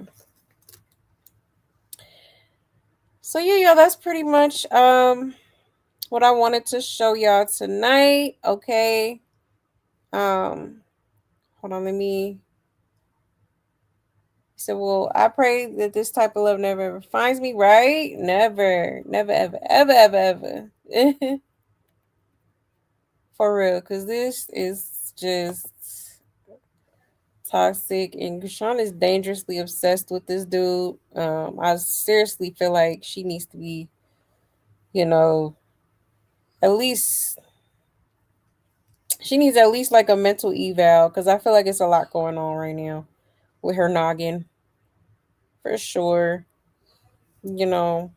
So yeah, y'all. That's pretty much what I wanted to show y'all tonight. Okay. Hold on. Let me. He said, "Well, I pray that this type of love never ever finds me." Right? Never, never, ever, ever, ever, ever. For real, because this is just toxic, and Krishan is dangerously obsessed with this dude. I seriously feel like she needs to be, you know, at least she needs at least like a mental eval, because I feel like it's a lot going on right now with her noggin, for sure. You know,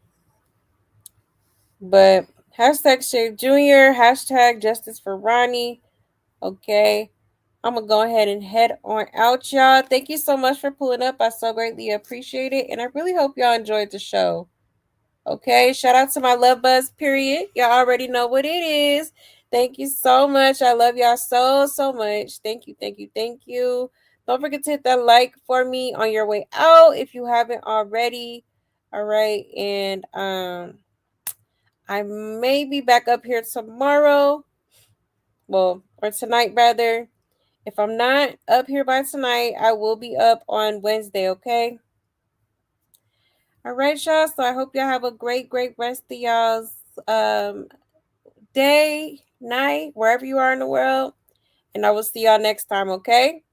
but hashtag Shave Junior, hashtag Justice for Ronnie. Okay. I'm gonna go ahead and head on out, y'all. Thank you so much for pulling up. I so greatly appreciate it, and I really hope y'all enjoyed the show. Okay, shout out to my love buzz period. Y'all already know what it is. Thank you so much. I love y'all so much. Thank you, thank you, thank you. Don't forget to hit that like for me on your way out if you haven't already. All right, and I may be back up here tomorrow. Well, or tonight rather. If I'm not up here by tonight, I will be up on Wednesday, okay? All right, y'all. So I hope y'all have a great rest of y'all's um day, night, wherever you are in the world. And I will see y'all next time, okay?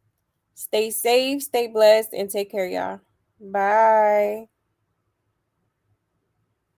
Stay safe, stay blessed, and take care, y'all. Bye.